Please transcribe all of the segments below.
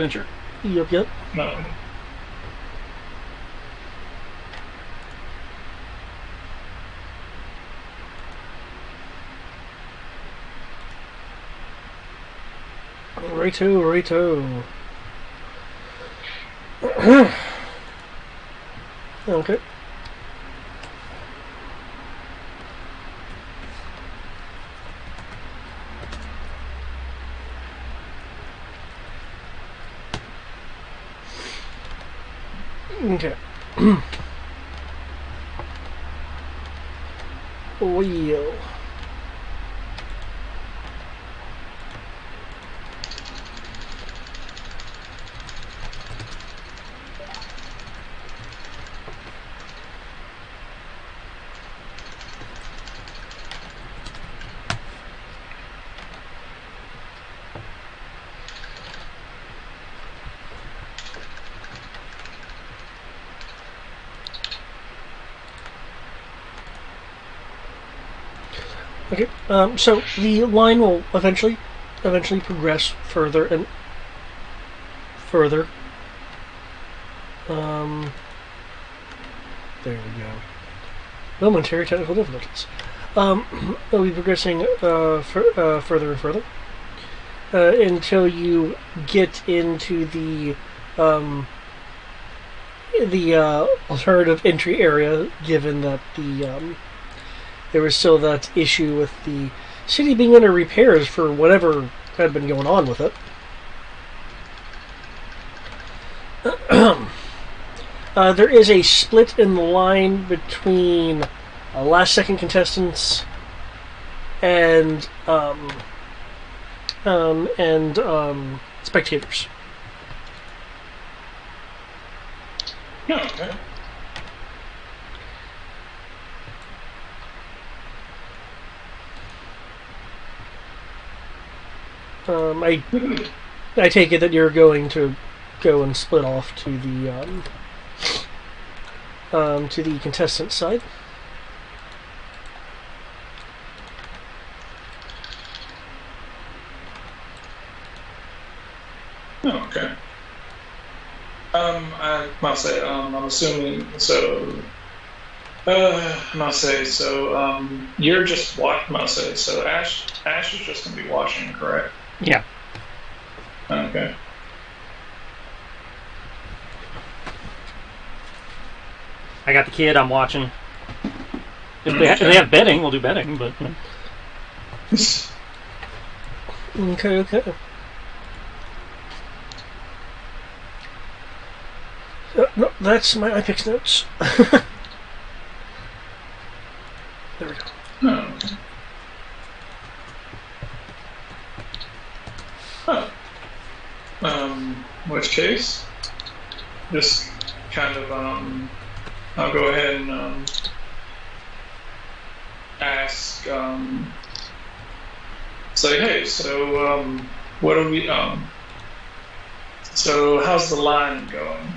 adventure. Yep. No. Righto. Okay. Okay. Wheel. Okay, so the line will eventually progress further and further. There we go. Momentary technical difficulties. It'll be progressing further and further until you get into the alternative entry area, given that there was still that issue with the city being under repairs for whatever had been going on with it. There is a split in the line between last-second contestants and spectators. Yeah, okay. I take it that you're going to go and split off to the contestant side. Oh, okay. I must say, I'm assuming so. I must say so. You're just watching. Must say so. Ash is just gonna be watching, correct? Yeah. Okay. I got the kid. I'm watching. If they have betting, we'll do betting. But Okay. No, that's my iPix notes. There we go. Oh, okay. Oh. Which case, just kind of I'll go ahead and ask say, hey, so what are we so how's the line going?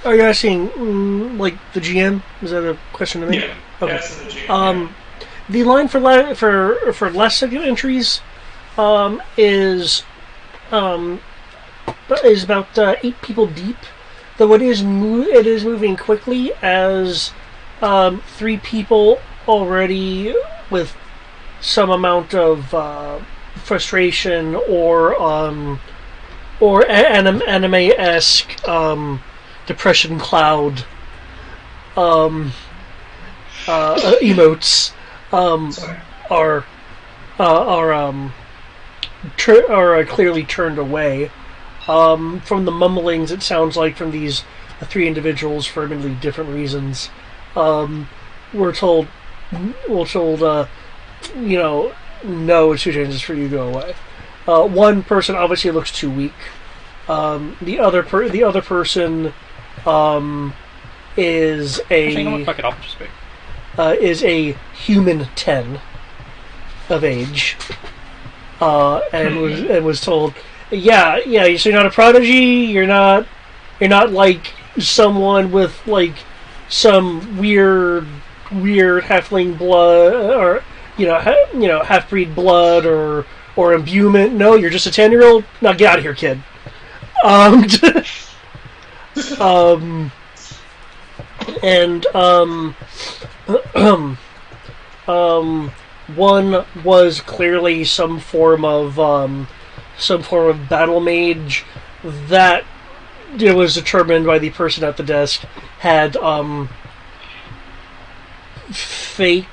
Are you asking like the GM? Is that a question to me? Yeah. Okay. Asking the GM, The line for last second entries is about 8 people deep, though it is moving quickly as 3 people already with some amount of frustration or anime-esque depression cloud emotes are clearly turned away. From the mumblings, it sounds like from these 3 individuals for admittedly different reasons. We're told, no, it's 2 chances for you to go away. One person obviously looks too weak. The other person is a human 10 of age, and was told, yeah. So you're not a prodigy. You're not like someone with like some weird halfling blood or half breed blood or or imbuement. No, you're just a 10-year-old. Now get out of here, kid. One was clearly some form of battle mage that it was determined by the person at the desk had fake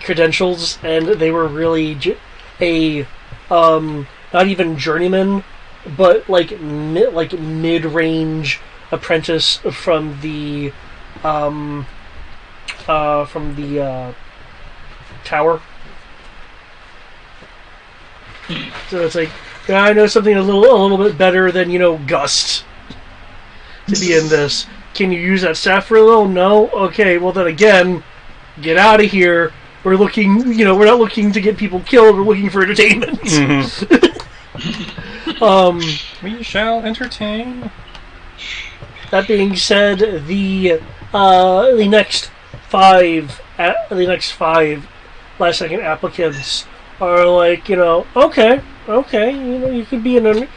credentials, and they were really not even journeyman, but like mid-range apprentice from the tower. So it's like, yeah, I know something a little bit better than Gust to be in this. Can you use that staff for a little? No. Okay. Well, then again, get out of here. We're looking. We're not looking to get people killed. We're looking for entertainment. Mm-hmm. We shall entertain. That being said, the next five last second applicants are like, okay, you could be an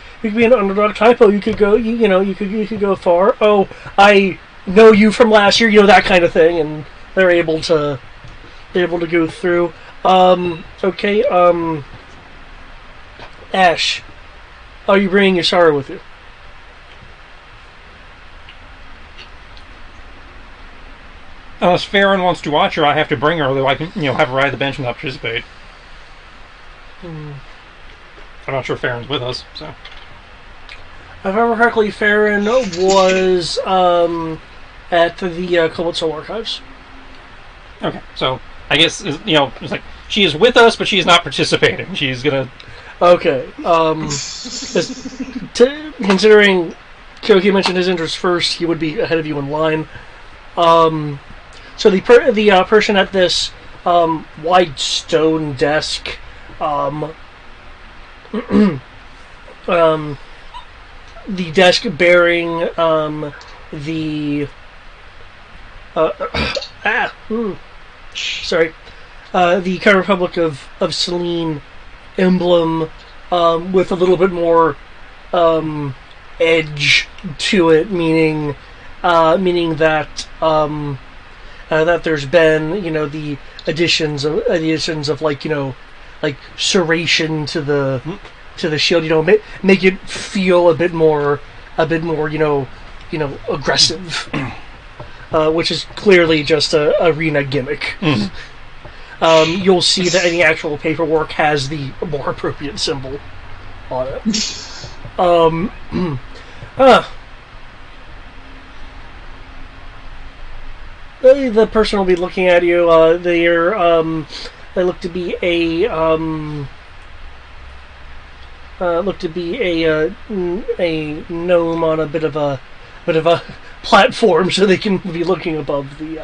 underdog typo. You could go, you could go far. Oh, I know you from last year, that kind of thing, and they're able to go through. Okay, Ash, are you bringing your sorrow with you? Unless Farron wants to watch her, I have to bring her, although I can, have her ride the bench and not participate. I'm not sure Farron's with us, so. If I remember correctly, Farron was at the Cobalt Soul Archives. Okay, so I guess, it's like, she is with us, but she is not participating. She's gonna... Okay, considering Kyoki mentioned his interest first, he would be ahead of you in line. So the person at this wide stone desk, the desk bearing the the Counter Republic of Selene emblem with a little bit more edge to it, meaning that that there's been the additions of like serration to the shield, make it feel a bit more aggressive, which is clearly just a arena gimmick. You'll see that any actual paperwork has the more appropriate symbol on it. The person will be looking at you. They look to be a gnome on a bit of a platform, so they can be looking above the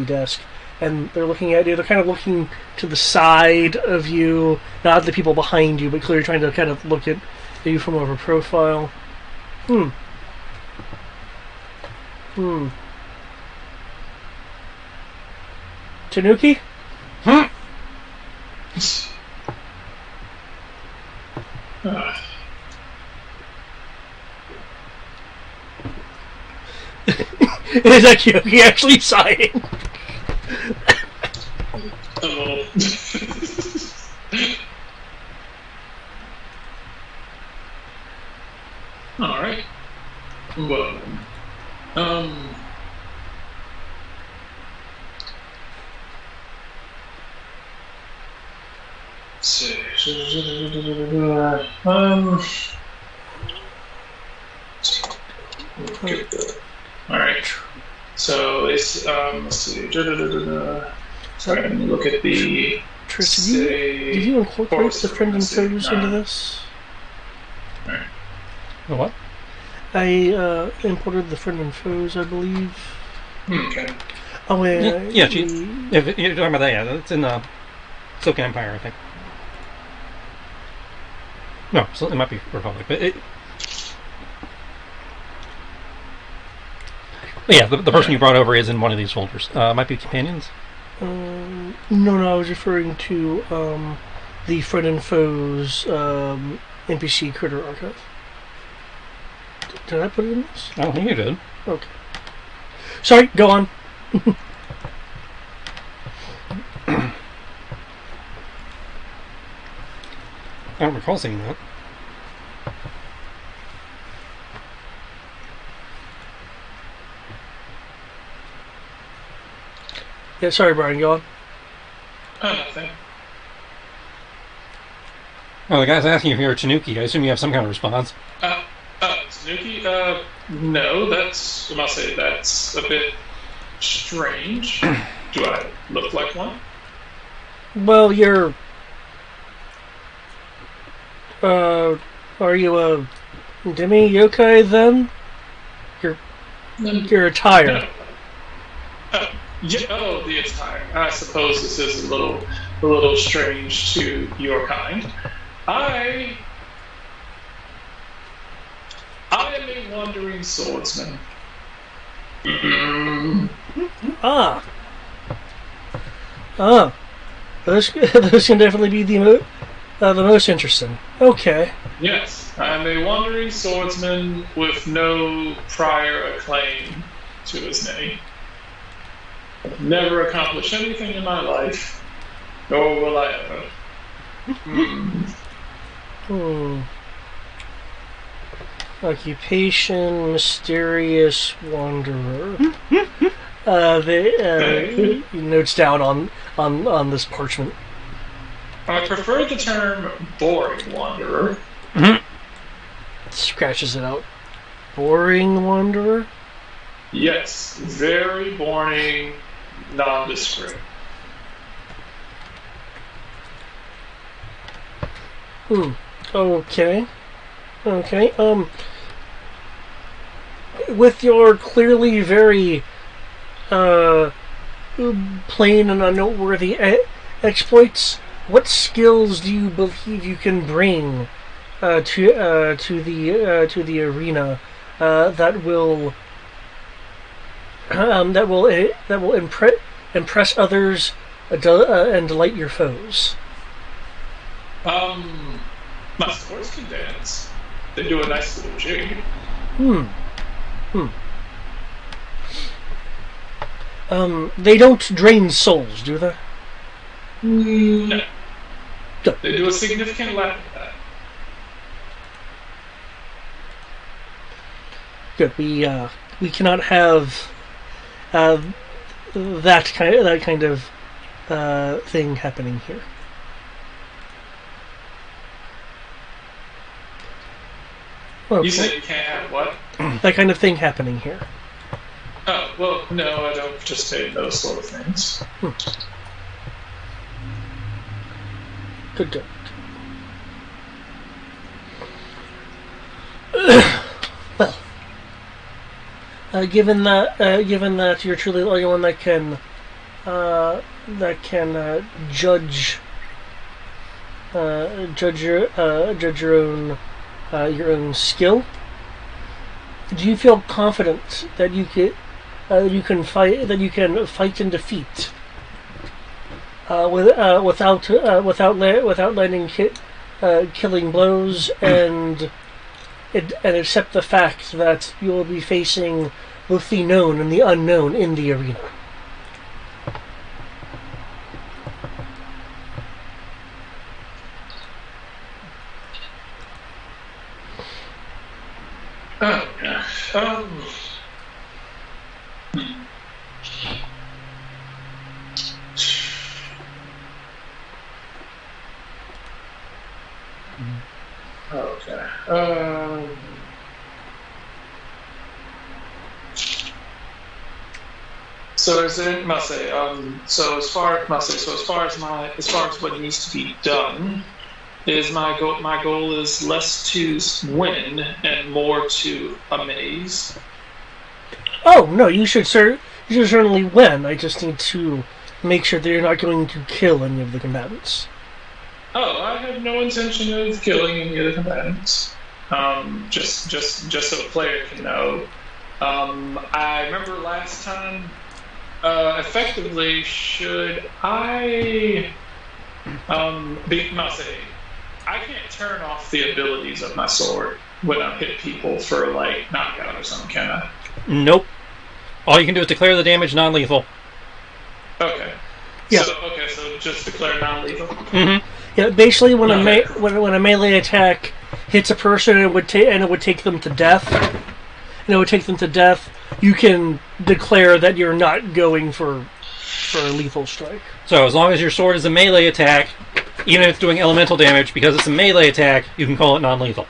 desk, and they're looking at you. They're kind of looking to the side of you, not the people behind you, but clearly trying to kind of look at you from over profile. Tanuki? Is that Kyoki actually sighing? Alright. Well, alright. So it's let's see. Sorry, let me look at the. Tris, did you incorporate the friend and foes into this? Alright. The what? I imported the friend and foes, I believe. Okay. Oh wait. Yeah, if you're talking about that, yeah, it's in the Silken Empire, I think. No, so it might be Republic, but yeah, the person you brought over is in one of these folders. Might be companions. No, I was referring to the Friend and Foes NPC Critter Archive. Did I put it in this? I don't think you did. Okay. Sorry, go on. I don't recall seeing that. Yeah, sorry, Brian, go on. Oh, nothing. Oh, the guy's asking if you're a Tanuki. I assume you have some kind of response. Tanuki? No, that's, I must say, that's a bit strange. Do I look like one? Well, you're... are you a demi-yokai, then? Your attire. No. The attire. I suppose this is a little strange to your kind. I am a wandering swordsman. Ah. Those can definitely be the most interesting. Okay. Yes, I'm a wandering swordsman with no prior acclaim to his name. Never accomplished anything in my life, nor will I ever. Occupation, mysterious wanderer. He notes down on this parchment. I prefer the term boring wanderer. Scratches it out. Boring wanderer? Yes, very boring, nondescript. Okay. With your clearly very plain and unnoteworthy exploits, what skills do you believe you can bring to the arena that will impress others and delight your foes? My swords can dance. They do a nice little jig. They don't drain souls, do they? No. Good. They do a significant lap of that. Good. We cannot have that kind of thing happening here. You say you can't have what? That kind of thing happening here. Oh, well, no, I don't participate in those sort of things. Good. Well, given that you're truly the only one that can judge your own skill, do you feel confident that you can fight and defeat without landing killing blows and accept the fact that you will be facing both the known and the unknown in the arena? Oh, gosh. Okay. So as it must say, so as far as what needs to be done is my goal is less to win and more to amaze. Oh no, you should certainly win. I just need to make sure that you're not going to kill any of the combatants. Oh, I have no intention of killing any of the combatants. Just so the player can know. I remember last time effectively, should I must say, I can't turn off the abilities of my sword when I hit people for like knockout or something, can I? Nope. All you can do is declare the damage non-lethal. Okay. Yeah. So just declare non-lethal. Mm-hmm. Yeah, basically when Okay. when a melee attack hits a person and it would take them to death, you can declare that you're not going for a lethal strike. So as long as your sword is a melee attack, even if it's doing elemental damage, because it's a melee attack, you can call it non-lethal.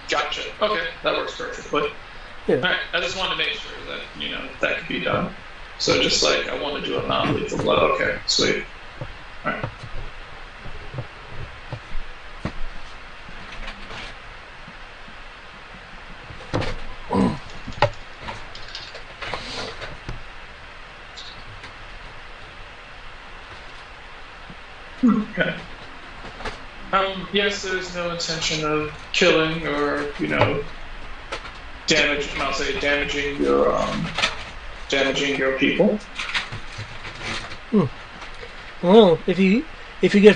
Gotcha. Okay, that works perfectly. Yeah. Alright, I just wanted to make sure that, that could be done. So just like, I want to do a non-lethal blow. Okay, sweet. Alright. Okay. Yes, there's no intention of killing or, damaging your people. Well, if you get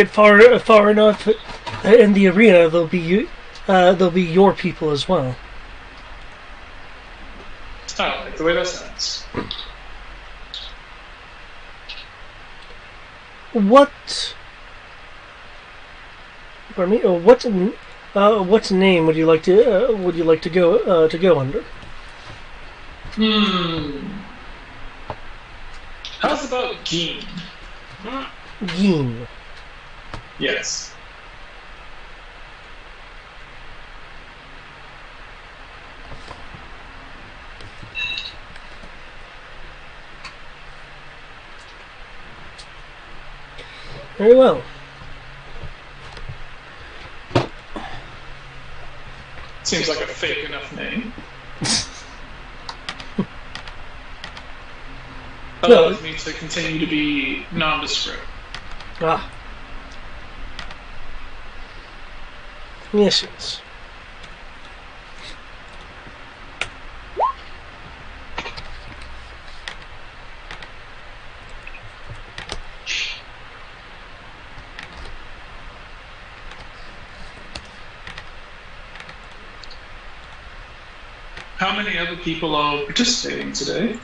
far enough in the arena, they'll be your people as well. I don't like the way that sounds. What? Pardon me. What's name would you like to go under? How's about Geen? Geen. Yes. Very well. Seems like a fake enough name. Allows me to continue to be nondescript. Ah. Yes. How many other people are participating today?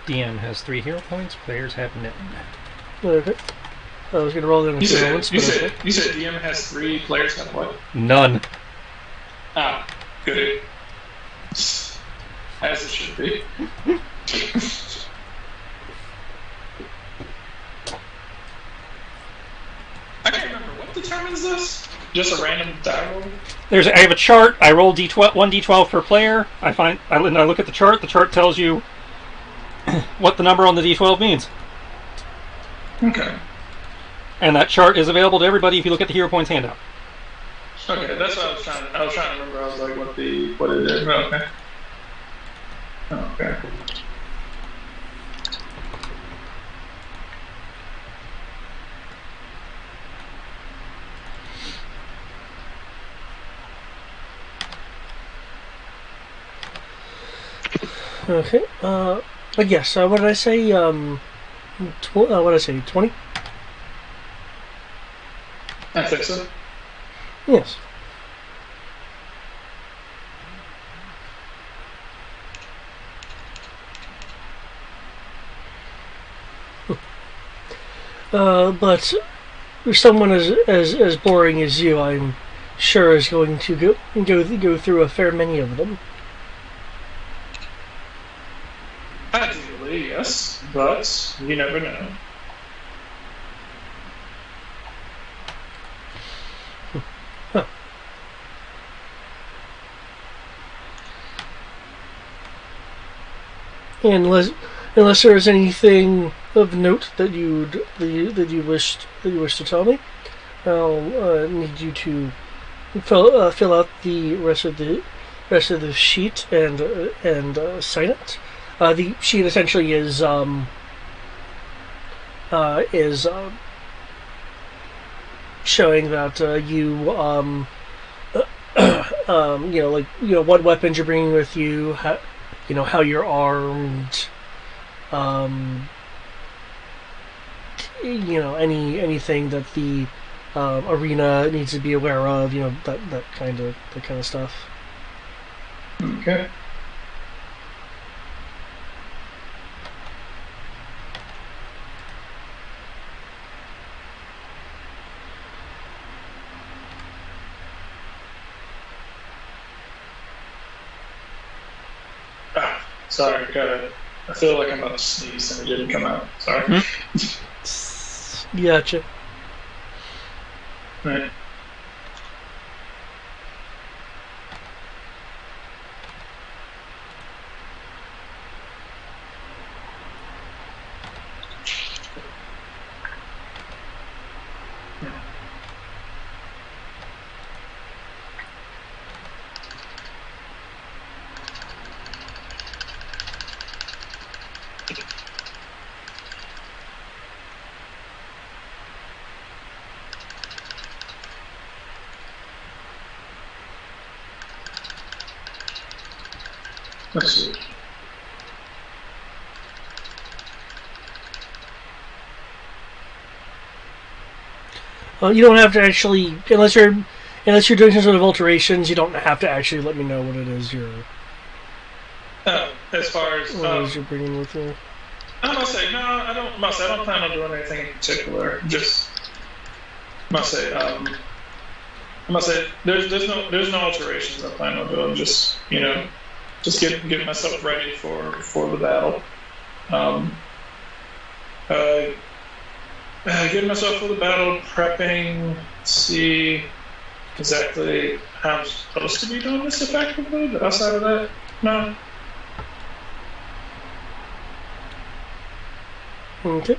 DM has 3 hero points. Players have none. Okay. I was going to roll in a few moments. You said DM has 3, players have what? None. Ah, good. As it should be. I can't remember. What determines this? Just a random die roll? I have a chart. I roll D12, 1d12 per player. I look at the chart. The chart tells you what the number on the D12 means. Okay. And that chart is available to everybody if you look at the hero points handout. Okay, that's what I was trying to remember. I was like, what it is. Okay. Okay. Okay. But yes. What did I say? What did I say? 20. I think so. Yes. But someone as boring as you, I'm sure, is going to go through a fair many of them. Ideally, yes, but you never know. Unless there is anything of note that you wish to tell me, I'll need you to fill out the rest of the sheet and sign it. The sheet essentially is showing that you what weapons you're bringing with you, how you're armed, um, anything that the arena needs to be aware of, that kind of stuff. Okay. Ah, sorry, got it. I feel like I'm about to sneeze and it didn't come out. Sorry. Gotcha. Right. Let's see. You don't have to actually, unless you're doing some sort of alterations, you don't have to actually let me know what it is As far as you're bringing with you. I must say, no, I don't plan on doing anything in particular. Just I must say, there's no alterations I plan on doing. Just get myself ready for the battle. Getting myself for the battle, prepping, see exactly how I'm supposed to be doing this effectively. But outside of that, no. Okay.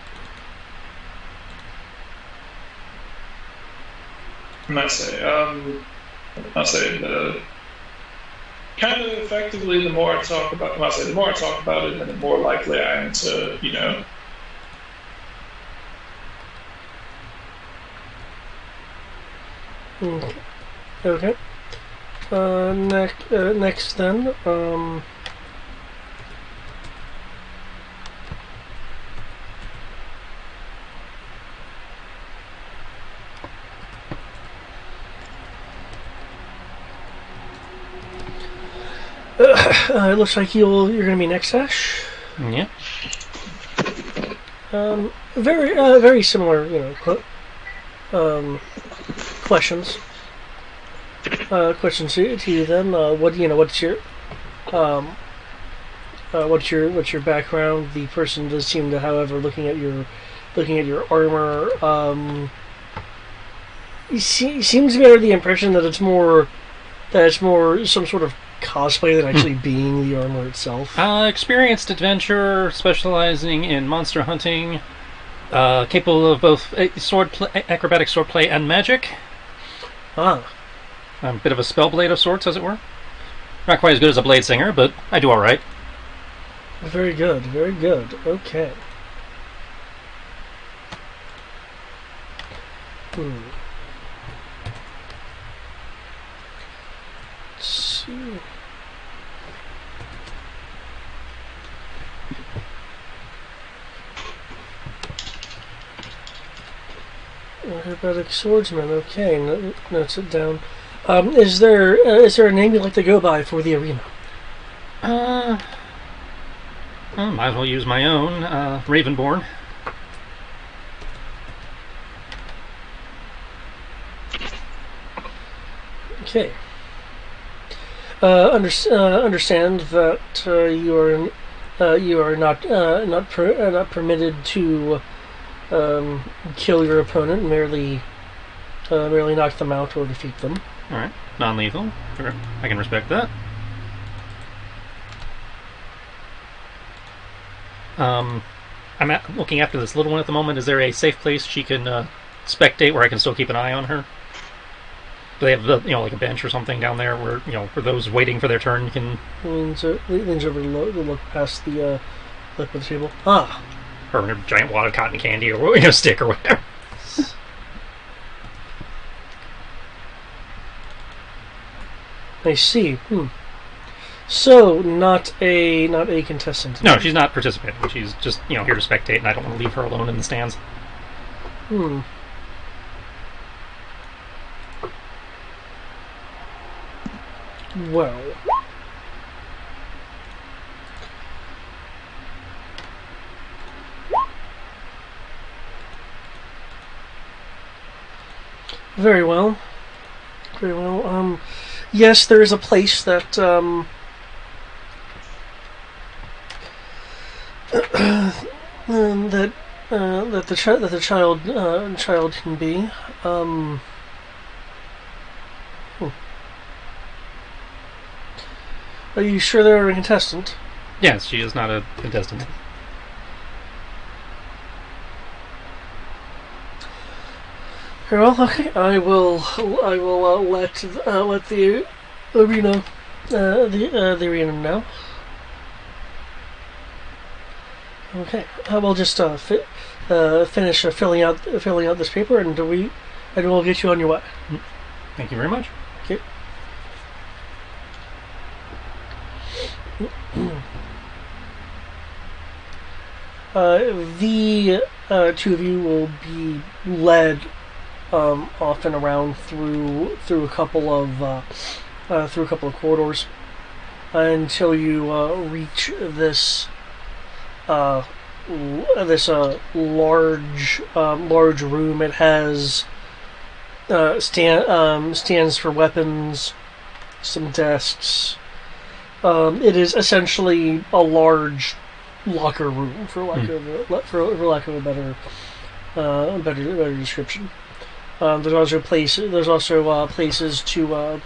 I'll say the kind of effectively. The more I talk about it, then the more likely I am to, Okay. Next then. It looks like you're going to be next, Ash. Yeah. Very similar, questions. Questions to you then. What's your background? The person does seem to, however, looking at your armor, seems to be under the impression that it's more some sort of cosplay than actually being the armor itself. Experienced adventurer, specializing in monster hunting, capable of both acrobatic swordplay and magic. Ah. A bit of a spellblade of sorts, as it were. Not quite as good as a blade singer, but I do all right. Very good, very good. Okay. Let's see. Acrobatic swordsman. Okay, notes it down. Is there a name you'd like to go by for the arena? Might as well use my own, Ravenborn. Okay. Understand that you are not permitted to kill your opponent, merely knock them out or defeat them. All right, non-lethal. Sure, I can respect that. I'm looking after this little one at the moment. Is there a safe place she can spectate where I can still keep an eye on her? Do they have like a bench or something down there where where those waiting for their turn can leans over to look past the table. Ah, her and her giant wad of cotton candy or stick or whatever. I see. So, not a contestant. No, she's not participating. She's just, here to spectate, and I don't want to leave her alone in the stands. Well. Very well. Very well. Yes, there is a place that that the child can be. Are you sure they're a contestant? Yes, she is not a contestant. Very well. Okay, I will let the arena the arena know. Okay, I will just finish filling out this paper, and we'll get you on your way. Thank you very much. Okay. The two of you will be led off and around through a couple of corridors until you reach this large room. It has stands for weapons, some desks. It is essentially a large locker room, for lack of a better description. There's also places to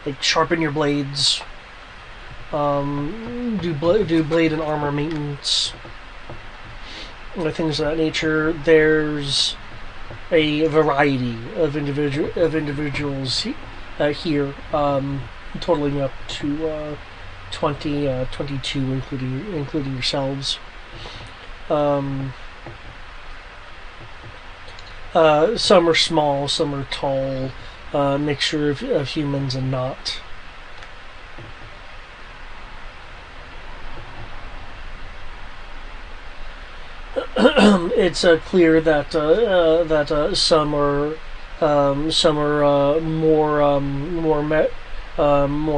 like sharpen your blades, do blade and armor maintenance, things of that nature. There's a variety of individuals here, totaling up to 22, including yourselves. Some are small, some are tall, mixture of humans and not. It's clear that some are more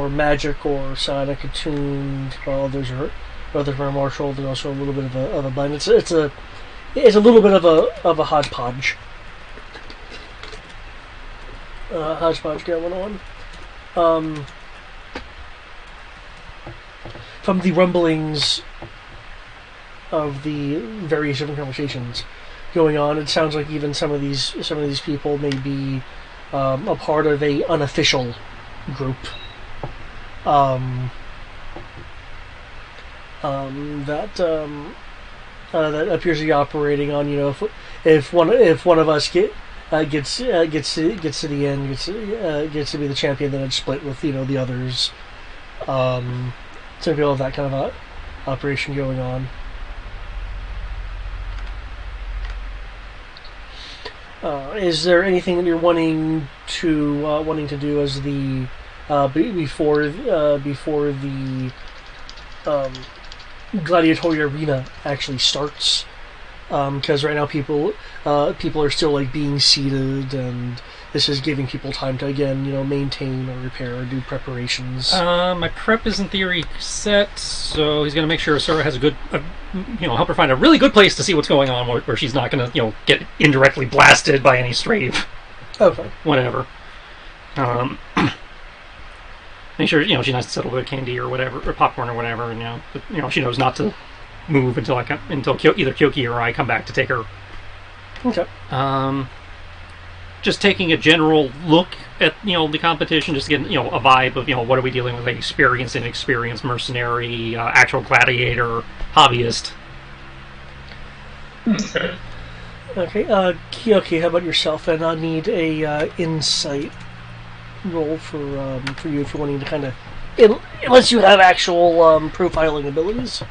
magic or psionic attuned, while others are martial. There's also a little bit of a blend. It's a little bit of a hodgepodge. Hodgepodge going on. From the rumblings of the various different conversations going on, it sounds like even some of these people may be a part of a unofficial group that appears to be operating on, if one of us gets to the end, gets to be the champion, then it's split with the others. Some people have that kind of operation going on. Is there anything that you're wanting to do as the before the gladiatorial arena actually starts? Because right now people are still like being seated, and this is giving people time to again maintain or repair or do preparations. My prep is in theory set, so he's going to make sure Sora has a good, help her find a really good place to see what's going on, where she's not going to get indirectly blasted by any strave. Okay. Whatever. Make sure she's not to settle with candy or whatever, or popcorn or whatever, and but, she knows not to move until either Kyoki or I come back to take her. Okay. Just taking a general look at the competition, just to get a vibe of what are we dealing with, like experienced, inexperienced, mercenary, actual gladiator, hobbyist. Okay. Kyoki, how about yourself? And I need a insight roll for you if you're wanting to kind of, unless you have actual profiling abilities.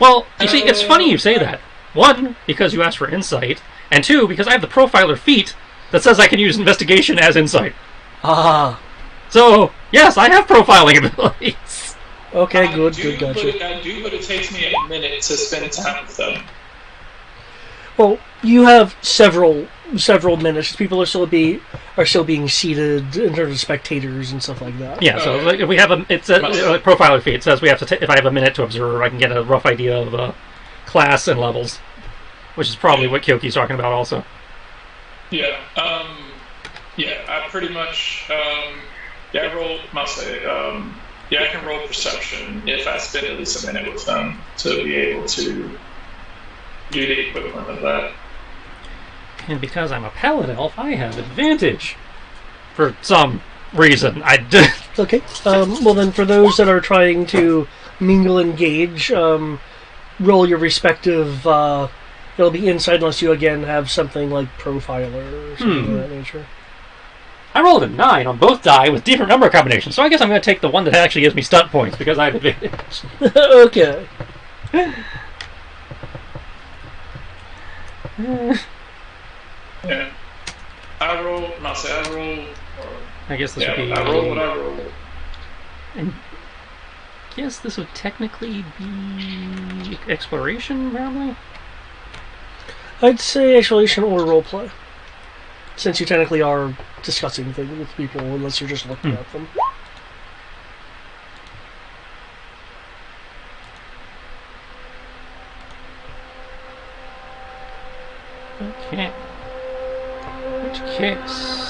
Well, you see, it's funny you say that. One, because you asked for insight, and two, because I have the profiler feat that says I can use investigation as insight. Ah. So So, yes, I have profiling abilities. Okay, good, gotcha. I do, but it takes me a minute to spend time with them. Well, you have several minutes. People are still being seated in terms of spectators and stuff like that. Yeah, so like, if we have it's a profiler fee. It says we have to. If I have a minute to observe, I can get a rough idea of class and levels, which is probably what Kyoki's talking about, also. Yeah. I pretty much. I roll. I'll say. I can roll perception if I spend at least a minute with them to be able to do the equivalent of that. And because I'm a paladin elf, I have advantage. For some reason. Okay. Well, then, for those that are trying to mingle and engage, roll your respective. It'll be insight unless you again have something like profiler or something of that nature. I rolled a 9 on both die with different number combinations, so I guess I'm going to take the one that actually gives me stunt points because I have advantage. Okay. Yeah. I roll. I guess this would be. I roll what I roll. And guess this would technically be exploration, probably. I'd say exploration or roleplay, since you technically are discussing things with people, unless you're just looking at them. Okay. Which case...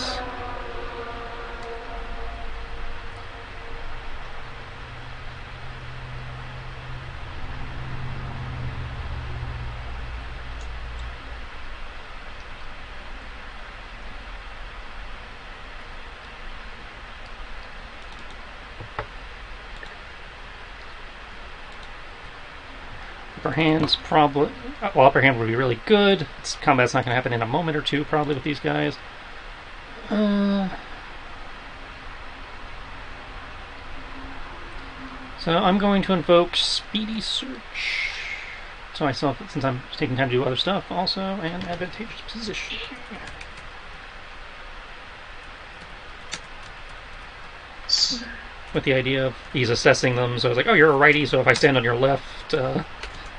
Upper hand's probably... Well, upper hand would be really good. Combat's not going to happen in a moment or two, probably, with these guys. So I'm going to invoke Speedy Search. So myself, since I'm taking time to do other stuff, also, and advantageous position. With the idea of he's assessing them, so I was like, oh, you're a righty, so if I stand on your left,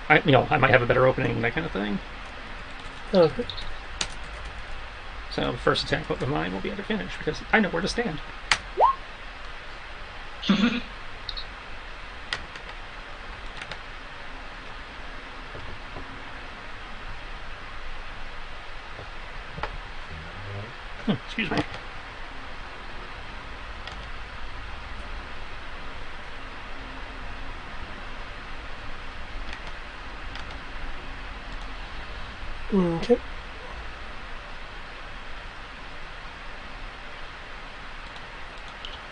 I might have a better opening, that kind of thing. Okay. So the first attack with mine will be at advantage because I know where to stand. Excuse me. Okay.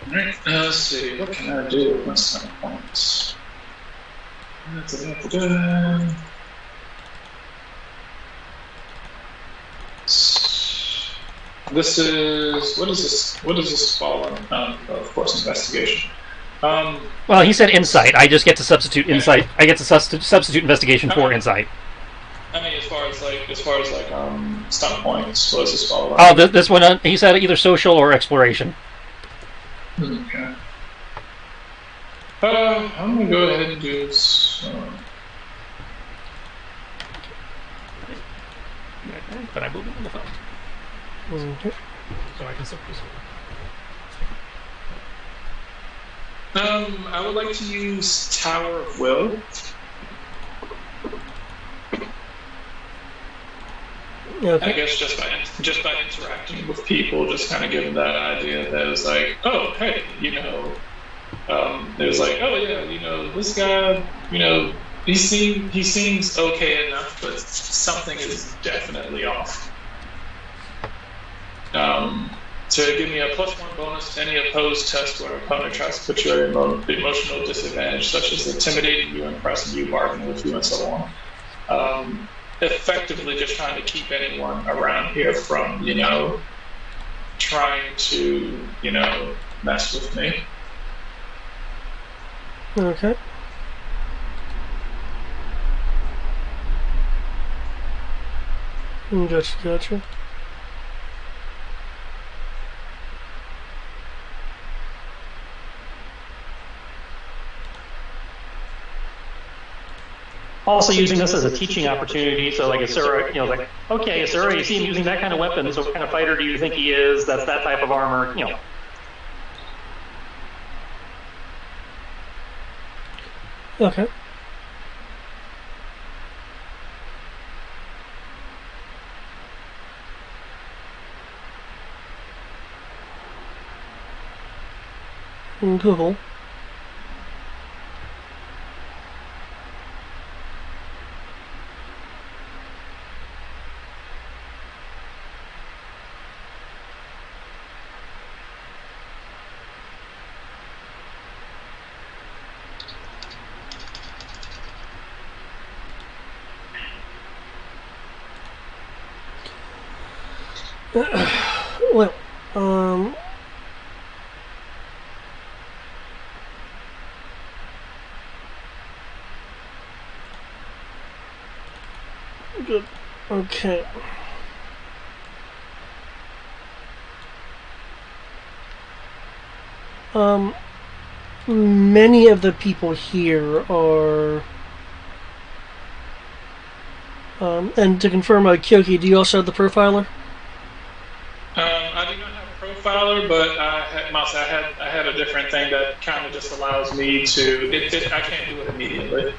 Alright, let's see, what can I do with my stunt points? This is, what is this fall on? Of course, investigation. Well, he said insight. I just get to substitute insight. I get to substitute investigation for insight. I mean, as far as stunt points, what does this fall on? Oh, this one, he said either social or exploration. Okay. I'm gonna go ahead and do this. But I move it on the phone. Okay. So I can still use it. I would like to use Tower of Will. Okay. I guess just by interacting with people, just kind of giving that idea that it's like, oh, hey, it was like, oh yeah, this guy, he seems okay enough, but something is definitely off. To give me a +1 bonus to any opposed test where an opponent tries to put you at an emotional disadvantage, such as intimidating you, impressing you, bargaining with you, and so on. Effectively just trying to keep anyone around here from, trying to, mess with me. Okay. Gotcha. also using this as a teaching opportunity. So, like, Asura, like, okay, Asura, you see him using that kind of weapon. So, what kind of fighter do you think he is? That's that type of armor. Okay. Cool. Well, good. Okay. Many of the people here are, and to confirm, Kyoki, do you also have the profiler? I do not have a profiler, but I had a different thing that kind of just allows me to. I can't do it immediately.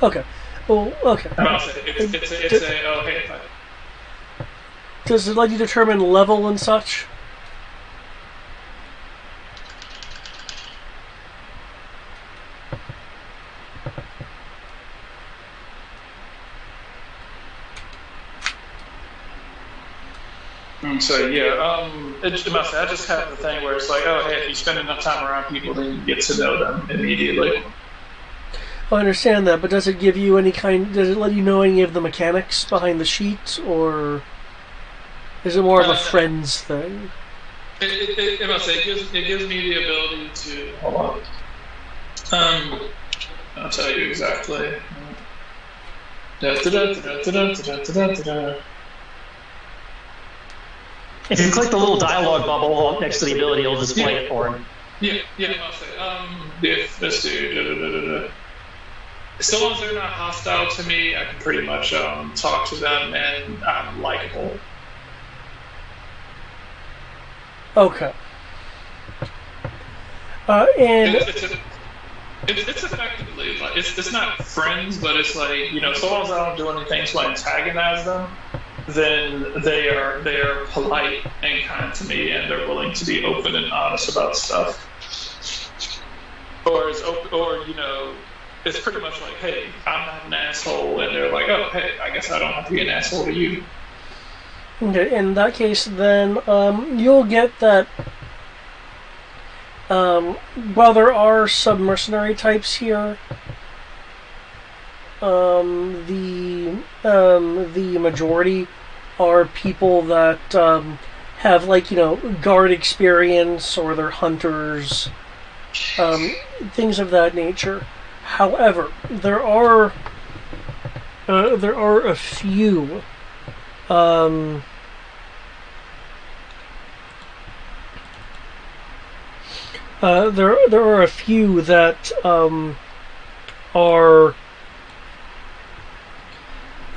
Okay. Well, okay. Hey. Does it let you determine level and such? So yeah, I just have the thing where it's like, oh hey, if you spend enough time around people, then you get to know them immediately. I understand that, but does it give you any kind? Does it let you know any of the mechanics behind the sheet, or is it more of a friends thing? It gives me the ability to hold on. I'll tell you exactly. If you click the little dialogue bubble next to the ability, it'll display it for him. Yeah, I'll say. If let's do. As long as they're not hostile to me, I can pretty much talk to them, and I'm likable. Okay. And it's effectively like it's not friends, but it's like so long as I don't do anything to antagonize them, then they are polite and kind to me, and they're willing to be open and honest about stuff. Or it's pretty much like, hey, I'm not an asshole, and they're like, oh, hey, I guess I don't have to be an asshole to you. Okay, in that case, then you'll get that. While there are sub-mercenary types here, the majority are people that have guard experience, or they're hunters, things of that nature. However, there are a few. There are a few that are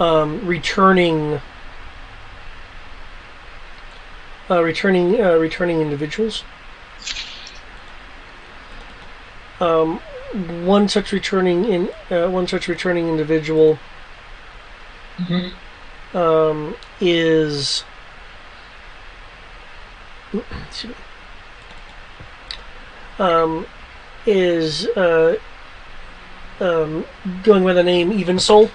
returning individuals. One such returning individual is going by the name Even Soul.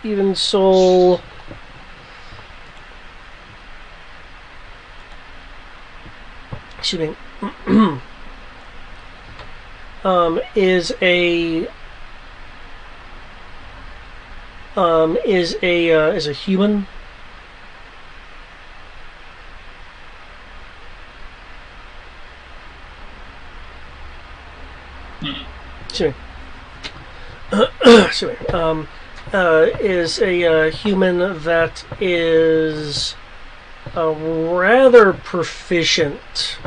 Even Soul excuse me is a human. Excuse me. Is a human that is rather proficient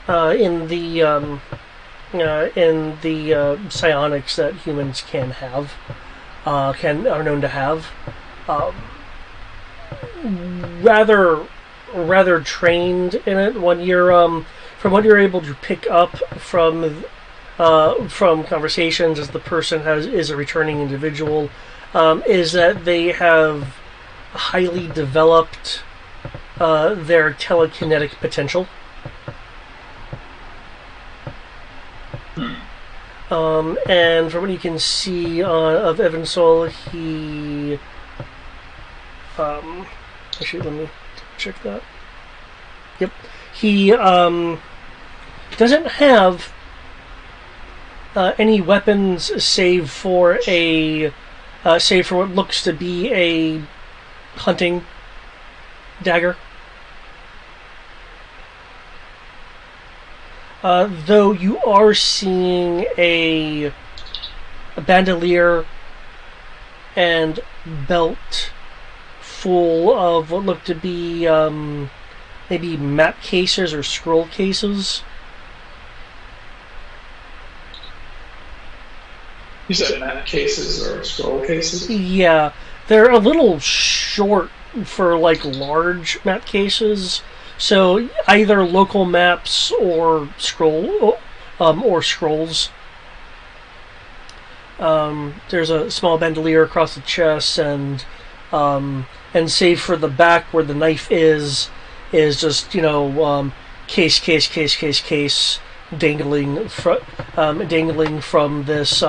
in the psionics that humans can have, are known to have. Um, rather trained in it when you're from what you're able to pick up from conversations as the person is a returning individual, is that they have highly developed their telekinetic potential. And from what you can see of Evansol, he actually, let me check that. Yep, he doesn't have any weapons save for what looks to be a hunting dagger. Though you are seeing a bandolier and belt full of what look to be maybe map cases or scroll cases. You said map cases or scroll cases? Yeah, they're a little short for like large map cases. So either local maps or scrolls. There's a small bandolier across the chest, and save for the back where the knife is just case dangling from this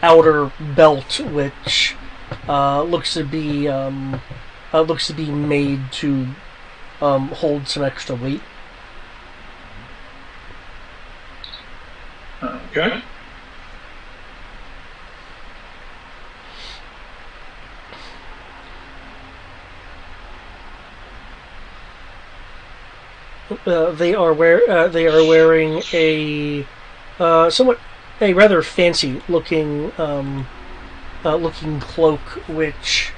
outer belt, which looks to be made to hold some extra weight. Okay. They are wearing a rather fancy looking cloak, which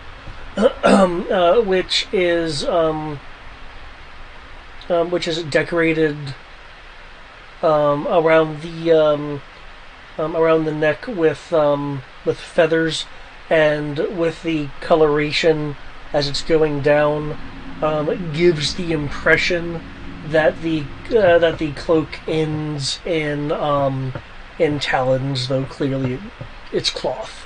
which is decorated around the neck with feathers, and with the coloration as it's going down, it gives the impression that the cloak ends in talons, though clearly it's cloth.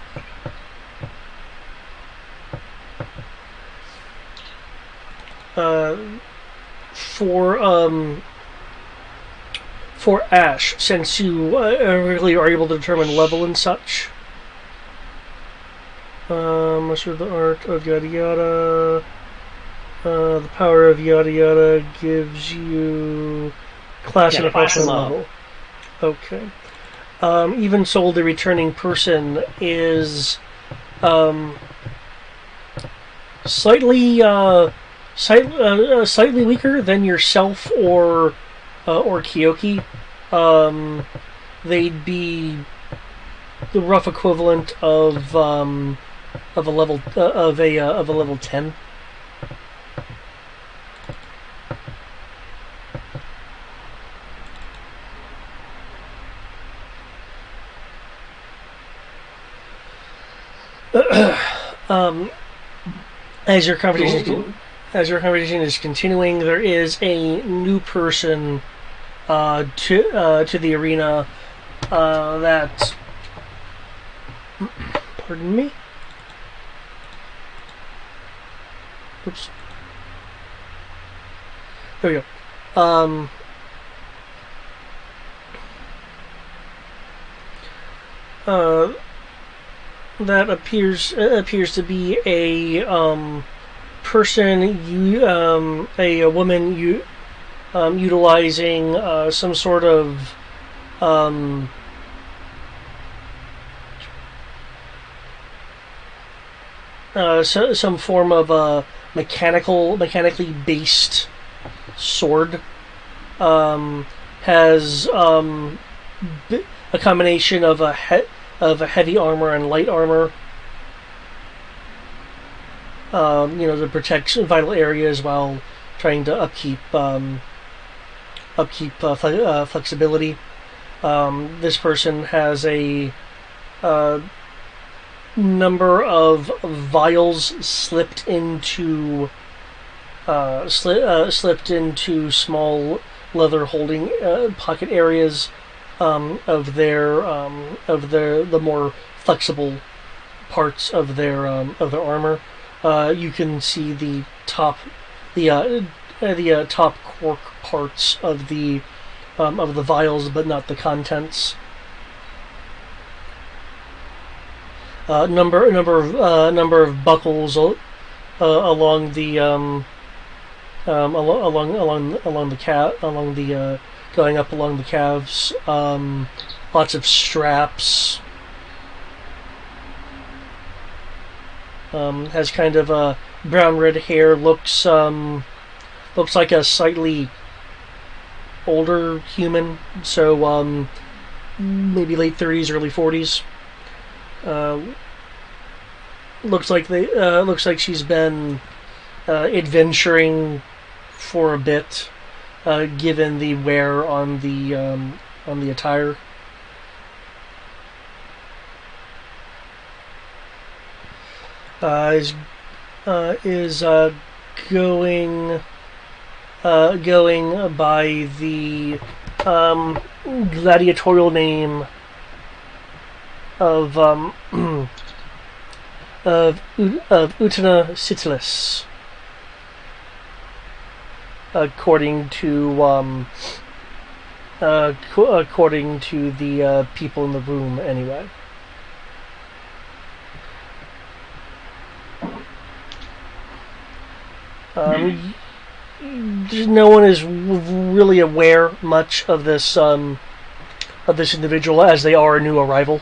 For Ash, since you really are able to determine level and such, master of the art of yada yada. The power of yada yada gives you class and professional level. Okay. Even so, the returning person is slightly weaker than yourself or Kyoki. They'd be the rough equivalent of a level 10. As your conversation is continuing, there is a new person to the arena that. Pardon me. Oops. There we go. That appears to be a person, a woman, utilizing some sort of some form of a mechanically based sword. Has a combination of a heavy armor and light armor, to protect vital areas while trying to upkeep upkeep flexibility. This person has a number of vials slipped into small leather holding pocket areas of the more flexible parts of their armor. You can see the top top cork parts of the vials, but not the contents. Number of buckles along the going up along the calves. Lots of straps. Has kind of brown red hair. Looks like a slightly older human. So maybe late 30s, early 40s. Looks like she's been adventuring for a bit, given the wear on the attire. Is going by the gladiatorial name of Utana Sitilis, according to the people in the room, anyway. No one is really aware much of this individual, as they are a new arrival.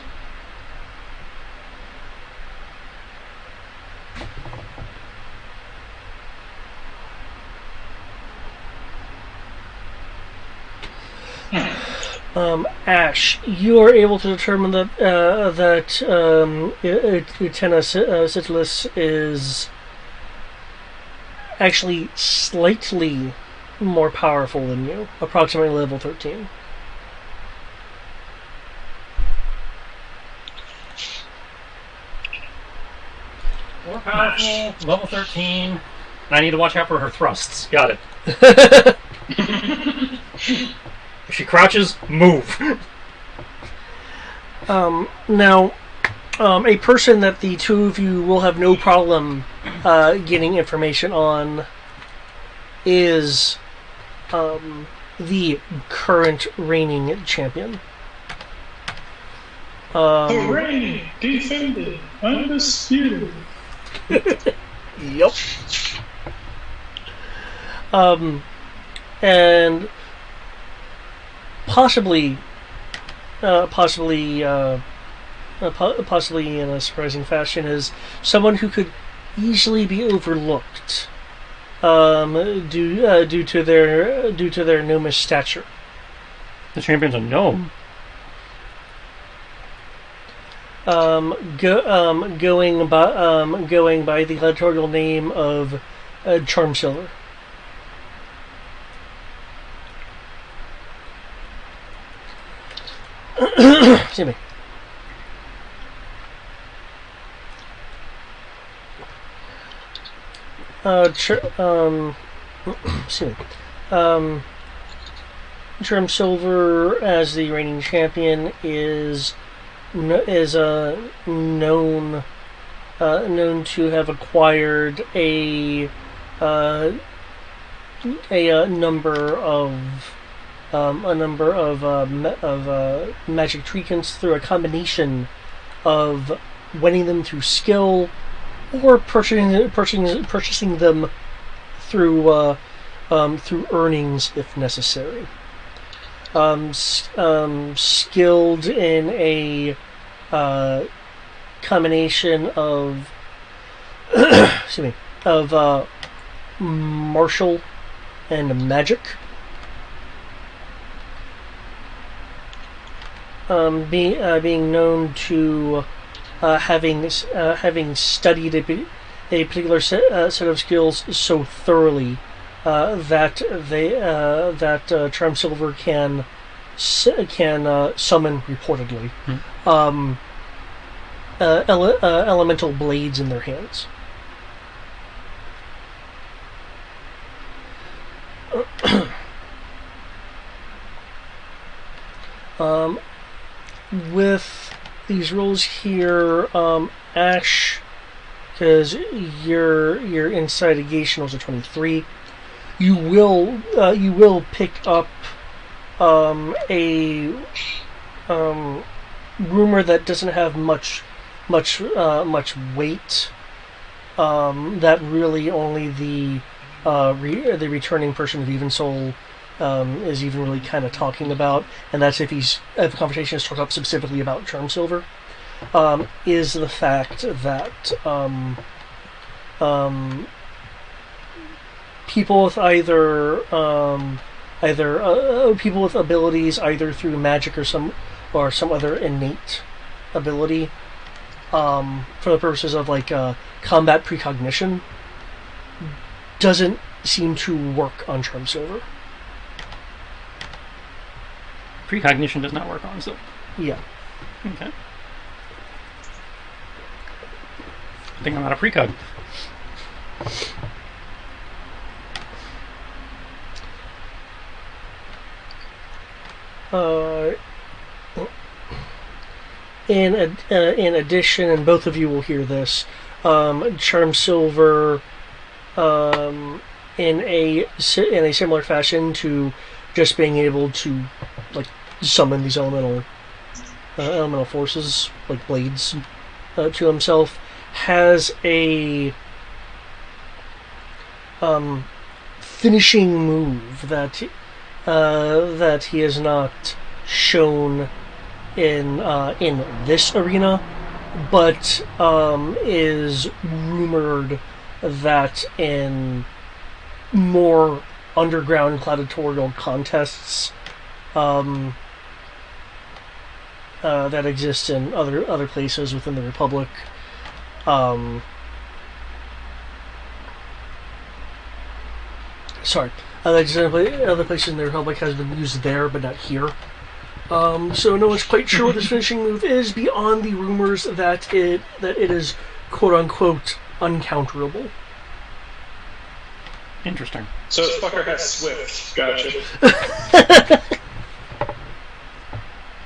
Ash, you are able to determine that Lieutenant Sitilis is actually slightly more powerful than you, approximately level 13. More powerful, level 13. And I need to watch out for her thrusts. Got it. If she crouches, move. Now, a person that the two of you will have no problem getting information on is the current reigning champion. The reigning, defended, undisputed. Yep. And possibly in a surprising fashion, is someone who could easily be overlooked due to their gnomish stature. The champion's a gnome. Going by the gladiatorial name of Charmsilver. Excuse me. Excuse me. Charmsilver, as the reigning champion, is known to have acquired a number of magic trinkets through a combination of winning them through skill or purchasing them through earnings if necessary. Skilled in a combination of excuse me, of martial and magic. Being known to having studied a particular set of skills so thoroughly Charm Silver can summon reportedly elemental blades in their hands. With these rolls here, Ash, because your instigation was a 23, you will pick up a rumor that doesn't have much weight. That really only the returning person of Even Soul is even really kind of talking about, and that's if the conversation is talked up specifically about Charm Silver, is the fact that people with either people with abilities either through magic or some other innate ability, for the purposes of like combat precognition, doesn't seem to work on Charm Silver. Precognition does not work on Silver. Yeah. Okay. I think I'm out of precog. In addition, and both of you will hear this, Charm Silver, in a similar fashion to just being able to like summon these elemental forces like blades to himself, has a finishing move that he has not shown in this arena, but is rumored that in more underground gladiatorial contests that exist in other places within the Republic. Other places in the Republic has been used there, but not here. So no one's quite sure what this finishing move is beyond the rumors that it is quote unquote uncounterable. Interesting. So this fucker has Swift. Gotcha.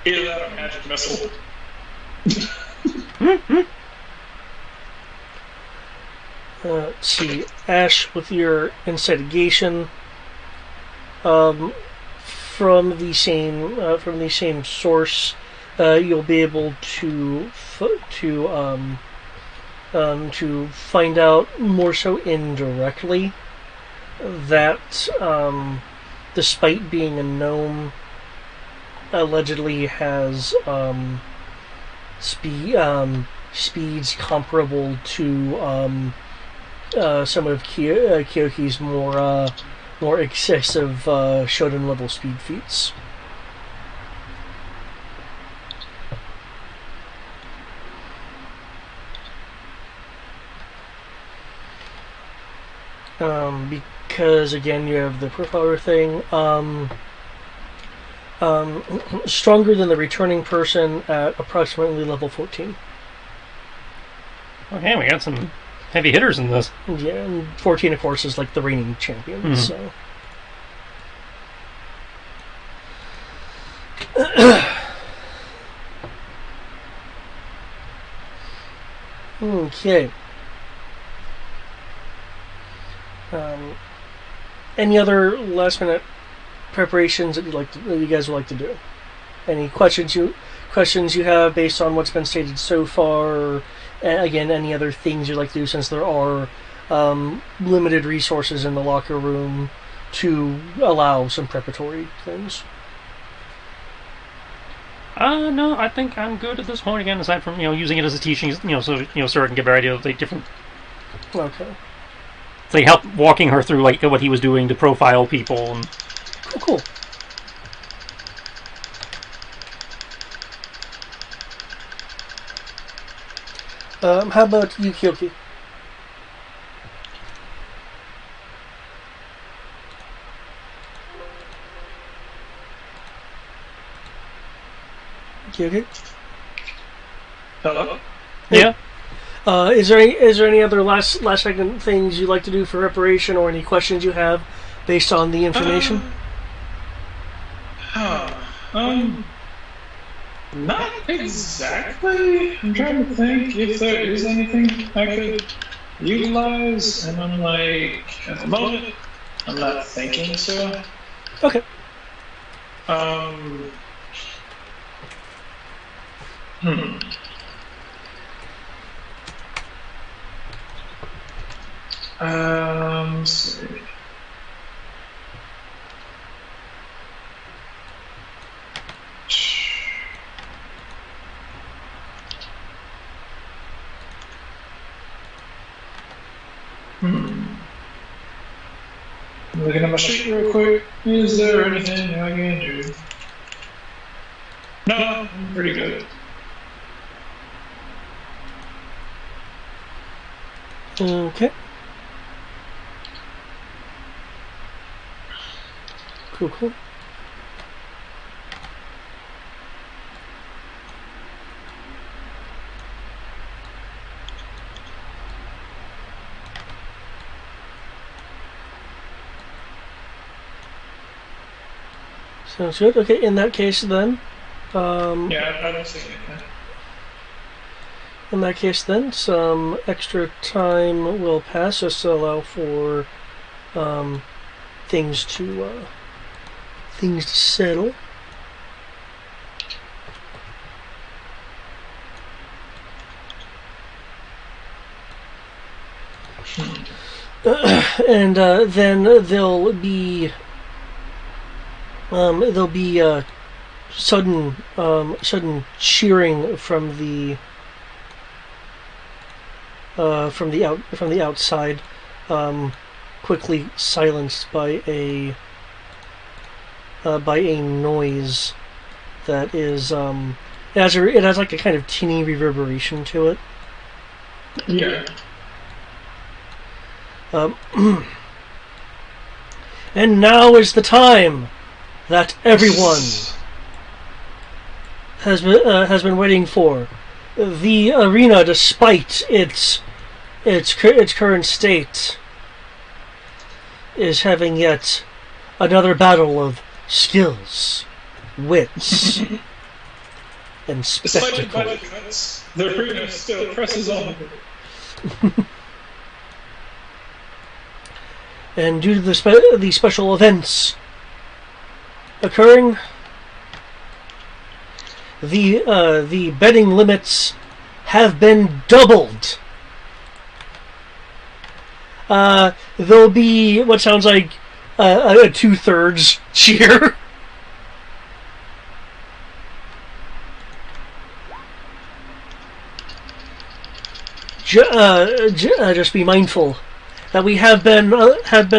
Either that or magic missile. Let's see, Ash, with your instigation, from the same source, you'll be able to find out more so indirectly that, despite being a gnome, allegedly has speeds comparable to some of Kyoki's more excessive Shodan level speed feats. Because again, you have the profiler thing. Stronger than the returning person at approximately level 14. Okay, we got some heavy hitters in this. Yeah, and 14, of course, is like the reigning champion. Mm-hmm. So. Okay. Any other last-minute preparations that you guys would like to do? Any questions you have based on what's been stated so far? Again, any other things you'd like to do, since there are limited resources in the locker room to allow some preparatory things? No, I think I'm good at this point. Again, aside from using it as a teaching, so I can get an idea of like different. Okay. It's like help walking her through like what he was doing to profile people. And cool. How about you, Kyoki? Okay. Hello? Yeah. Is there any other last second things you'd like to do for reparation, or any questions you have based on the information? Not exactly. I'm trying to think if there is anything I could utilize, and I'm like, at the moment, I'm not thinking so. Okay. Hmm. Let's see. Looking at my sheet real quick. Is there anything I can do? No, I'm pretty good. Okay. Cool. Sounds good. Okay, in that case then, Yeah, I don't see anything. in that case then, some extra time will pass just to allow for things to settle. And then there'll be sudden cheering from the outside, quickly silenced by a noise that is it has like a kind of tinny reverberation to it. Yeah. And now is the time that everyone has been waiting for. The arena, despite its current state, is having yet another battle of skills, wits, and Despite spectacle. budget cuts, the arena still presses on. And due to the special events occurring, the betting limits have been doubled. There'll be what sounds like a 2/3 cheer. Just be mindful that we have been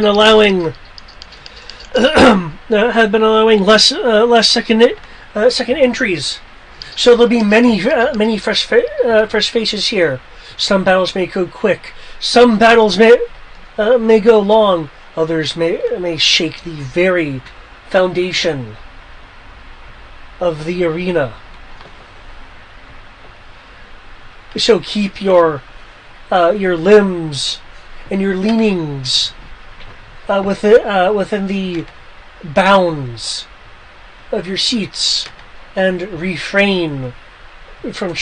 allowing less second entries, so there'll be many fresh faces here. Some battles may go quick, some battles may go long, others may shake the very foundation of the arena. So keep your limbs and your leanings within the bounds of your seats, and refrain from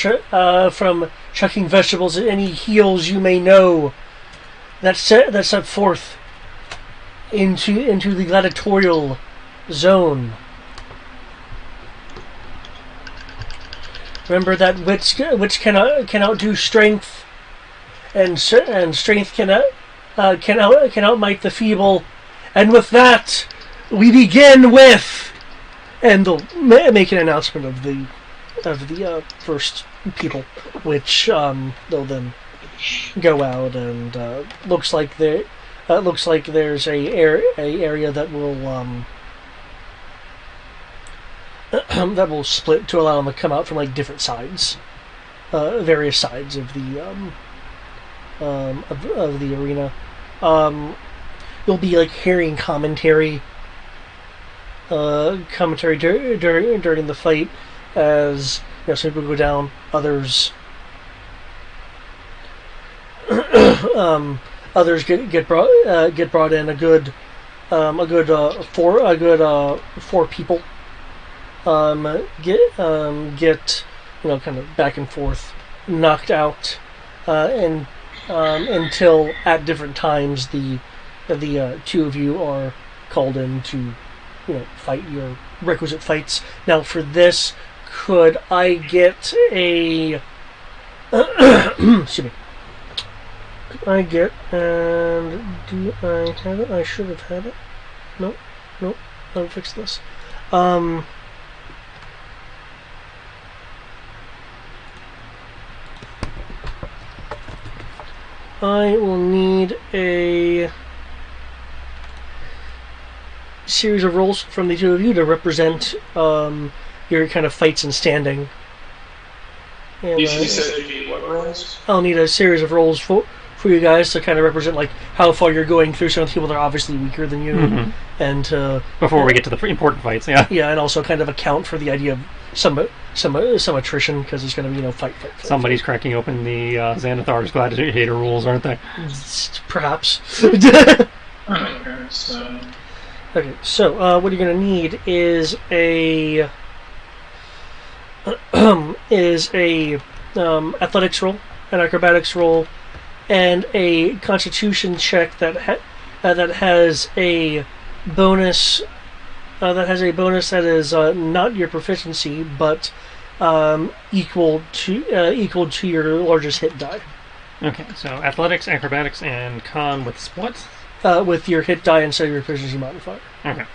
chucking vegetables at any heels you may know that set forth into the gladiatorial zone. Remember that wits cannot do strength, and strength cannot outmight the feeble. And with that, we begin with, and they'll make an announcement of the first people, which they'll then go out, and looks like there's a area that will that will split to allow them to come out from like different sides, various sides of the arena. You'll be like hearing commentary during the fight, as some people go down, others others get brought in. Four people get kind of back and forth, knocked out, and until at different times the two of you are called in to fight your requisite fights. Now for this, could I get a excuse me? Could I get, and do I have it? I should have had it. Nope. I'll fix this. I will need a series of rolls from the two of you to represent your kind of fights and standing. And, you said you need what rolls? I'll need a series of rolls for you guys to kind of represent like how far you're going through some people that are obviously weaker than you, and before we get to the important fights, yeah, and also kind of account for the idea of some attrition because it's going to be fight. Somebody's cracking open the Xanathar's Gladiator rules, aren't they? Perhaps. Okay, so what you're going to need is a athletics roll, an acrobatics roll, and a Constitution check that has a bonus. That is not your proficiency, but equal to your largest hit die. Okay, so athletics, acrobatics, and con with what? With your hit die instead of your proficiency modifier. Okay.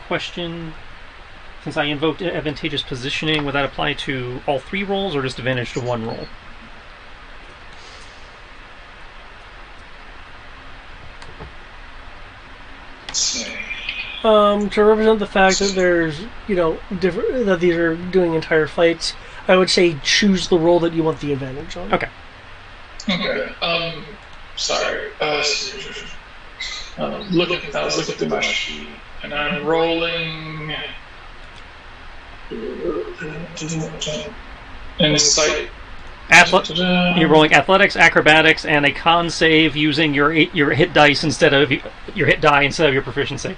Question. Since I invoked advantageous positioning, would that apply to all three rolls or just advantage to one roll? To represent the fact that there's, different, that these are doing entire fights, I would say choose the roll that you want the advantage on. Okay. Okay. Sorry. I was looking through my sheet, and I'm rolling. Insight. You're rolling athletics, acrobatics, and a con save using your hit dice instead of your hit die instead of your proficiency.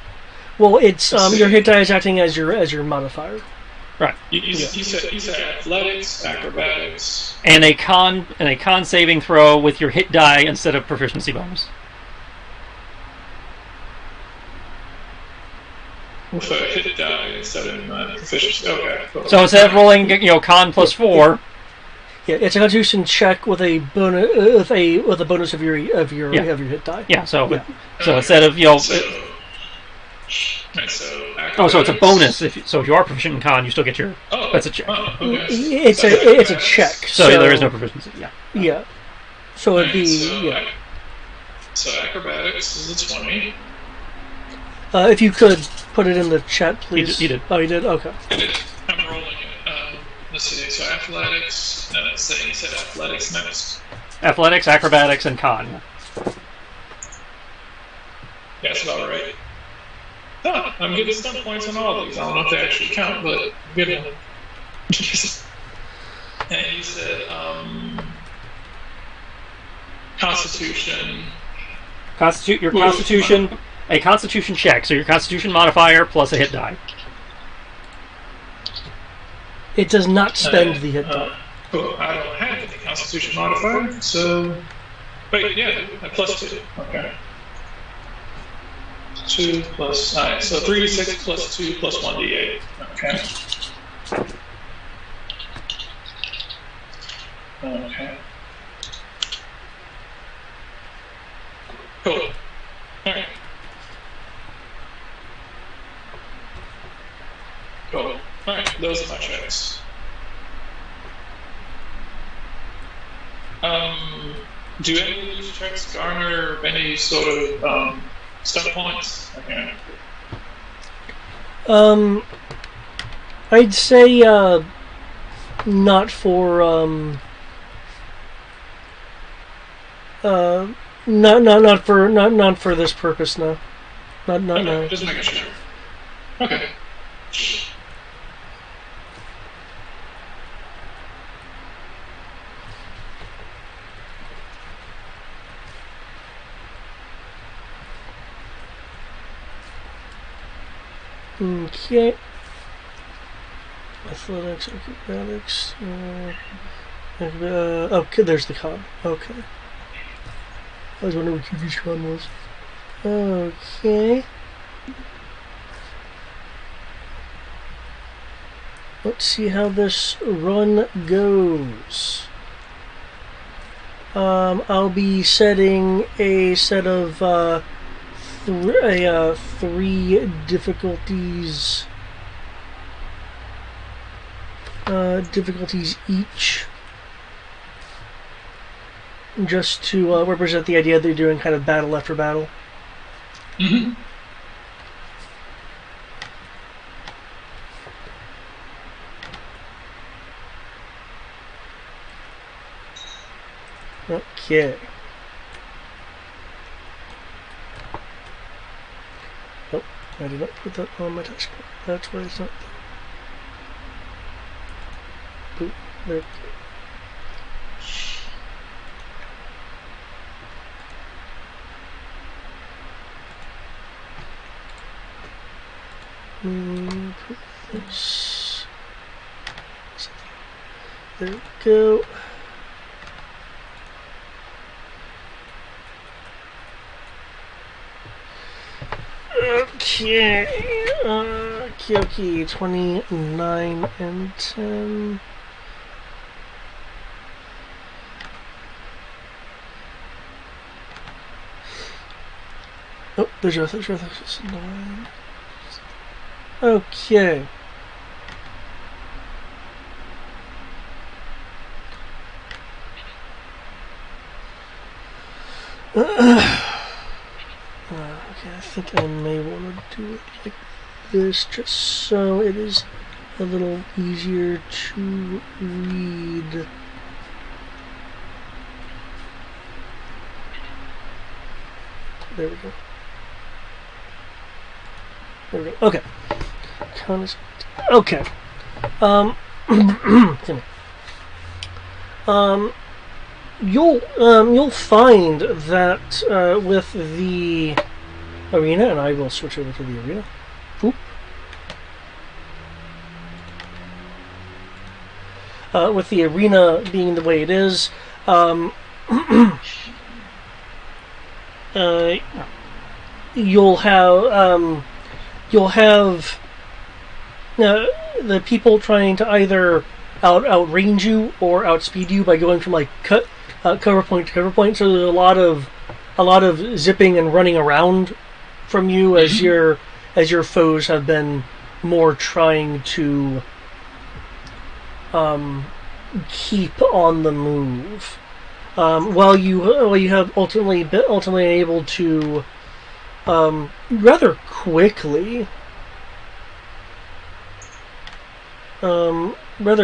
Well, it's your hit die is acting as your modifier. Right. You said athletics, acrobatics, and a con saving throw with your hit die instead of proficiency bonus. With a hit die instead of proficiency. Okay. Cool. So instead of rolling, con plus 4. Yeah, it's a Constitution check with a bonus with a bonus of your hit die. Yeah. So instead of So it's a bonus. If you are proficient in con, you still get your. That's a check. Okay. It's a check. So there is no proficiency. Yeah. Yeah. So it'd be So acrobatics is a 20. If you could put it in the chat, please. You did. Oh, you did. Okay. I'm rolling it. Let's see. So athletics. You said athletics next. Athletics, acrobatics, and con. Yeah, that's about right. Huh, I'm getting stunt points on all of these. I don't know if they actually count, but I'm getting them. And you said Constitution. Your Constitution. A Constitution check. So your Constitution modifier plus a hit die. It does not spend the hit die. Cool. I don't have any Constitution modifier, so. Wait, yeah, plus 2. Okay. 2 plus. Alright, so 3d6 plus 2 plus 1d8. Okay. Okay. Cool. Alright. Cool. Alright, those are my checks. Do any of these checks garner any sort of stunt points? Okay. I'd say not for not for this purpose. No, not Okay, no. just making sure. Okay. Okay. Athletics, acrobatics. Okay, there's the con. Okay. I was wondering what QV's con was. Okay. Let's see how this run goes. I'll be setting a set of three difficulties. Difficulties each, just to represent the idea that they're doing kind of battle after battle. Mm-hmm. Okay. Nope, I did not put that on my task bar. That's why it's not there. Boop, there. Put this. There we go. Okay, 29 and 10. Oh, there's your 9. Okay. Okay, I think I may want to do it like this, just so it is a little easier to read. There we go. There we go. Okay. Okay. You'll find that with the arena, and I will switch over to the arena. Oop. With the arena being the way it is, you'll have the people trying to either outrange you or outspeed you by going from like cover point to cover point. So there's a lot of zipping and running around from you as your foes have been more trying to keep on the move. While you have ultimately able to rather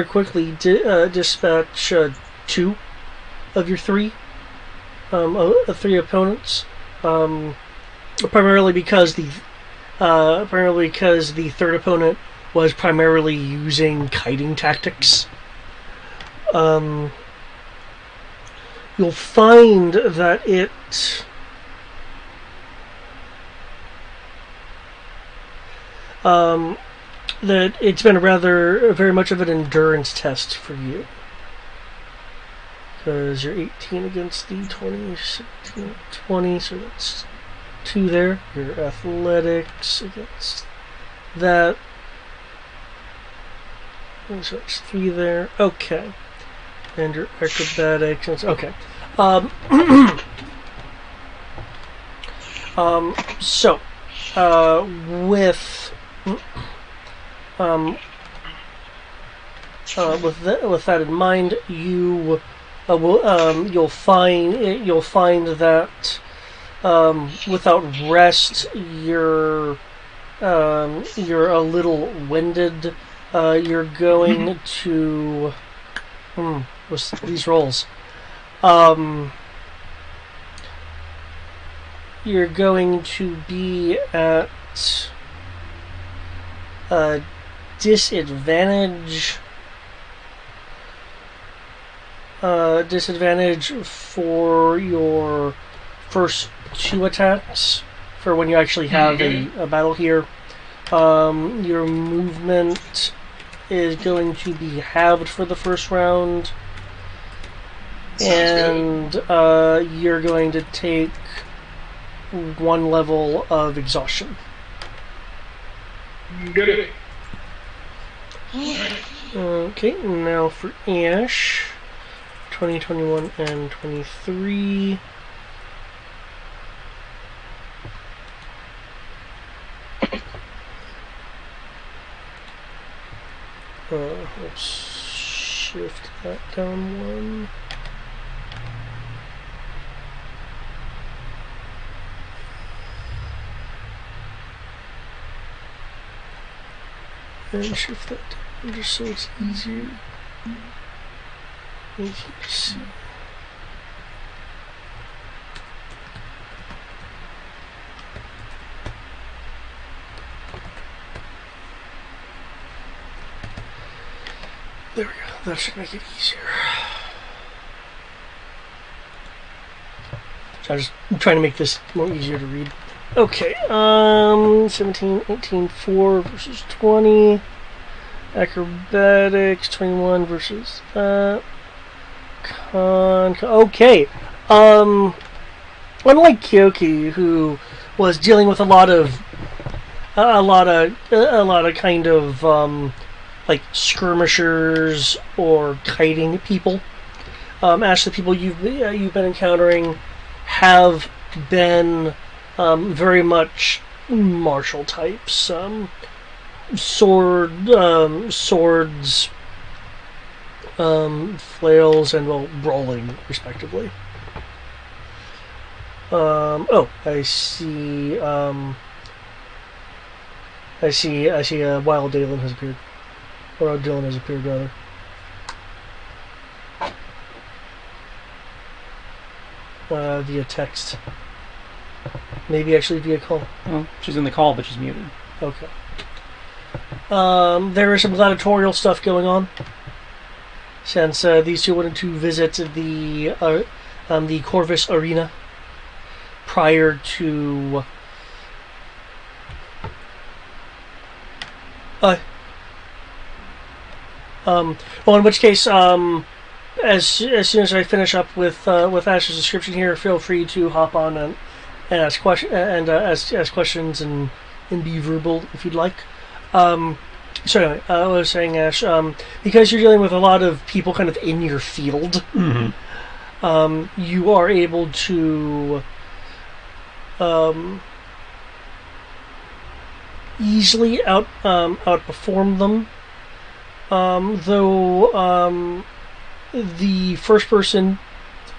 quickly dispatch 2 of your 3 3 opponents, primarily because the third opponent was primarily using kiting tactics. You'll find that that it's been very much of an endurance test for you. Because you're 18 against the 20, 16, 20, so that's 2 there. Your athletics against that. So that's 3 there. Okay. And your acrobatics. Okay. So, with that in mind, you you'll find that without rest, you're a little winded. You're going to what's these rolls? You're going to be at a disadvantage. Disadvantage for your first 2 attacks for when you actually have a battle here. Your movement is going to be halved for the first round. Sounds And you're going to take 1 level of exhaustion. Good. Okay, now for Ash. 20, 21, and 23. Let's shift that down 1. And shift that down just so it's easier. Let's see. There we go. That should make it easier. So I'm trying to make this more easier to read. Okay, 17, 18, 4 versus 20. Acrobatics, 21 versus that. Okay. Unlike Kyoki, who was dealing with a lot of kind of like skirmishers or kiting people, Ash, the people you've been encountering have been very much martial types, swords, flails, and brawling, respectively. I see. I see. Wild Dalen has appeared, or Dylan has appeared, rather. Via text. Maybe actually via call. Oh, she's in the call, but she's muted. Okay. There is some gladiatorial stuff going on, since these two wanted to visit the Corvus Arena prior to well, in which case, as soon as I finish up with Ash's description here, feel free to hop on and ask ask questions and be verbal if you'd like. So anyway, I was saying, Ash, because you're dealing with a lot of people kind of in your field, you are able to easily outperform them. Though the first person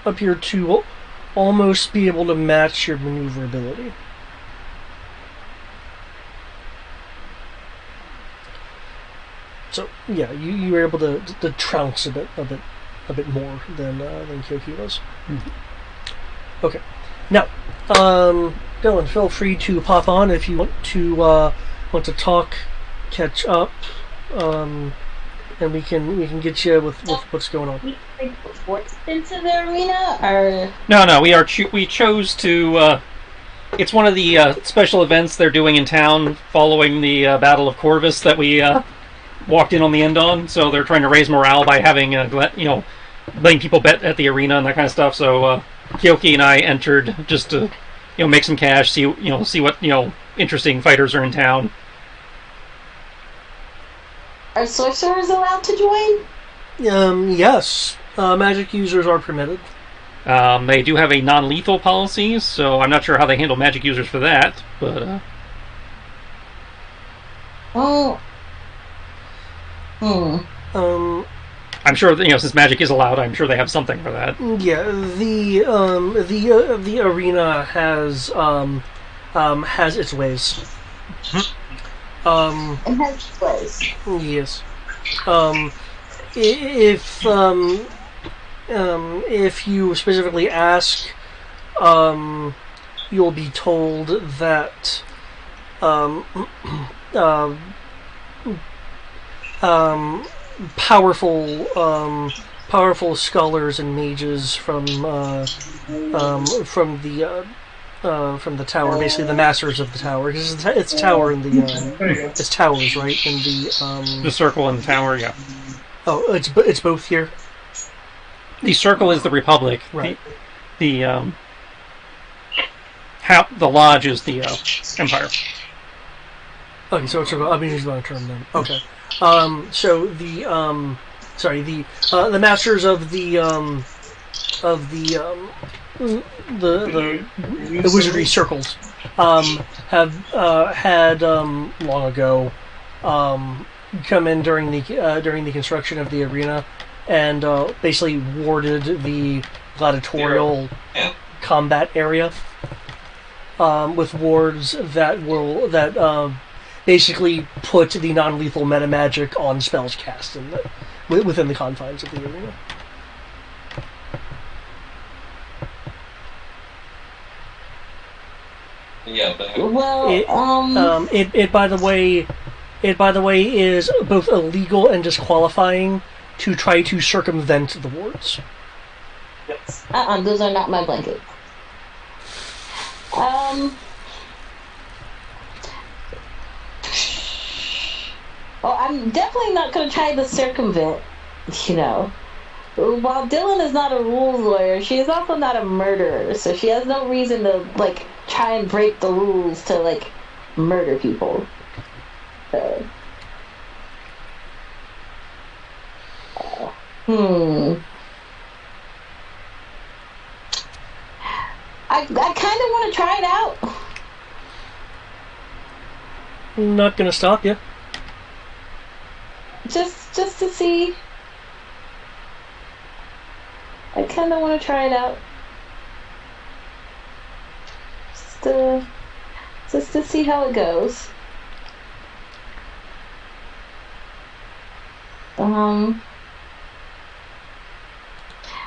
appeared to almost be able to match your maneuverability. So yeah, you were able to trounce a bit more than Kyoki was. Mm-hmm. Okay, now Dylan, feel free to pop on if you want to talk, catch up, and we can get you with what's going on. We forced into the arena, or no, we chose to. It's one of the special events they're doing in town following the Battle of Corvus that we walked in on the end on. So they're trying to raise morale by having letting people bet at the arena and that kind of stuff. So Kyoki and I entered just to make some cash, see what interesting fighters are in town. are sorcerers allowed to join? Yes, magic users are permitted. They do have a non-lethal policy, so I'm not sure how they handle magic users for that, but Well, I'm sure that, since magic is allowed, I'm sure they have something for that. Yeah, the arena has its ways. It has its ways. Yes. If if you specifically ask, you'll be told that um, uh, powerful scholars and mages from the tower, basically the masters of the tower, because it's tower in the it's towers, right? In The circle and the tower, yeah. oh, it's both here. The circle is the Republic. Right. The lodge is the Empire. Okay, so it's I'll be using the wrong term then. Okay. So the the masters of the wizardry circles have had long ago come in during the construction of the arena and basically warded the gladiatorial combat area with wards that basically put the non-lethal meta magic on spells cast within the confines of the arena. Yeah, but Well, It by the way is both illegal and disqualifying to try to circumvent the wards. those are not my blankets. Well, I'm definitely not going to try to circumvent, While Dylan is not a rules lawyer, she is also not a murderer, so she has no reason to, try and break the rules to, murder people. I kind of want to try it out. Not gonna stop you. Just to see. I kind of want to try it out. Just to see how it goes.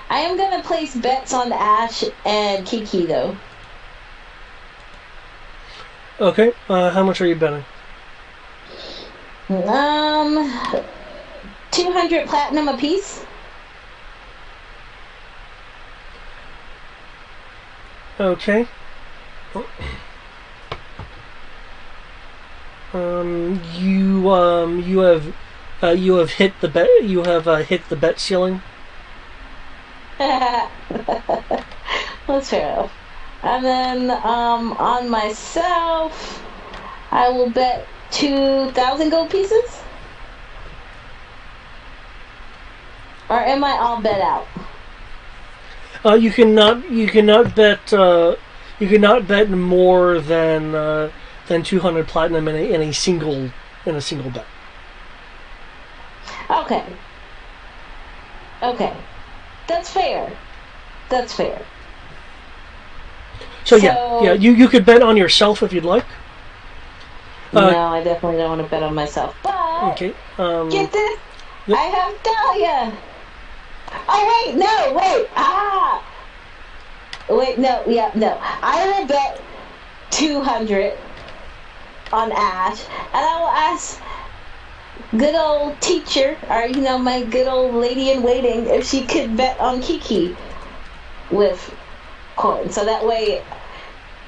I am gonna place bets on Ash and Kiki though. Okay. How much are you betting? 200 platinum apiece. Okay. You have hit the bet. You have hit the bet ceiling. That's fair enough. And then on myself, I will bet 2,000 gold pieces. Or am I all bet out? You cannot bet more than 200 platinum in a single bet. Okay. That's fair. So yeah, you could bet on yourself if you'd like. No, I definitely don't want to bet on myself. But Okay. get this, Yep. I have Dahlia. Oh wait. Wait, no. I will bet 200 on Ash, and I will ask good old teacher, or my good old lady in waiting, if she could bet on Kiki with coin, so that way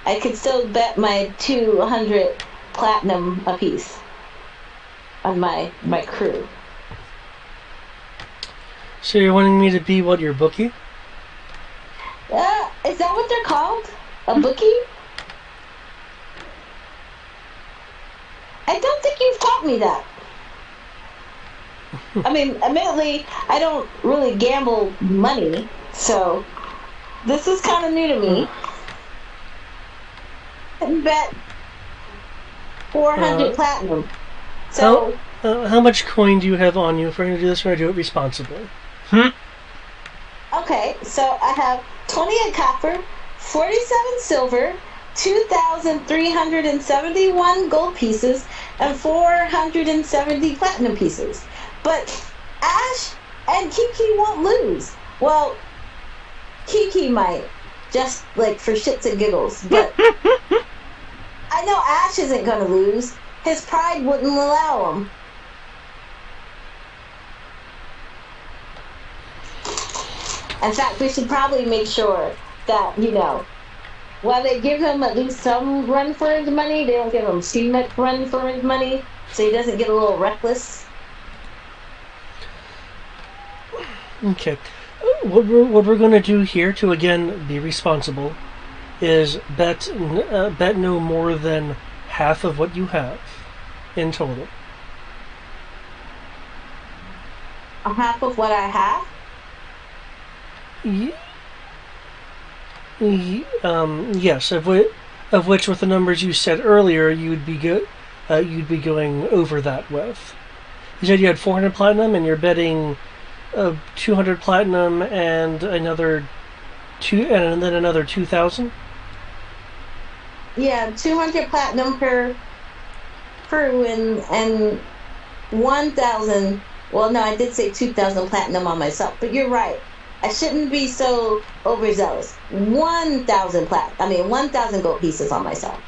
I could still bet my 200 platinum apiece on my crew. So you're wanting me to be your bookie? Is that what they're called? A bookie? I don't think you've taught me that. I mean, admittedly, I don't really gamble money, so this is kind of new to me. And bet 400 platinum. So How much coin do you have on you? If we're going to do this, we're going to do it responsibly. Okay, so I have 28 copper, 47 silver, 2,371 gold pieces, and 470 platinum pieces. But Ash and Kiki won't lose. Well, Kiki might, just like for shits and giggles. But I know Ash isn't going to lose. His pride wouldn't allow him. In fact, we should probably make sure that, while they give him at least some run for his money, they don't give him too much run for his money, so he doesn't get a little reckless. Okay. What we're going to do here to, again, be responsible is bet no more than half of what you have in total. A half of what I have? Yes, of which, with the numbers you said earlier, you'd be going over that with. You said you had 400 platinum, and you're betting 200 platinum and another and then another 2,000. Yeah, 200 platinum per win and 1,000. Well, no, I did say 2,000 platinum on myself, but you're right. I shouldn't be so overzealous. 1,000 gold pieces on myself.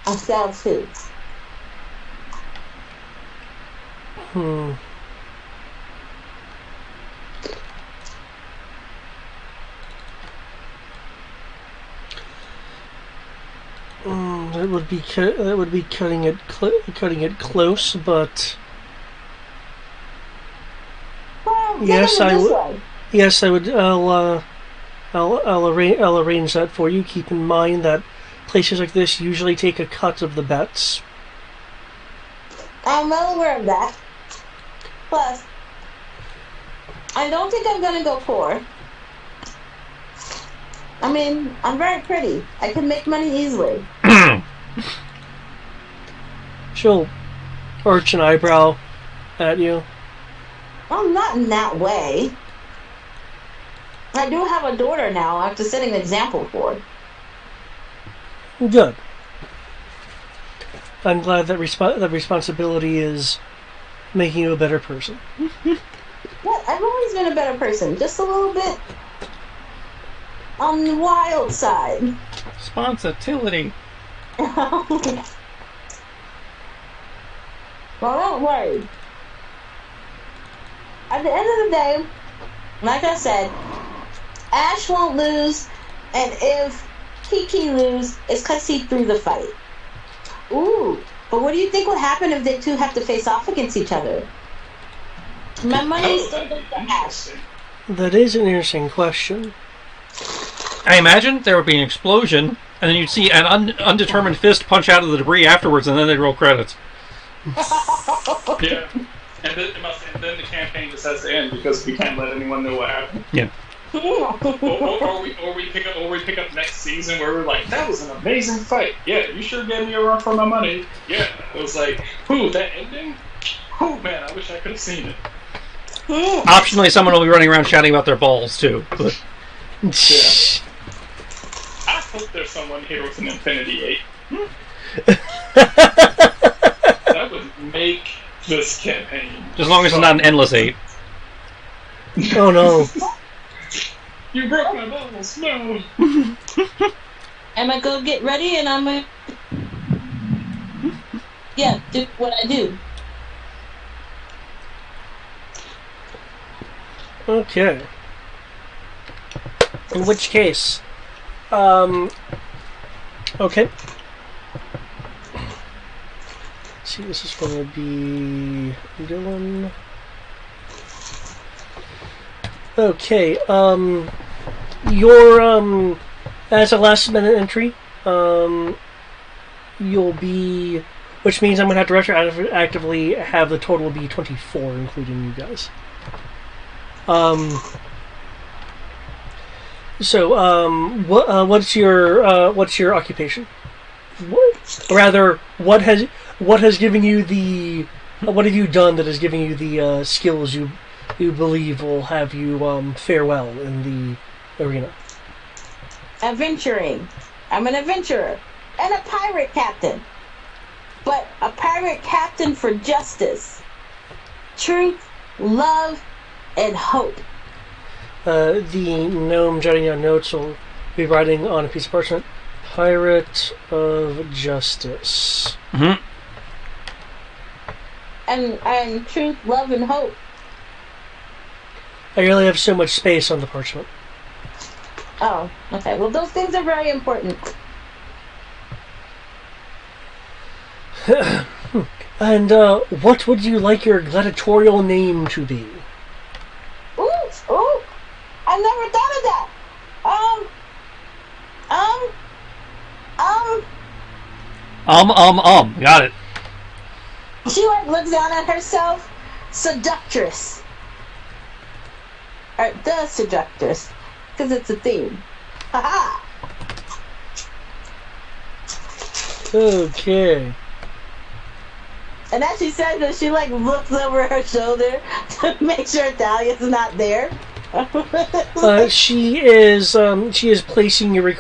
I sell two. That would be cutting it close, but Well, yes, I this would. way. Yes, I would. I'll arrange that for you. Keep in mind that places like this usually take a cut of the bets. I'm well aware of that. Plus, I don't think I'm gonna go poor. I mean, I'm very pretty. I can make money easily. She'll arch an eyebrow at you. Well, not in that way. I do have a daughter now I have to set an example for. Good. I'm glad that that responsibility is making you a better person. What? I've always been a better person. Just a little bit on the wild side. Responsibility. Well, don't worry. At the end of the day, like I said, Ash won't lose, and if Kiki lose, it's because he threw the fight. Ooh, but what do you think would happen if they two have to face off against each other? My money still goes to Ash. That is an interesting question. I imagine there would be an explosion, and then you'd see an undetermined fist punch out of the debris afterwards, and then they'd roll credits. Yeah. And then the campaign just has to end because we can't let anyone know what happened. Yeah. or we pick up next season where we're like, that was an amazing fight. Yeah, you sure gave me a run for my money. Yeah, it was like, ooh, that ending. Oh man, I wish I could have seen it. Optionally, someone will be running around shouting about their balls too. But Yeah. I hope there's someone here with an Infinity 8. That would make this campaign. as long as it's not an endless 8. Oh no. You broke my balls. No. I'm gonna go get ready, and I'm gonna do what I do. Okay. In which case, okay. Let's see, this is going to be Dylan. Okay, your, as a last minute entry, you'll be, which means I'm going to have to retroactively have the total be 24, including you guys. What's your occupation? What has given you the What have you done that is giving you the skills you believe will have you fare well in the arena? Adventuring. I'm an adventurer and a pirate captain. But a pirate captain for justice, truth, love, and hope. The gnome jotting down notes will be writing on a piece of parchment, Pirate of Justice. Mm-hmm. And truth, love, and hope. I only have so much space on the parchment. Oh, okay. Well, those things are very important. And what would you like your gladiatorial name to be? Ooh, I never thought of that. Got it. She like looks down at herself. Seductress. Or the seductress. Because it's a theme. Haha. Okay. And as she says that, she like looks over her shoulder to make sure Thalia's not there. She is placing your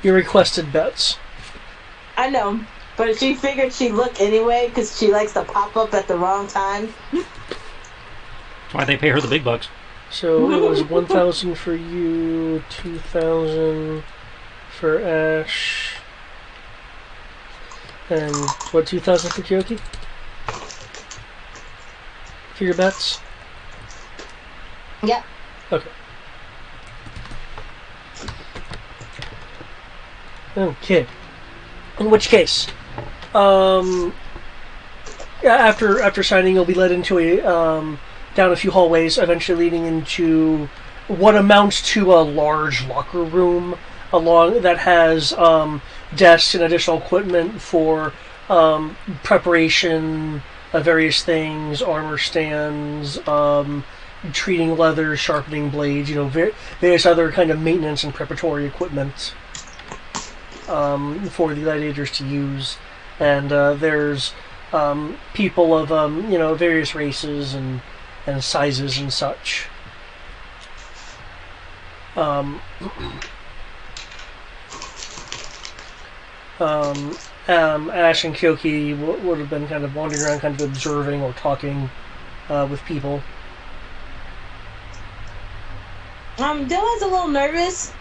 requested bets. I know, but she figured she'd look anyway because she likes to pop up at the wrong time. That's why they pay her the big bucks. So it was 1,000 for you, 2,000 for Ash, and what, 2,000 for Kyoki? For your bets? Yep. Okay. Okay. In which case, after signing, you'll be led into a down a few hallways, eventually leading into what amounts to a large locker room along that has desks and additional equipment for preparation of various things, armor stands, treating leather, sharpening blades, various other kind of maintenance and preparatory equipment for the gladiators to use. And there's people of various races and sizes and such. Ash and Kyoki would have been kind of wandering around, kind of observing or talking with people. Dylan's a little nervous,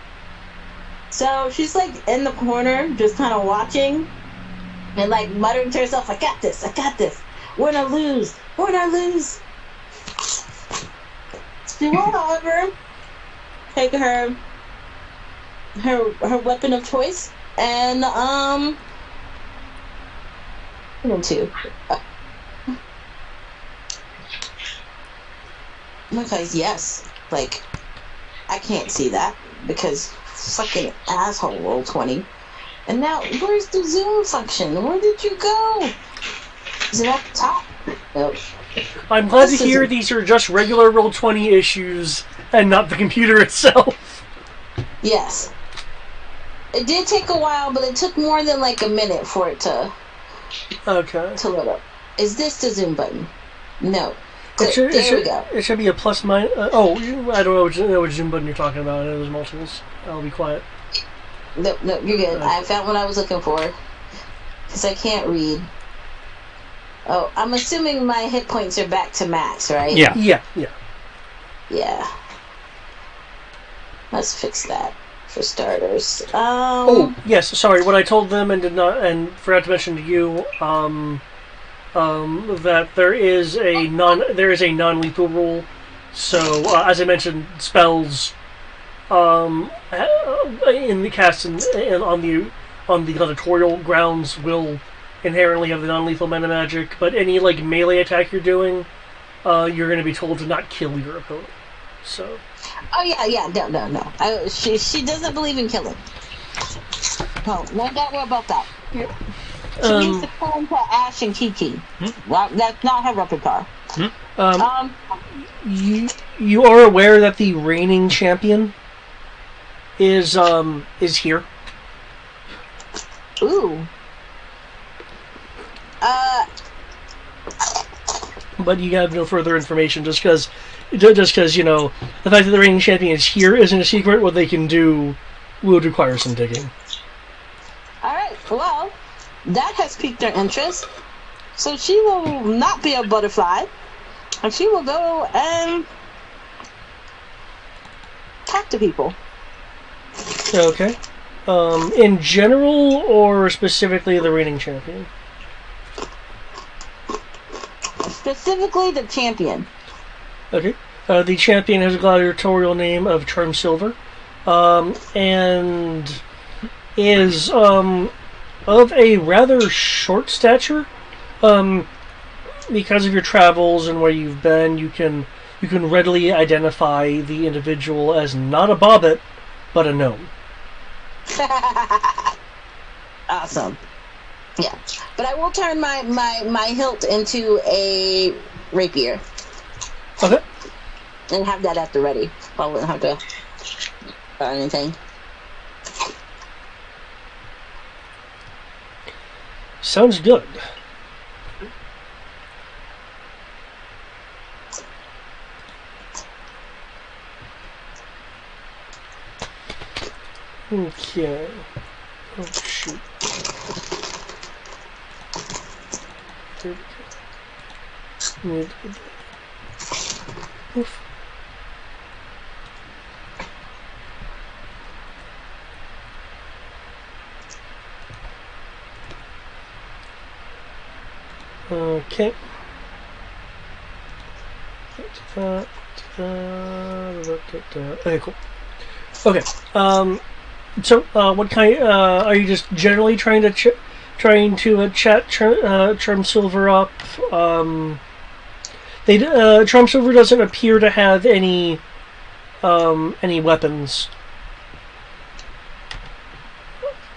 so she's like in the corner, just kind of watching, and like muttering to herself, "I got this, I got this. Win or lose, win or lose." She will, however, take her weapon of choice and into. Because yes, like I can't see that because fucking asshole roll 20. And now where's the zoom function? Where did you go? Is it at the top? Nope. I'm glad to hear these are just regular Roll20 issues and not the computer itself. Yes. It did take a while, but it took more than like a minute for it to load up. Is this the zoom button? No. There we go. It should be a plus minus. I don't know which zoom button you're talking about. I know there's multiples. I'll be quiet. No, you're good. I found what I was looking for. Because I can't read. Oh, I'm assuming my hit points are back to max, right? Yeah. Yeah. Let's fix that for starters. Oh, yes. Sorry, what I told them and forgot to mention to you, that there is a non-lethal rule. So, as I mentioned, spells in the cast and on the gladiatorial grounds will inherently have the non-lethal meta magic, but any like melee attack you're doing, you're going to be told to not kill your opponent. So. Oh yeah, no. She doesn't believe in killing. No doubt about that. Yep. She needs to turn to Ash and Kiki. Well, that's not her repertoire. You are aware that the reigning champion is here. Ooh. but you have no further information just because the fact that the reigning champion is here isn't a secret. What they can do would require some digging. All right. Well, that has piqued her interest. So she will not be a butterfly, and she will go and talk to people. Okay. In general, or specifically the reigning champion? Specifically the champion. Okay. The champion has a gladiatorial name of Charm Silver, and is of a rather short stature. Because of your travels and where you've been, you can readily identify the individual as not a bobbit, but a gnome. Awesome. Yeah, but I will turn my hilt into a rapier. Okay. And have that at the ready. I wouldn't have to or anything. Sounds good. Okay. Oh shoot. There we go. Oof. Okay. Okay, cool. Okay. So, what kind? Are you just generally trying to chat Charm Silver up? Charm Silver doesn't appear to have any weapons.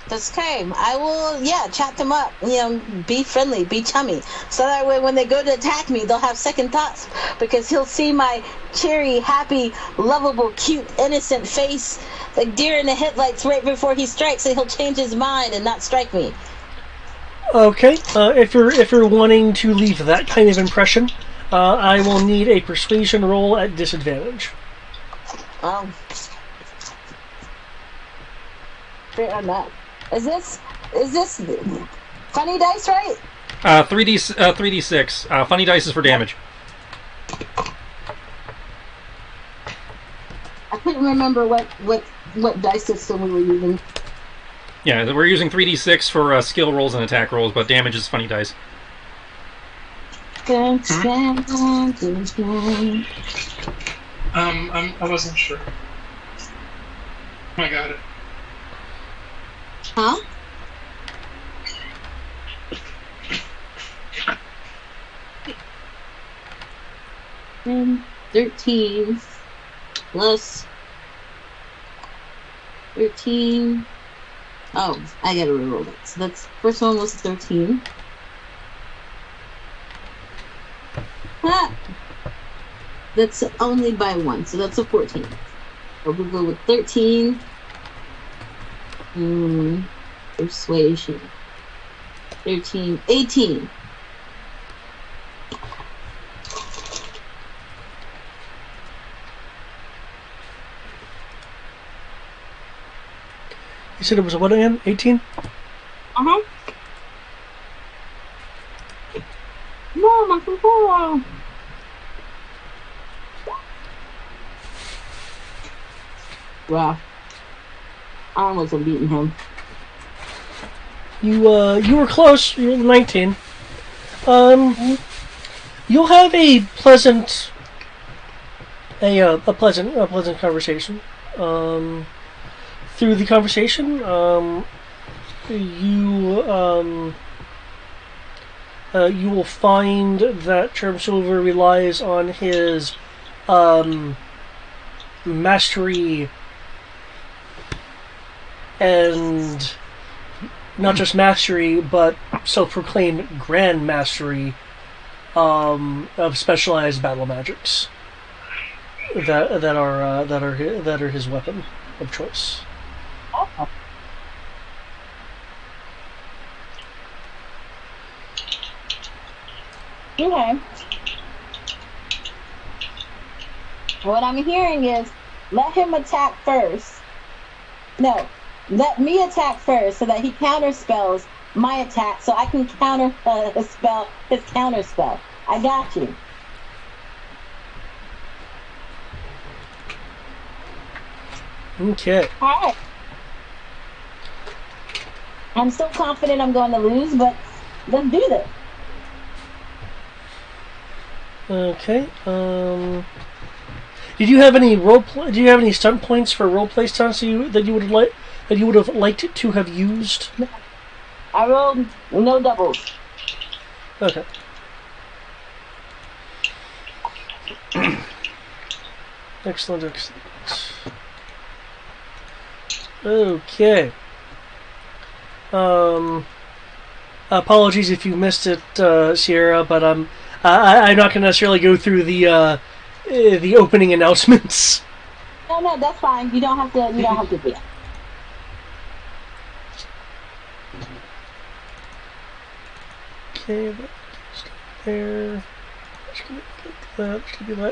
That's okay. I will, chat them up. Be friendly, be chummy. So that way when they go to attack me, they'll have second thoughts. Because he'll see my cheery, happy, lovable, cute, innocent face like deer in the headlights right before he strikes, and he'll change his mind and not strike me. Okay. If you're wanting to leave that kind of impression, I will need a persuasion roll at disadvantage. Straight on that. Is this funny dice, right? 3d6. Funny dice is for damage. I couldn't remember what dice system we were using. Yeah, we're using 3d6 for skill rolls and attack rolls, but damage is funny dice. I wasn't sure. I got it. Huh? And 13 plus 13. Oh, I gotta reroll that. So that's first one was 13. Ah! That's only by one, so that's a 14. So we'll go with 13. Persuasion. 13, 18. You said it was a what again? 18? Uh-huh. No, my controller. Wow. I almost have beaten him. You were close. You were 19. You'll have a pleasant conversation. Through the conversation, you will find that Charm Silver relies on his mastery, and not just mastery, but self-proclaimed grand mastery of specialized battle magics that are his weapon of choice. Okay. What I'm hearing is, let him attack first. No, let me attack first so that he counterspells my attack so I can counter spell his counterspell. I got you. Okay. Alright. I'm still confident I'm going to lose, but let's do this. Okay. Did you have any do you have any stunt points for roleplay stunts that you would have liked to have used? I rolled no doubles. Okay. Excellent, excellent. Okay. Apologies if you missed it, Sierra, but I'm not going to necessarily go through the opening announcements. No, that's fine. You don't have to. You don't have to do that. Okay, that's there.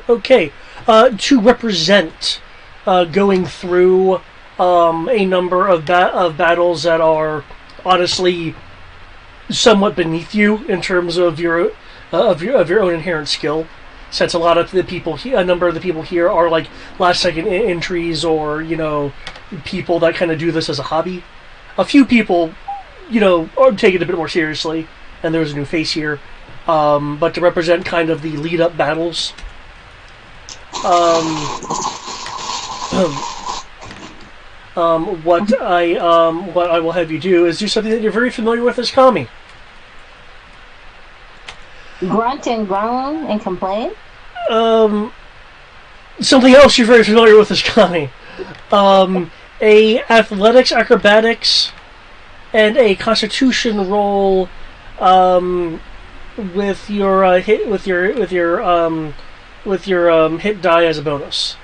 Okay, to represent going through a number of battles that are honestly somewhat beneath you in terms of your own inherent skill. Since a lot of the people, a number of the people here are like last second entries, or people that kind of do this as a hobby. A few people, are taking it a bit more seriously, and there's a new face here. But to represent kind of the lead up battles, what I will have you do is do something that you're very familiar with as Kami. Grunt and groan and complain? Something else you're very familiar with as Kami. A athletics, acrobatics, and a constitution roll with your hit die as a bonus.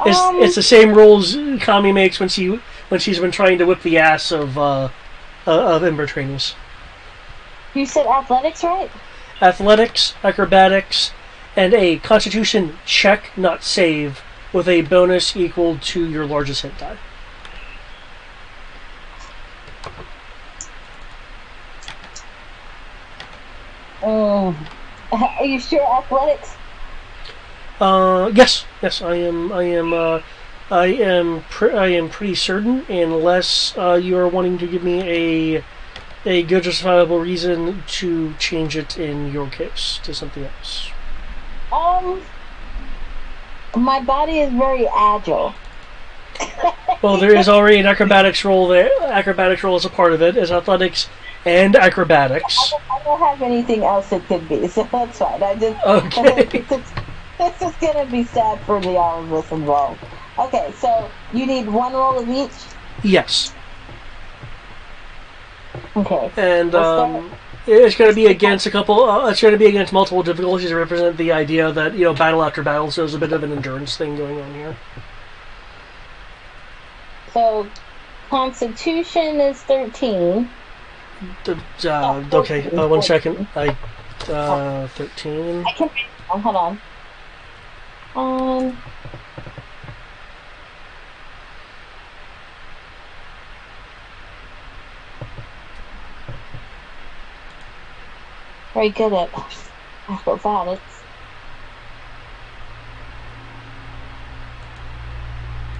It's the same rolls Kami makes when she's been trying to whip the ass of Ember trainees. You said athletics, right? Athletics, acrobatics, and a constitution check, not save, with a bonus equal to your largest hit die. Are you sure athletics? Yes, I am pretty certain, unless you are wanting to give me a good justifiable reason to change it in your case to something else. My body is very agile. Well, there is already an acrobatics roll there. Acrobatics roll is a part of it, is athletics and acrobatics. I don't have anything else it could be, so that's fine. Okay. This is gonna be sad for all of us involved. Okay, so you need one roll of each? Yes. Okay. And it's going to be against a couple. It's going to be against multiple difficulties to represent the idea that battle after battle. So there's a bit of an endurance thing going on here. So, Constitution is 13. Okay, 1 second. 13. I can. Hold on. Very good at acrobatics.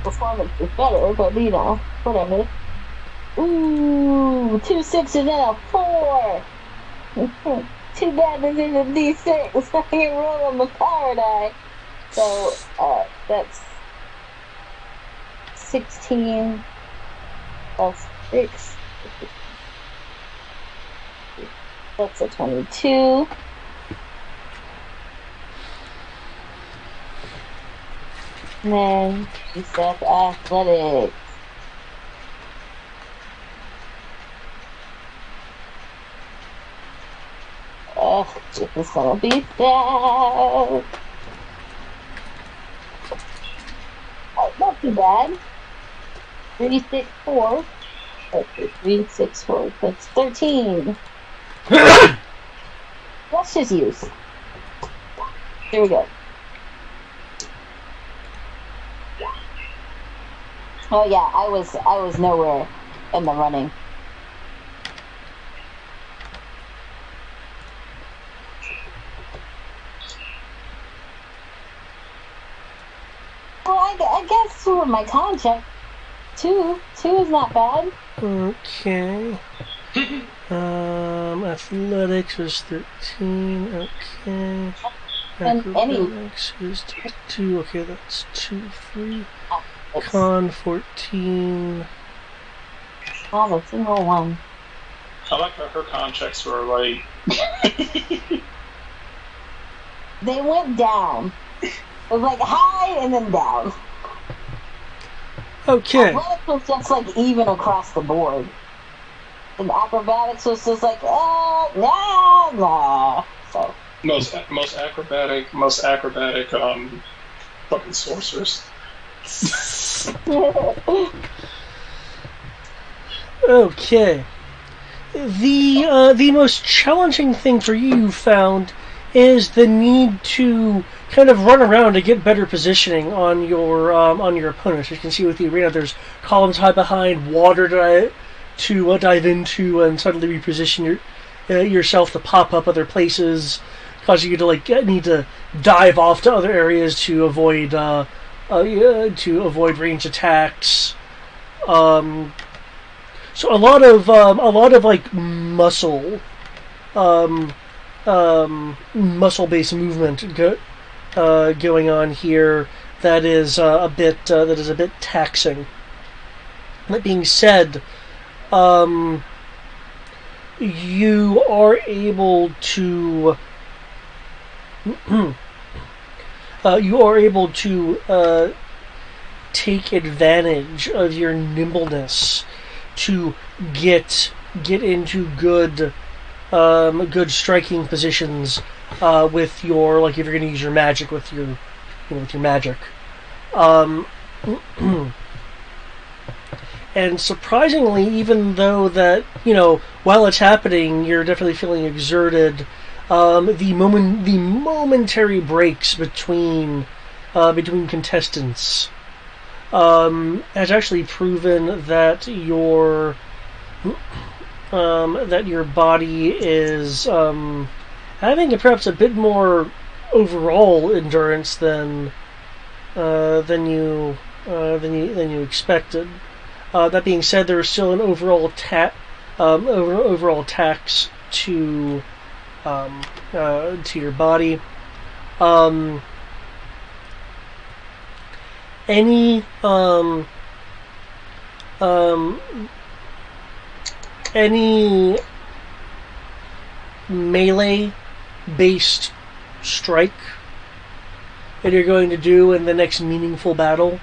Performance is better, but whatever. Ooh, 2 6s and a 4. Too bad this is a D6. I can roll on the power die. So that's 16 plus 6. That's a 22. And then you said athletics. Ugh, this is gonna be sad. Oh, not too bad. 3 6 4. Okay, 3 6 4. That's 13. Let's just use. Here we go. Oh yeah, I was nowhere in the running. Well, I guess with my contract, two is not bad. Okay. Athletics was 13. Okay. Acrobatics is 2. Okay, that's 2, 3. Con 14. Oh, the single one. I like how her con checks were like. They went down. It was like high and then down. Okay. Athletics was just like even across the board. And acrobatics was just like, nah. So. Most acrobatic, fucking sorcerers. Okay. The most challenging thing for you found is the need to kind of run around to get better positioning on your opponent. As you can see with the arena, there's columns high behind, water to dive into, and suddenly reposition yourself to pop up other places, causing you to need to dive off to other areas to avoid range attacks. So a lot of muscle-based movement going on here that is a bit taxing. That being said, you are able to take advantage of your nimbleness to get into good striking positions with your, like, if you're going to use your magic with your magic. And surprisingly, even though that, while it's happening, you're definitely feeling exerted, the momentary breaks between contestants has actually proven that your body is having perhaps a bit more overall endurance than you expected. That being said, there is still an overall tax to your body. Any melee-based strike that you're going to do in the next meaningful battle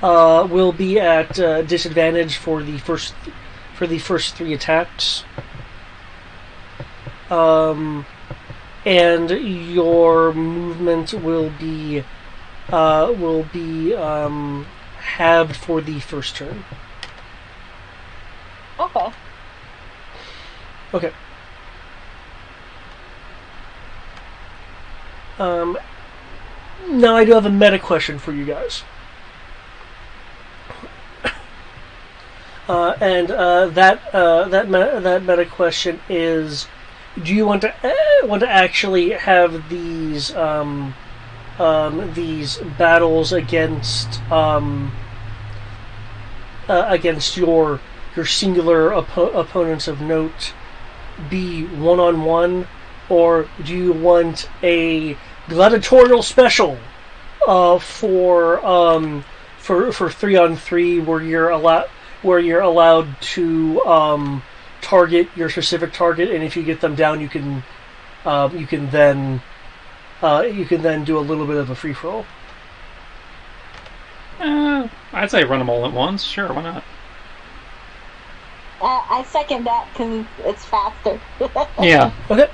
will be at disadvantage for the first 3 attacks, and your movement will be halved for the first turn. Okay. Now I do have a meta question for you guys. That meta question is: do you want to actually have these battles against your singular opponents of note be 1-on-1, or do you want a gladiatorial special for 3-on-3 where you're allowed to target your specific target, and if you get them down, you can then do a little bit of a free for all? I'd say run them all at once. Sure, why not? I second that because it's faster. Yeah. Okay.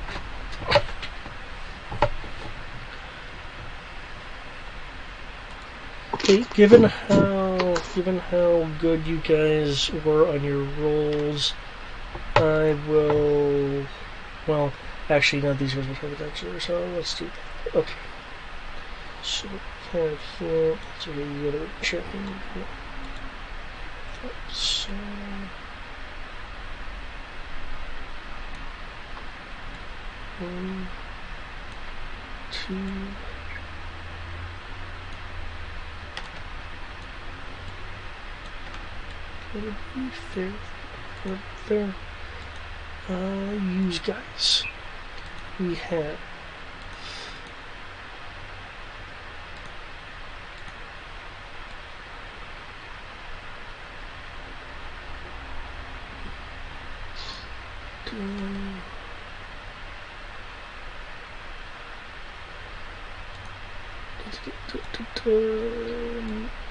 Okay, given how good you guys were on your rolls, I will. Well, actually, no, these guys will have adventure, so let's do that. Okay. So, kind of here. That's a regular champion. So, one, two. That'll be fair. There. Use guys. We have.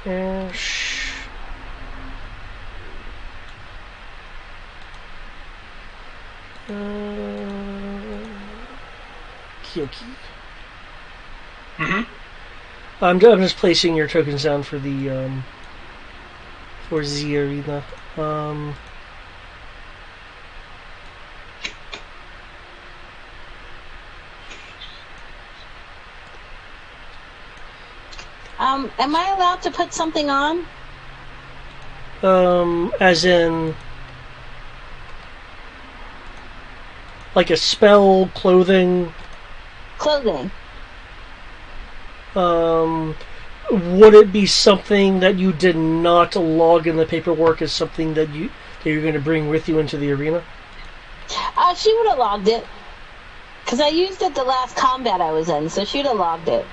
Ash. Kyoki. I'm just placing your tokens down for the for Z Arena. Am I allowed to put something on? As in, like a spell, clothing. Clothing. Would it be something that you did not log in the paperwork as something that you're going to bring with you into the arena? She would have logged it. Because I used it the last combat I was in, so she'd have logged it.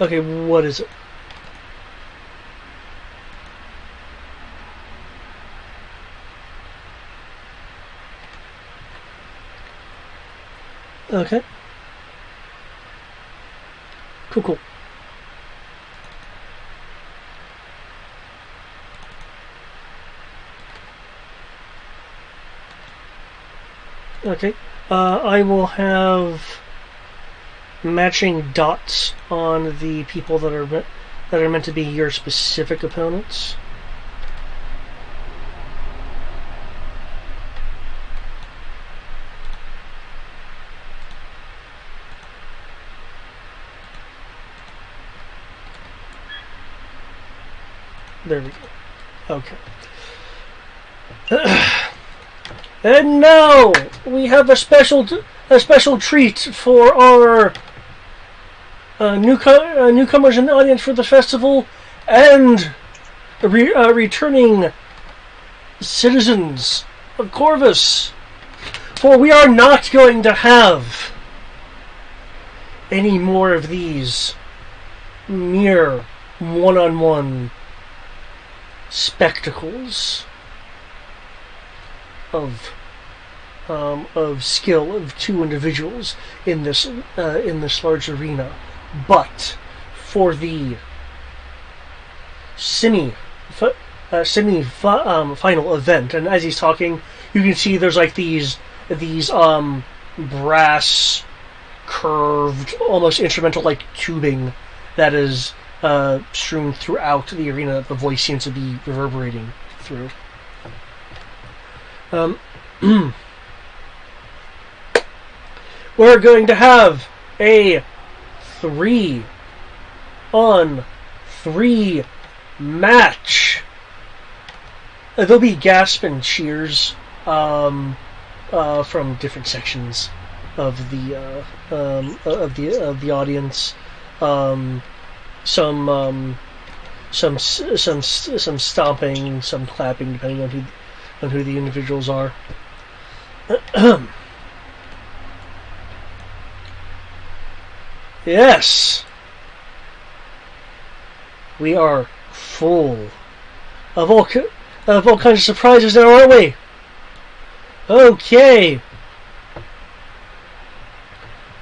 Okay, what is it? Okay. Cool. Okay. I will have matching dots on the people that are meant to be your specific opponents. There we go. Okay. And now we have a special treat for our newcomers in the audience for the festival and returning citizens of Corvus. For we are not going to have any more of these mere one-on-one spectacles of skill of two individuals in this large arena, but for the final event. And as he's talking, you can see there's like these brass curved, almost instrumental like tubing that is strewn throughout the arena that the voice seems to be reverberating through. We're going to have a 3-on-3 match. There'll be gasp and cheers from different sections of the audience. Some stomping, some clapping, depending on who the individuals are. Yes, we are full of all kinds of surprises now, aren't we? Okay.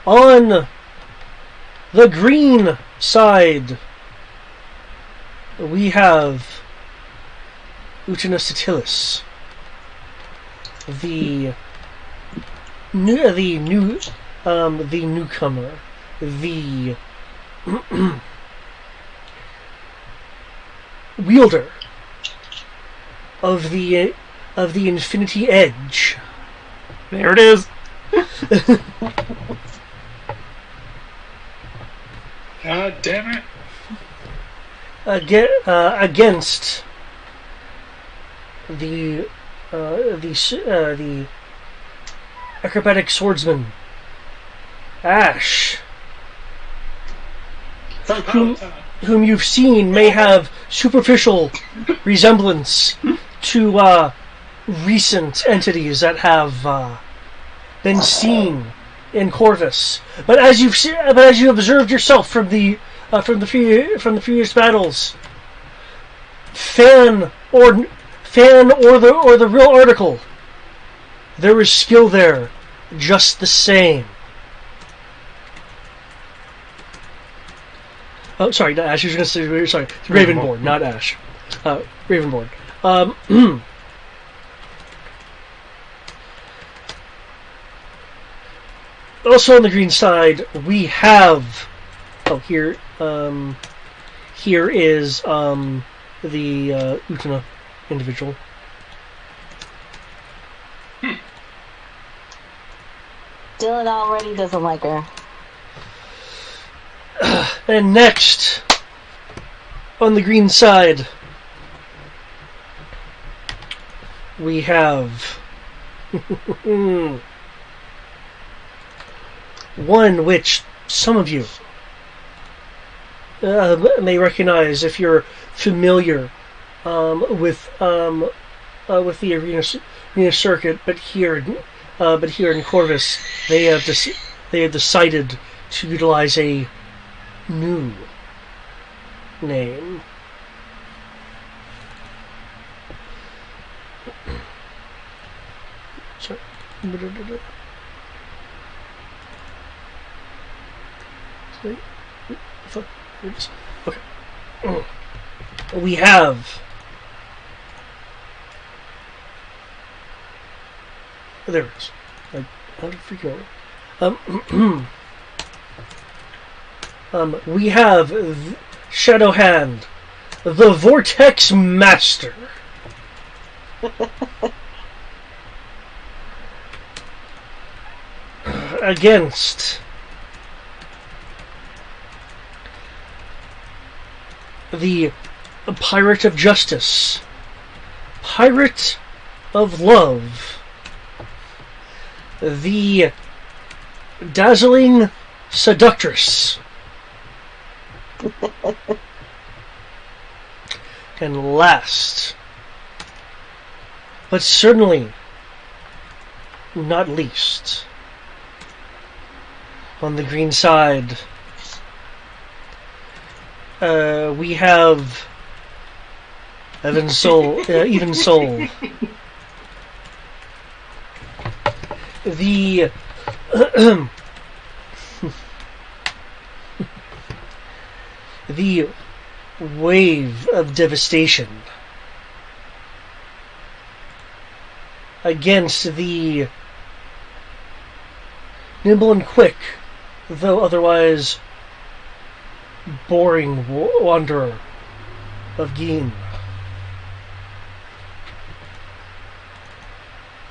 On the green side, we have Utena Satilis, the newcomer, the wielder of the Infinity Edge. There it is. God damn it! Against the acrobatic swordsman Ash, From time to time. whom you've seen may have superficial resemblance to recent entities that have been seen in Corvus. But as you have observed yourself from the previous battles, fan or the real article, there is skill there, just the same. Oh, sorry, not Ash. I was going to say, sorry, it's Ravenborn, not Ash. Ravenborn. Also on the green side, we have. Oh, here. Here is the Utana individual. Dylan already doesn't like her. And next, on the green side, we have one which some of you may recognize if you're familiar with the arena circuit, but here in Corvus, they have decided to utilize a new name. Sorry. Okay. We have there it is. How to freak out. We have Shadowhand, the Vortex Master. Against the Pirate of Justice, Pirate of Love, the Dazzling Seductress, and last, but certainly not least, on the green side, we have Even Soul, the the wave of devastation against the nimble and quick, though otherwise boring wanderer of Geen.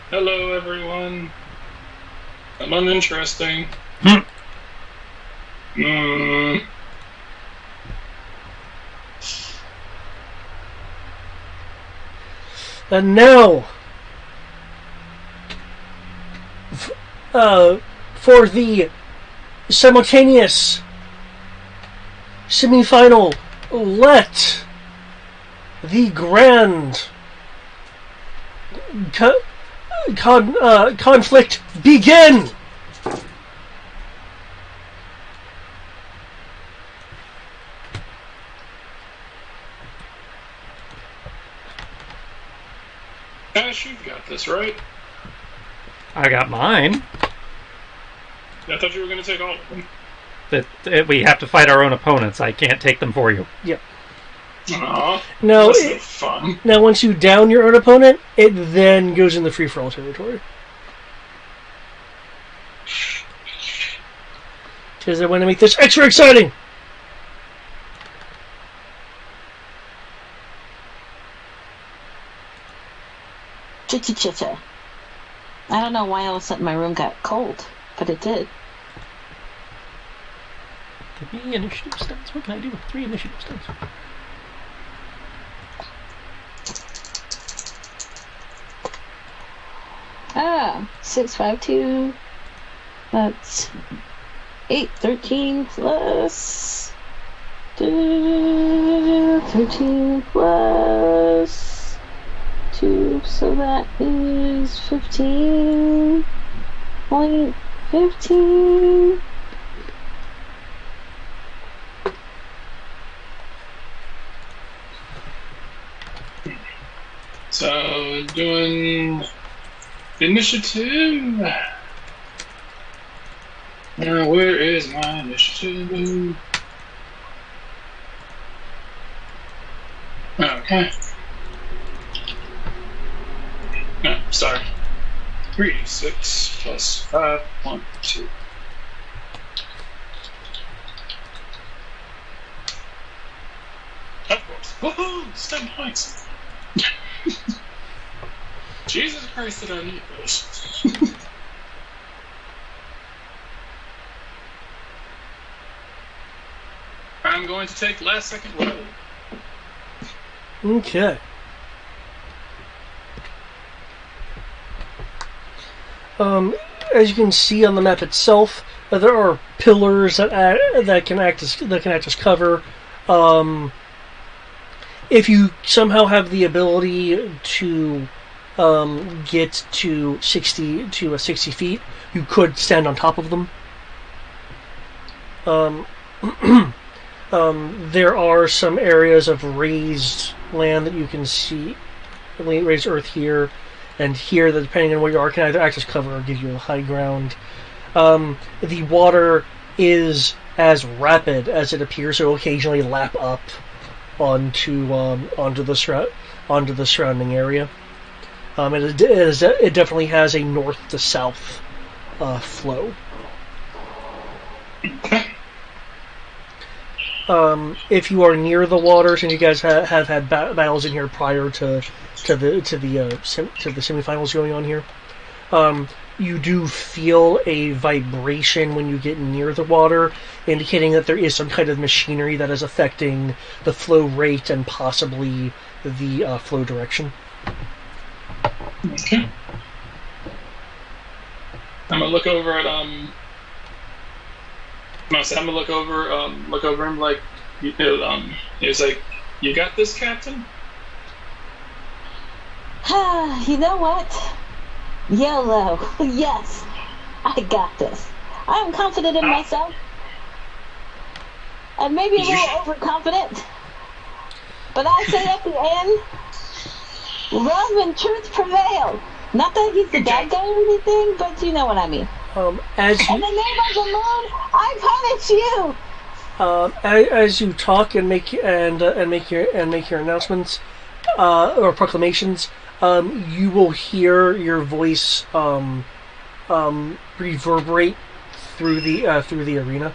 Hello, everyone. I'm uninteresting. And now, for the simultaneous semi-final, let the grand conflict begin! Ash, you've got this, right? I got mine. I thought you were going to take all of them. We have to fight our own opponents. I can't take them for you. Yep. Aww. No, That's no fun. now once you down your own opponent, it then goes in the free-for-all territory. Because I want to make this extra exciting! Chicha. I don't know why all of a sudden my room got cold, but it did. 3 initiative stunts. What can I do with 3 initiative stunts? 652. That's 813 plus 13 plus 2, so that is 15.15. So, doing initiative. Now, where is my initiative? Okay. No, sorry. 3d6 plus 5, 1, 2. Of course. Woohoo! 7 points! Jesus Christ, did I need those? I'm going to take last second roll. Okay. As you can see on the map itself, there are pillars that can act as cover. If you somehow have the ability to get to 60 feet, you could stand on top of them. There are some areas of raised land that you can see, raised earth here and here, that depending on where you are can either act as cover or give you a high ground. The water is as rapid as it appears, so it will occasionally lap up onto the surrounding area. It definitely has a north to south flow. If you are near the waters, and you guys have had battles in here prior to the semifinals going on here, you do feel a vibration when you get near the water, indicating that there is some kind of machinery that is affecting the flow rate and possibly the flow direction. Okay. I'm gonna look over at I'm gonna look over him like, he's like, "You got this, Captain?" You know what? YOLO. Yes, I got this. I'm confident in myself. And maybe a little overconfident. But I say at the end, love and truth prevail. Not that he's the bad guy or anything, but you know what I mean. In the name of the moon, I punish you. As you talk and make your announcements or proclamations, you will hear your voice reverberate through the arena.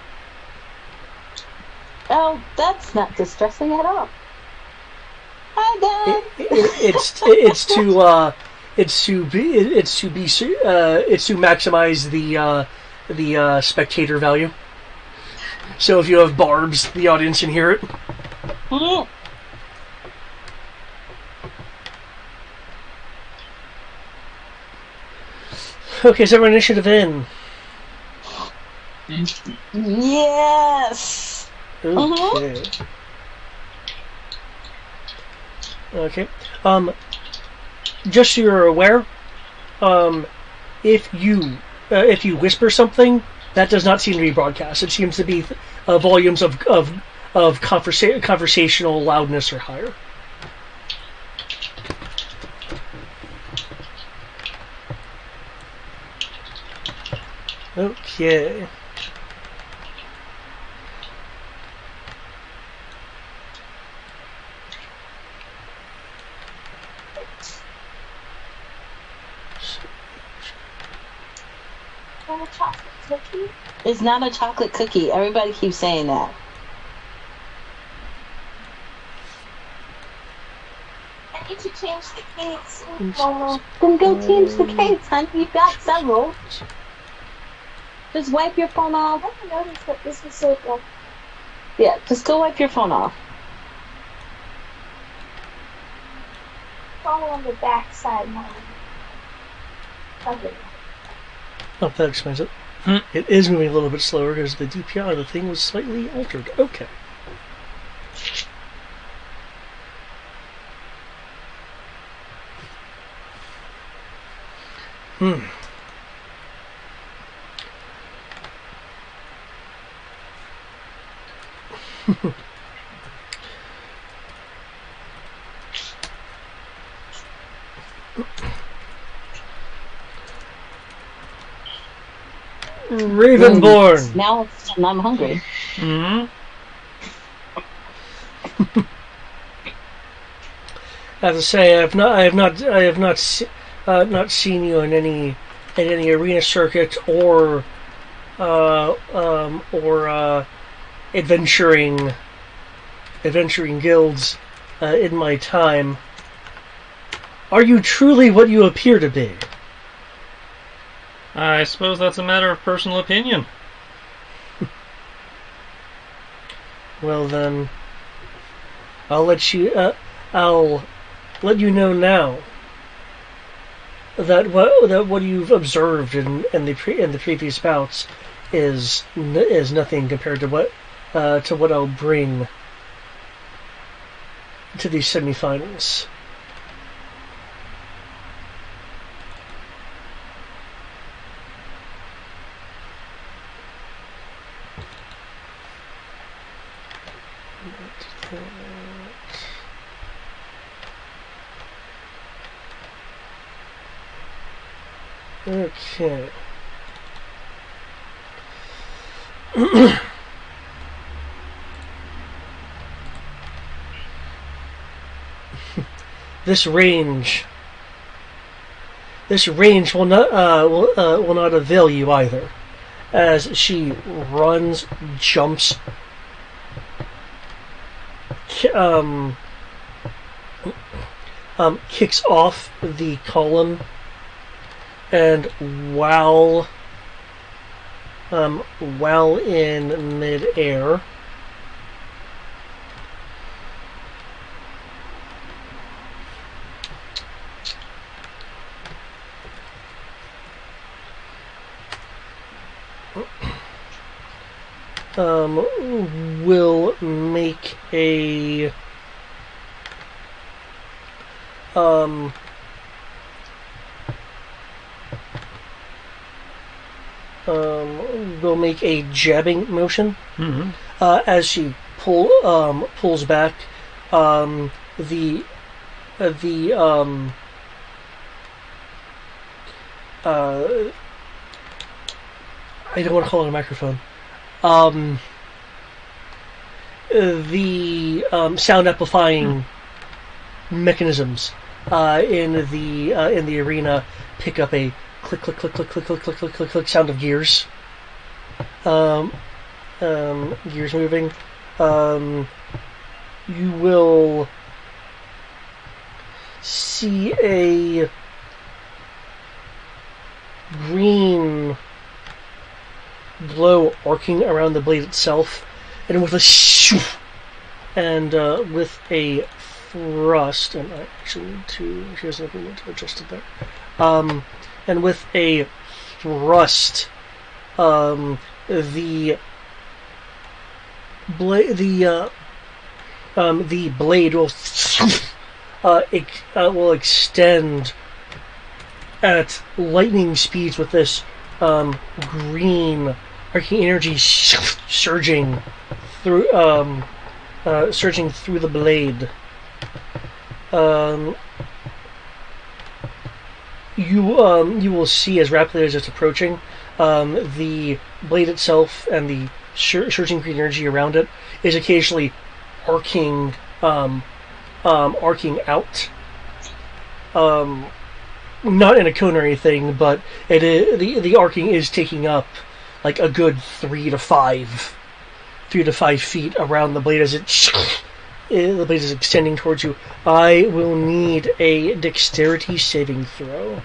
Oh, that's not distressing at all. Hi, Dad. It's to maximize the spectator value. So if you have barbs, the audience can hear it. Mm. Okay, so everyone initiative in. Yes. Okay. Okay. Just so you're aware, if you whisper something, that does not seem to be broadcast. It seems to be volumes of conversational loudness or higher. Okay. A chocolate cookie? It's not a chocolate cookie. Everybody keeps saying that. I need to change the cakes. Then go change the cakes, honey. You've got several. Just wipe your phone off. I didn't notice that this was so good. Yeah, just go wipe your phone off. All on the back side, Mom. Okay. Oh, that explains it. It is moving a little bit slower because the DPI of the thing was slightly altered. Okay. Ravenborn. Now I'm hungry. Mm-hmm. I have to say, I have not seen you in any arena circuit or adventuring guilds in my time. Are you truly what you appear to be? I suppose that's a matter of personal opinion. Well then, I'll let you know now that what you've observed in the previous bouts is nothing compared to what I'll bring to these semifinals. Okay. This range will not avail you either, as she runs, jumps, kicks off the column, and while in mid-air, will make a jabbing motion. Mm-hmm. As she pulls back. The I don't want to call it a microphone. The sound amplifying mechanisms in the arena pick up a click click click click click click click click click click sound of gears. Gears moving. You will see a green glow arcing around the blade itself, and with a shoof, and with a thrust, and I actually need to. Here's another one to adjust it there. And with a thrust, the blade will extend at lightning speeds with this green arcing energy surging through the blade. You will see as rapidly as it's approaching, the blade itself and the surging green energy around it is occasionally arcing out. Not in a cone or anything, but the arcing is taking up like a good 3 to 5 feet around the blade as the blade is extending towards you. I will need a dexterity saving throw.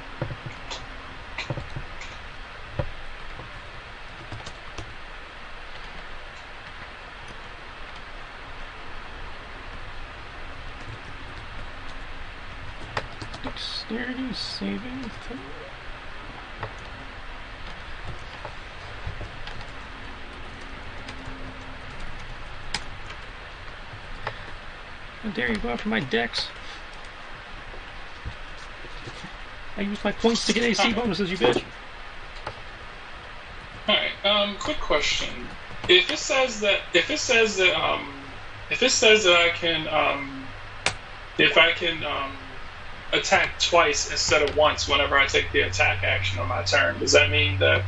Dexterity saving throw. How dare you go after my decks? I used my points to get AC bonuses, you bitch. Alright, quick question. If it says that I can if I can attack twice instead of once whenever I take the attack action on my turn, does that mean that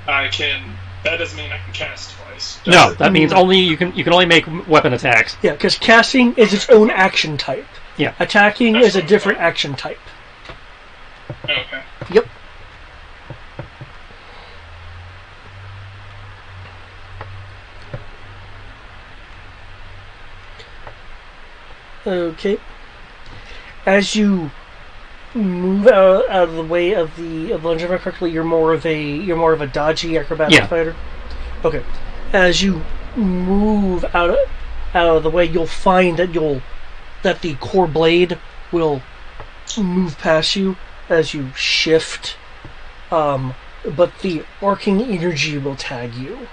that doesn't mean I can cast twice? No, that means only you can only make weapon attacks. Yeah, because casting is its own action type. Yeah. Attacking is a different action type. Okay. Yep. Okay. As you move out of the way of the lunge, if I correctly, you're more of a dodgy acrobatic fighter. Okay. As you move out of the way, you'll find that the core blade will move past you as you shift, but the arcing energy will tag you.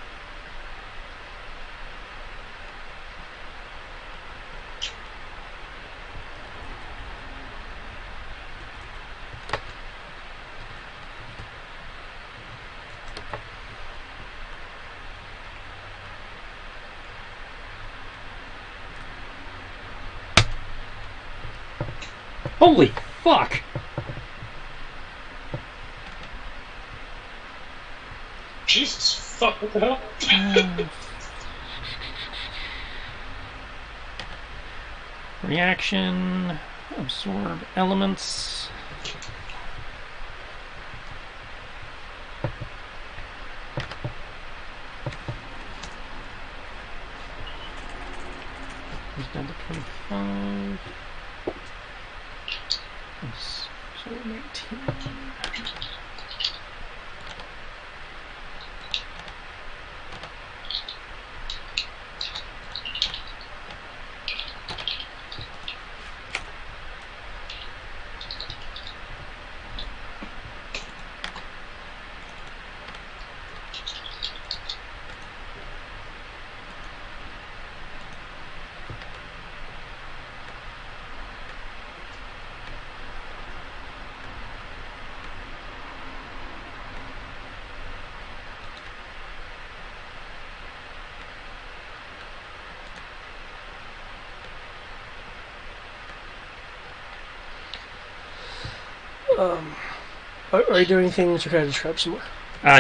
Holy fuck! Jesus fuck, what the hell? Reaction, absorb elements. He's down to 25. So 19. Are you doing things or can I describe some more?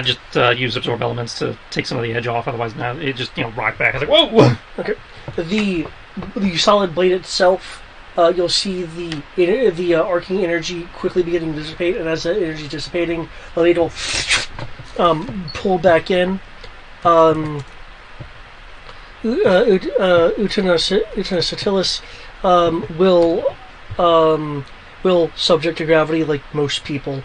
Just use absorb elements to take some of the edge off. Otherwise, now it just rock back. I was like, whoa! Okay. The solid blade itself, you'll see the arcing energy quickly beginning to dissipate, and as that energy is dissipating, the blade will pull back in. Utena Satilis will, subject to gravity like most people,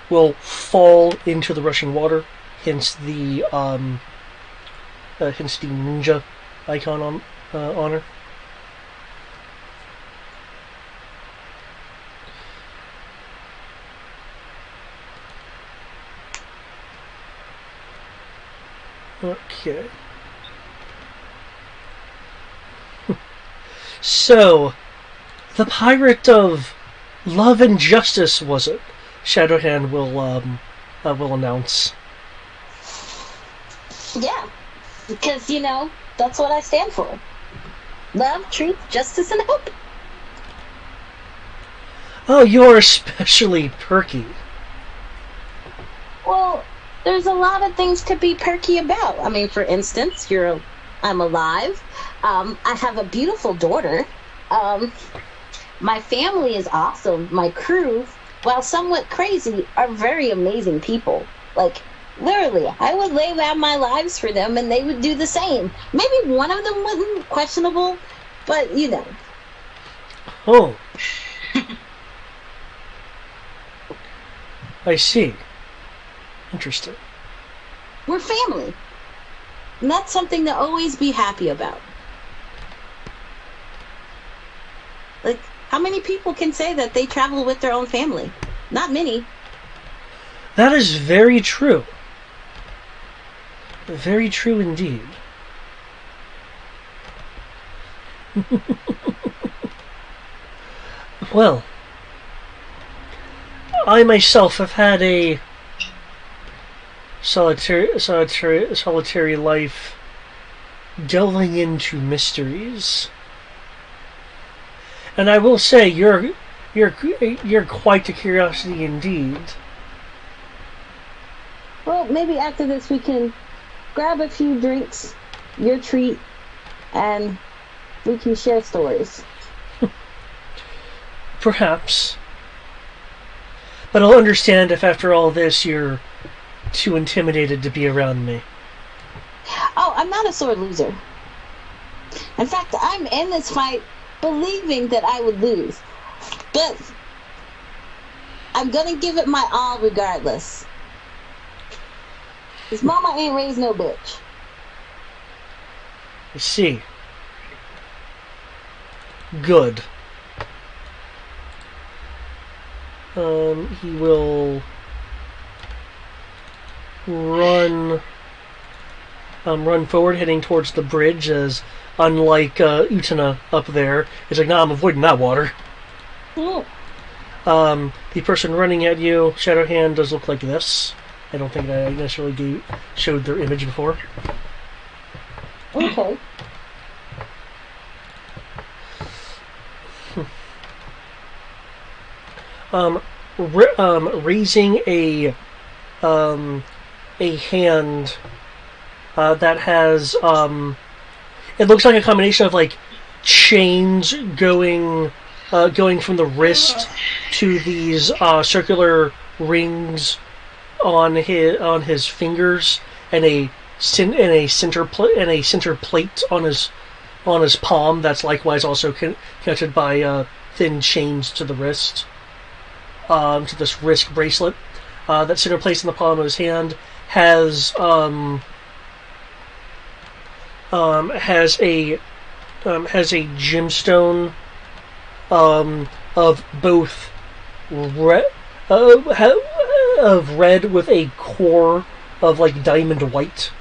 will fall into the rushing water. Hence the ninja icon on her. Okay. So, the pirate of love and justice, was it? Shadowhand will announce. Yeah, because that's what I stand for. Love, truth, justice, and hope. Oh, you're especially perky. Well, there's a lot of things to be perky about. I mean, for instance, I'm alive. I have a beautiful daughter. My family is awesome. My crew, while somewhat crazy, are very amazing people. Like, literally, I would lay down my lives for them and they would do the same. Maybe one of them wasn't questionable, but Oh. I see. Interesting. We're family. And that's something to always be happy about. Like, how many people can say that they travel with their own family? Not many. That is very true. Very true indeed. Well, I myself have had a solitary life delving into mysteries. And I will say, you're quite a curiosity indeed. Well, maybe after this we can grab a few drinks, your treat, and we can share stories. Perhaps. But I'll understand if after all this you're too intimidated to be around me. Oh, I'm not a sore loser. In fact, I'm in this fight believing that I would lose. But I'm gonna give it my all regardless. His mama ain't raised no bitch. I see. Good. He will run forward, heading towards the bridge, as unlike Utana up there, he's like, nah, I'm avoiding that water. Mm. The person running at you, Shadow Hand, does look like this. I don't think I necessarily showed their image before. Okay. Raising a hand that has it looks like a combination of like chains going from the wrist to these circular rings on his fingers, and a center plate on his palm that's likewise also connected by thin chains to the wrist, to this wrist bracelet. That center plate in the palm of his hand has a gemstone of both red with a core of like diamond white.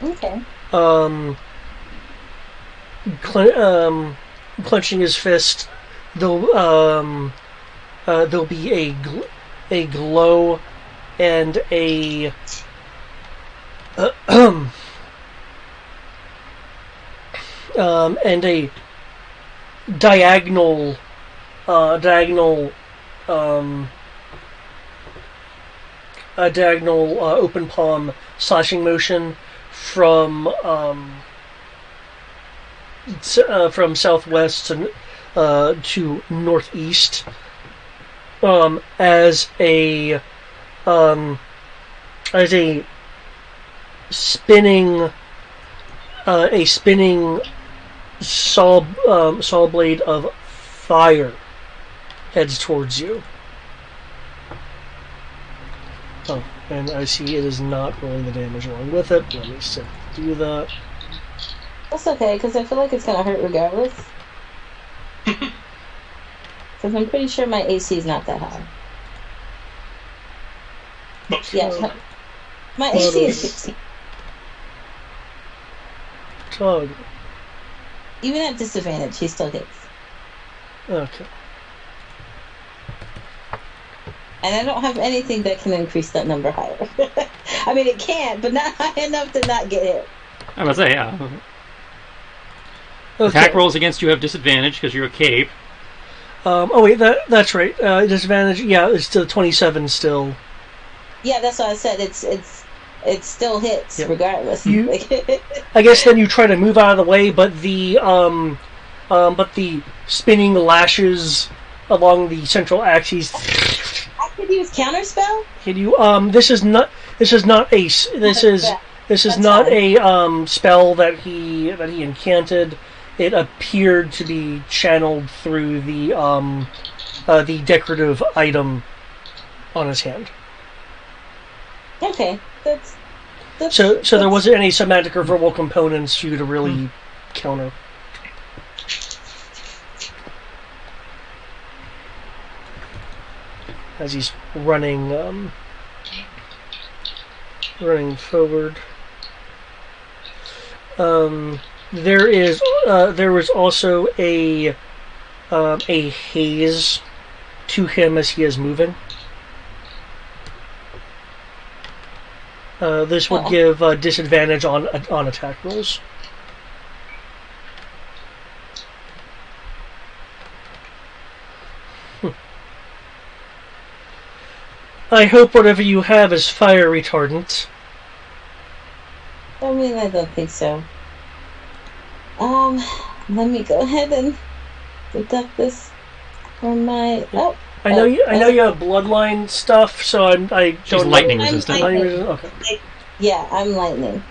Okay. Clenching his fist, there'll be a glow and a and a diagonal open palm slashing motion from southwest to northeast, as a spinning saw blade of fire heads towards you. Oh, and I see it is not rolling the damage along with it. Let me do that. That's okay, because I feel like it's gonna hurt regardless. Because I'm pretty sure my AC is not that high. Yeah, my AC is 16. Tug. Even at disadvantage, he still hits. Okay. And I don't have anything that can increase that number higher. I mean, it can, but not high enough to not get hit. I was gonna say, yeah. Okay. Attack rolls against you have disadvantage because you're a cape. Oh wait, that's right. Disadvantage. Yeah, it's still 27 still. Yeah, that's what I said. It still hits regardless. I guess then you try to move out of the way, but the spinning lashes along the central axis. I could use counterspell. Can you? This is not a spell that he incanted. It appeared to be channeled through the decorative item on his hand. Okay, that's so there wasn't any somatic or verbal components for you to really counter. As he's running forward. There was also a haze to him as he is moving. This would give disadvantage on attack rolls. I hope whatever you have is fire retardant. I mean, I don't think so. Let me go ahead and deduct this from my. Oh, I know you have bloodline stuff, so I don't. She's lightning resistant. Lightning resistant. Okay. Yeah, I'm lightning.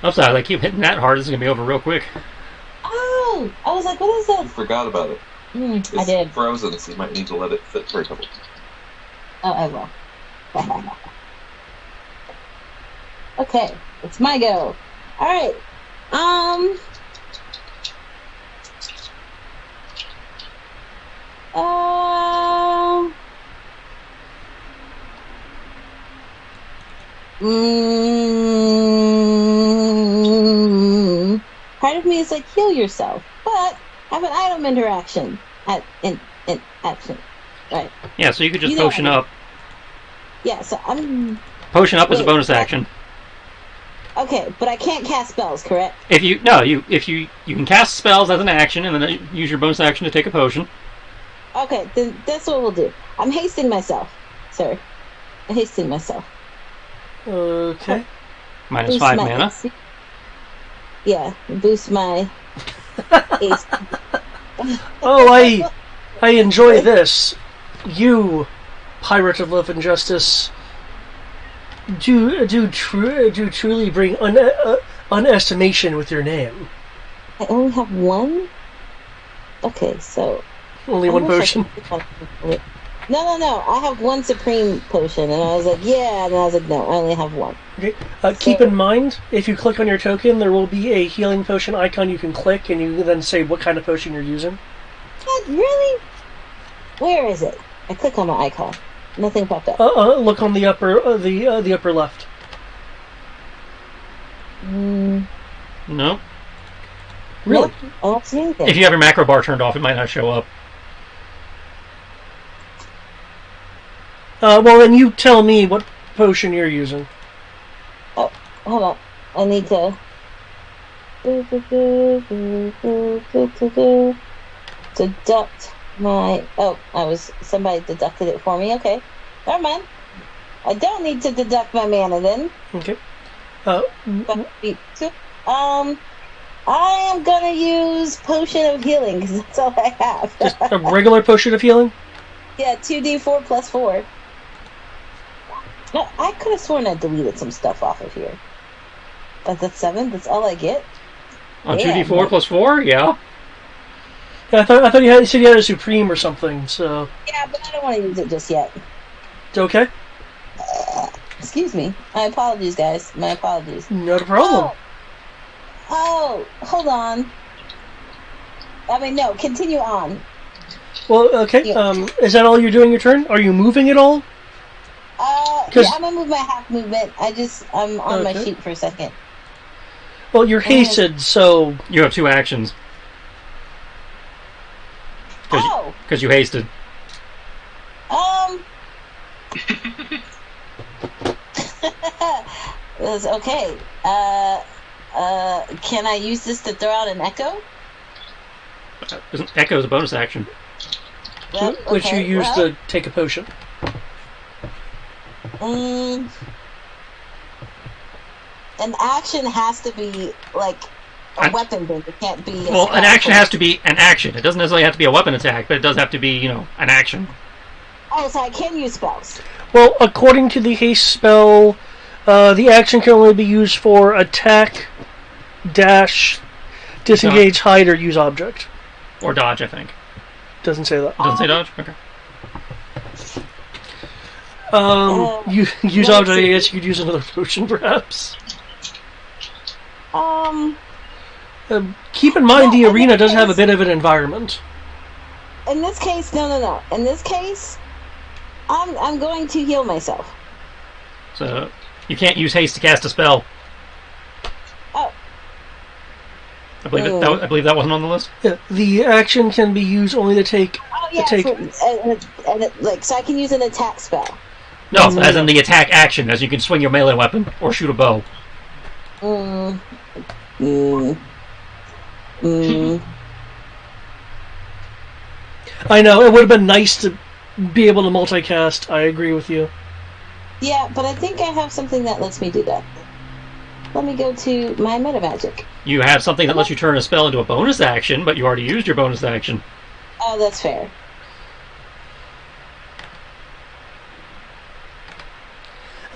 I'm sorry, I keep hitting that hard. This is gonna be over real quick. Oh, I was like, what is that? You forgot about it. I did. Frozen, so you might need to let it sit for a couple. Oh, I will. Okay, it's my go. All right. Part of me is like, heal yourself, but have an item interaction in action. Right. Yeah, so you could just potion up. Yeah, so I'm... Potion up is a bonus action. Okay, but I can't cast spells, correct? If you can cast spells as an action and then use your bonus action to take a potion. Okay, then that's what we'll do. I'm hasting myself, sir. I'm hasting myself. Okay. Minus 5 mana. AC. Yeah, boost my AC. Oh, I enjoy this. You, pirate of love and justice, do truly bring unestimation with your name. I only have one? Okay, so... Only one potion? No. I have one supreme potion, and I was like, yeah, and I was like, no, I only have one. Okay. Keep in mind, if you click on your token, there will be a healing potion icon you can click, and you can then say what kind of potion you're using. What? Really? Where is it? I click on my icon. Nothing popped up. Look on the upper the upper left. No. Really? I don't see anything. If you have your macro bar turned off, it might not show up. Well, then you tell me what potion you're using. Oh, hold on. I need to... deduct my... Oh, somebody deducted it for me. Okay. Never mind. I don't need to deduct my mana then. Okay. I am gonna use Potion of Healing, because that's all I have. Just a regular potion of healing? Yeah, 2d4 plus 4. No, I could have sworn I deleted some stuff off of here. But that's 7? That's all I get? On 2d4 plus 4? Yeah. Yeah, I thought you said you had a supreme or something, so... Yeah, but I don't want to use it just yet. Okay. Excuse me. My apologies, guys. My apologies. Not a problem. Oh, hold on. I mean, no, continue on. Well, okay. Yeah. Is that all you're doing your turn? Are you moving at all? Yeah, I'm gonna move my half movement. I'm on my sheet for a second. Well, you're hasted, so... You have 2 actions. Because you hasted. That's okay. Can I use this to throw out an echo? Echo is a bonus action. Well, which you use to take a potion. An action has to be like a weapon, then it can't be. Well, an action has to be an action. It doesn't necessarily have to be a weapon attack, but it does have to be, an action. Oh, so I can use spells. Well, according to the haste spell, the action can only be used for attack, dash, disengage, hide, or use object. Or dodge, I think. Doesn't say that. Doesn't say dodge? Okay. You use object, I guess you could use another potion, perhaps. Keep in mind the arena does have a bit of an environment. In this case, no. In this case, I'm going to heal myself. So you can't use haste to cast a spell. Oh. I believe that wasn't on the list. Yeah, the action can be used only to take. Oh yeah, so I can use an attack spell. No, as in the attack action, as you can swing your melee weapon or shoot a bow. I know, it would have been nice to be able to multicast. I agree with you. Yeah, but I think I have something that lets me do that. Let me go to my meta magic. You have something that lets you turn a spell into a bonus action, but you already used your bonus action. Oh, that's fair.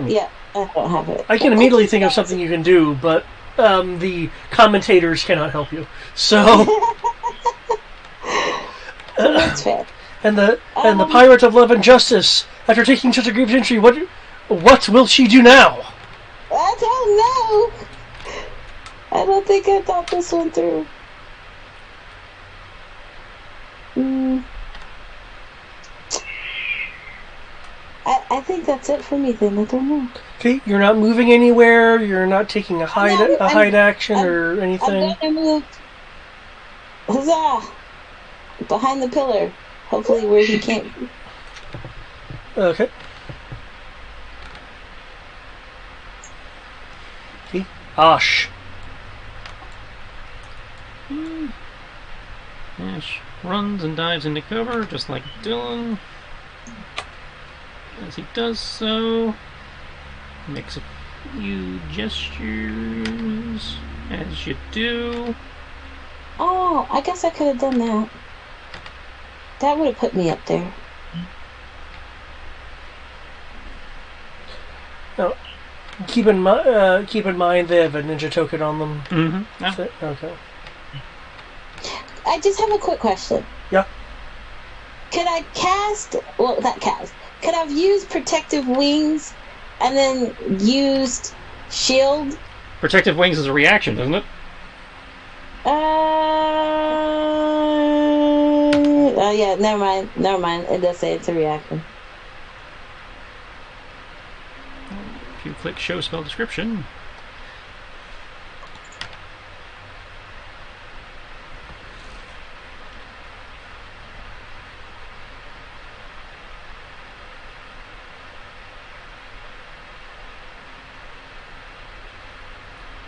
Yeah, I don't have it. I can immediately think of something you can do, but the commentators cannot help you. So that's fair. And the Pirate of Love and Justice, after taking such a grievous injury, what will she do now? I don't know. I don't think I thought this one through. I think that's it for me then. I don't know. Okay, you're not moving anywhere. You're not taking a hide action or anything. I'm gonna move. Huzzah! Behind the pillar. Hopefully where he can't. Okay. Okay. Ash. Ash runs and dives into cover, just like Dylan. As he does so, makes a few gestures, as you do. Oh, I guess I could have done that. That would have put me up there. Oh, keep in mind they have a ninja token on them. Mm-hmm. Yeah. Okay. I just have a quick question. Yeah. Could I cast? Well, not cast. Could I have used protective wings and then used shield? Protective wings is a reaction, doesn't it? Oh yeah, never mind. It does say it's a reaction. If you click show spell description.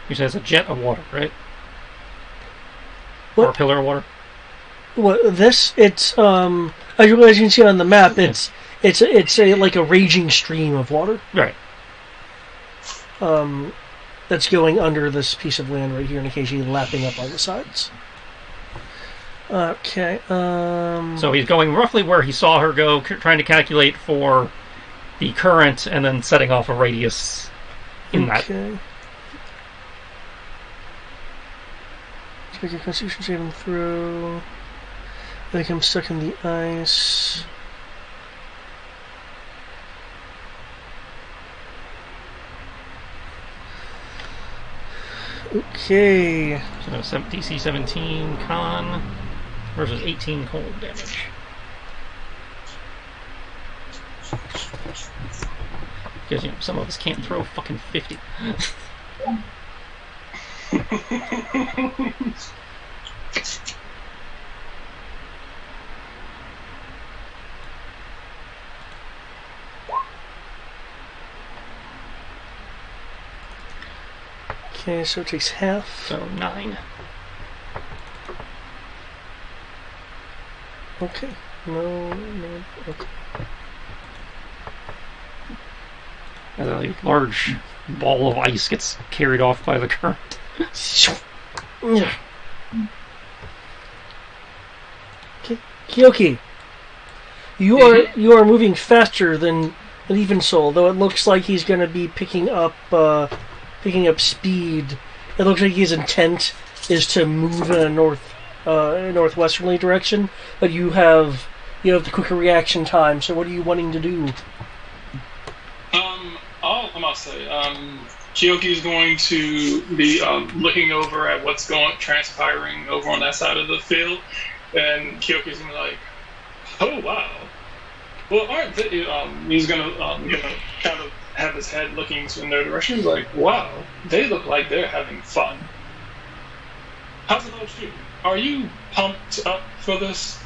You said it's a jet of water, right? What? Or a pillar of water? What this? It's as you can see on the map, it's like a raging stream of water. Right. That's going under this piece of land right here and occasionally lapping up on the sides. Okay. So he's going roughly where he saw her go, trying to calculate for the current, and then setting off a radius in that. Okay. Make a Constitution saving throw. I think I'm stuck in the ice. Okay. So DC 17 con versus 18 cold damage. Because some of us can't throw fucking 50. Okay, so it takes half. So 9. Okay. No. Okay. As a large ball of ice gets carried off by the current. Okay. Kyoki, you are moving faster than Even Soul, though it looks like he's going to be picking up speed. It looks like his intent is to move in a northwesterly direction, but you have the quicker reaction time. So what are you wanting to do? I'm about to say, Kyoki is going to be looking over at what's transpiring over on that side of the field, and Kyoki's gonna be like, "Oh wow, well aren't they?" He's gonna kind of have his head looking in their direction. He's like, wow, they look like they're having fun. How's about you? Are you pumped up for this?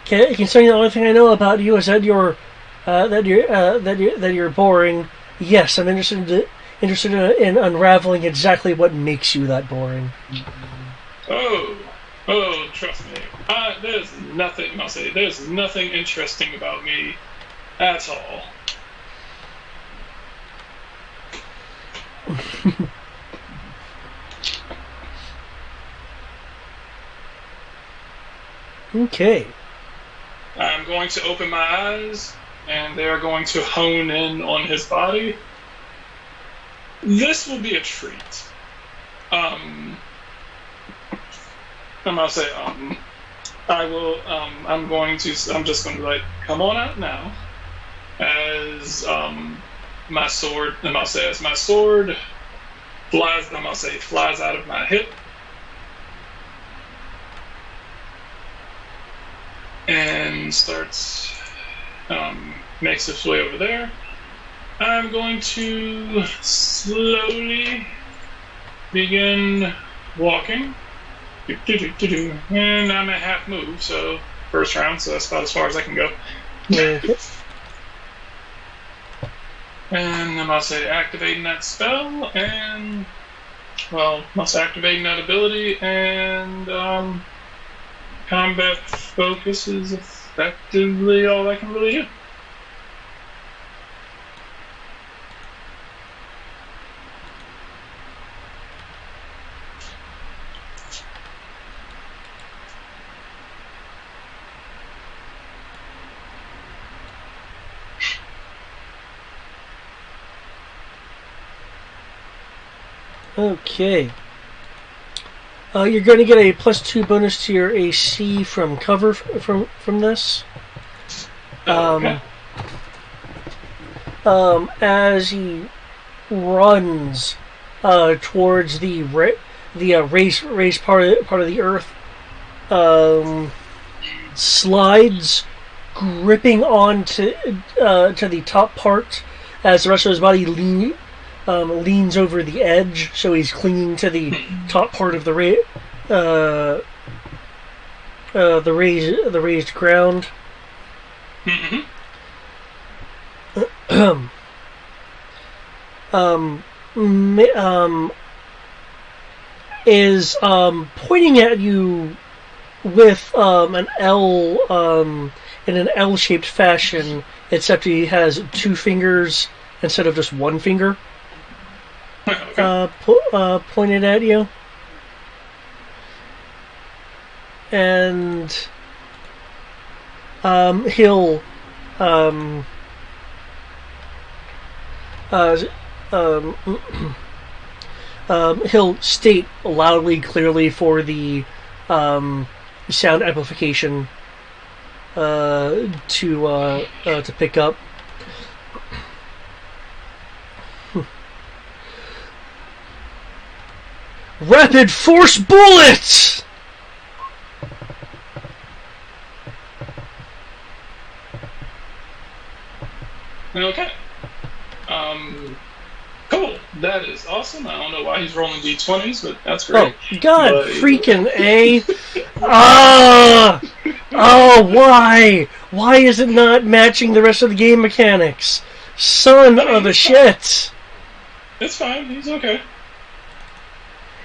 Considering the only thing I know about you is that you're boring. Yes, I'm interested in unraveling exactly what makes you that boring. Oh, trust me. There's nothing. I'll say there's nothing interesting about me at all. Okay. I'm going to open my eyes, and they're going to hone in on his body. This will be a treat. I'm gonna say, I'm just going to be like, come on out now, as my sword, and I'll say, as my sword flies out of my hip, and starts, makes its way over there. I'm going to slowly begin walking. And I'm at half move, so first round, so that's about as far as I can go. Okay. And I'm going to say activating that spell, and, well, must activating that ability, and combat focus is effectively all I can really do. Okay. You're going to get a +2 bonus to your AC from cover from this. Okay. As he runs towards the raised part of the earth, slides, gripping onto to the top part as the rest of his body leans over the edge, so he's clinging to the top part of the raised ground. Mm-hmm. Is pointing at you with an L in an L-shaped fashion, except he has 2 fingers instead of just 1 finger. Pointed at you, and he'll he'll state loudly, clearly for the sound amplification to pick up. Rapid force bullets! Okay. Cool. That is awesome. I don't know why he's rolling d20s, but that's great. Oh, God, But- freaking A. Oh, why? Why is it not matching the rest of the game mechanics? Son of a shit. It's fine. He's okay.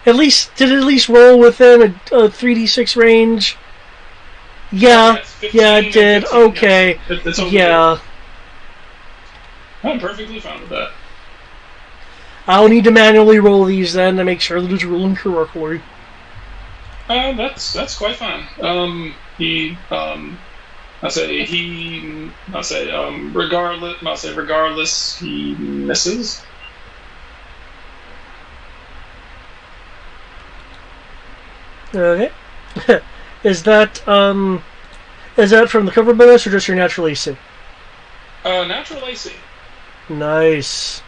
Did it at least roll within a 3d6 range? Yeah, Yes, 15 yeah, it did. 15, Okay, yes. It's okay. yeah. I'm perfectly fine with that. I'll need to manually roll these then to make sure that it's rolling correctly. That's quite fine. Regardless, he misses. Okay. Is that from the cover bonus or just your natural AC? Natural AC. Nice.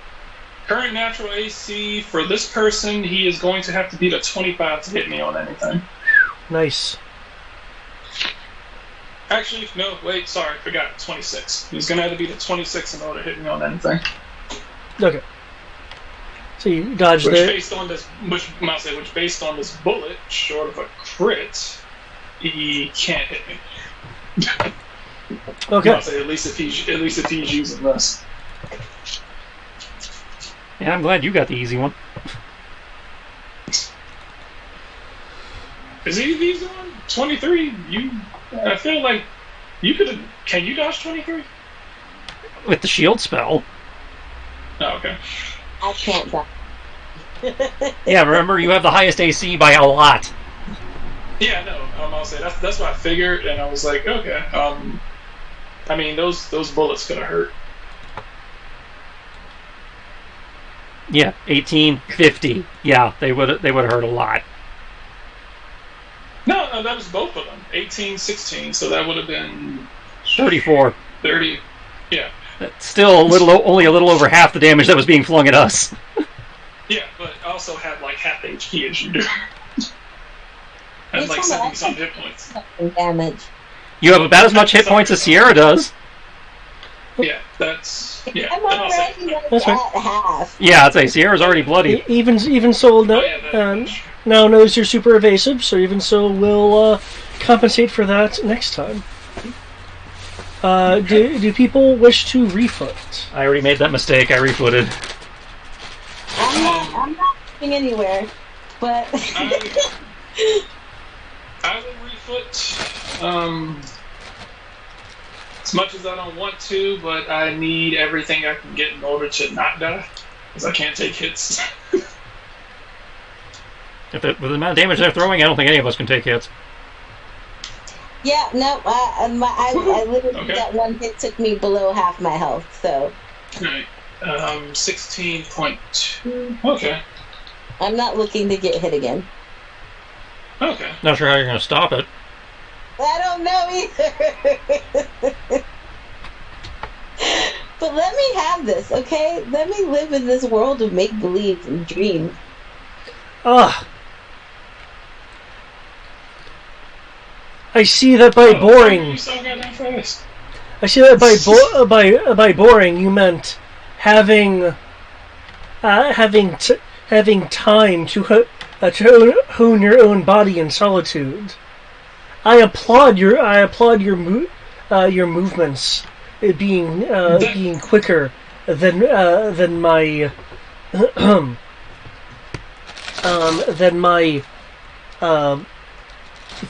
Current natural AC for this person, he is going to have to beat a 25 to hit me on anything. Nice. Actually, no, wait, sorry, forgot. 26. He's gonna have to be the 26 in order to hit me on anything. Okay. So you dodge Which there. based on this, which based on this bullet, short of a crit, he can't hit me. Okay. I'll say at least if he's using this. Yeah, I'm glad you got the easy one. Is he the easy one? 23? I feel like you could have. Can you dodge 23? With the shield spell. Oh, okay. I can't die. Yeah, remember, you have the highest AC by a lot. Yeah, no, I'll say that's what I figured, and I was like, okay. I mean, those bullets could have hurt. Yeah, 18, 50. Yeah, they would have hurt a lot. No, that was both of them. 18, 16, so that would have been 34. 30. Yeah. That's still only a little over half the damage that was being flung at us. Yeah, but I also had like half HP as you do. I had It's like almost 70 some hit points. damage. You have about as much hit points as Sierra does. Yeah, that's yeah. I'm And I'll say, already like That's at right. half. Yeah, I'd say Sierra's already bloody. Even so, oh yeah, now knows you're super evasive, so even so will compensate for that next time. Do people wish to refoot? I already made that mistake. I refooted. I'm not going anywhere, but I will refoot. As much as I don't want to, but I need everything I can get in order to not die, because I can't take hits. With the amount of damage they're throwing, I don't think any of us can take hits. yeah, no, I literally Okay. that one hit took me below half my health, so Alright. 16.2. Okay. I'm not looking to get hit again. Okay. Not sure how you're going to stop it. I don't know either. But let me have this, okay? Let me live in this world of make believe and dream. Ah. I see that by boring. You so goddamn fast. I see that by boring you meant having time to hone your own body in solitude. I applaud your movements being quicker than my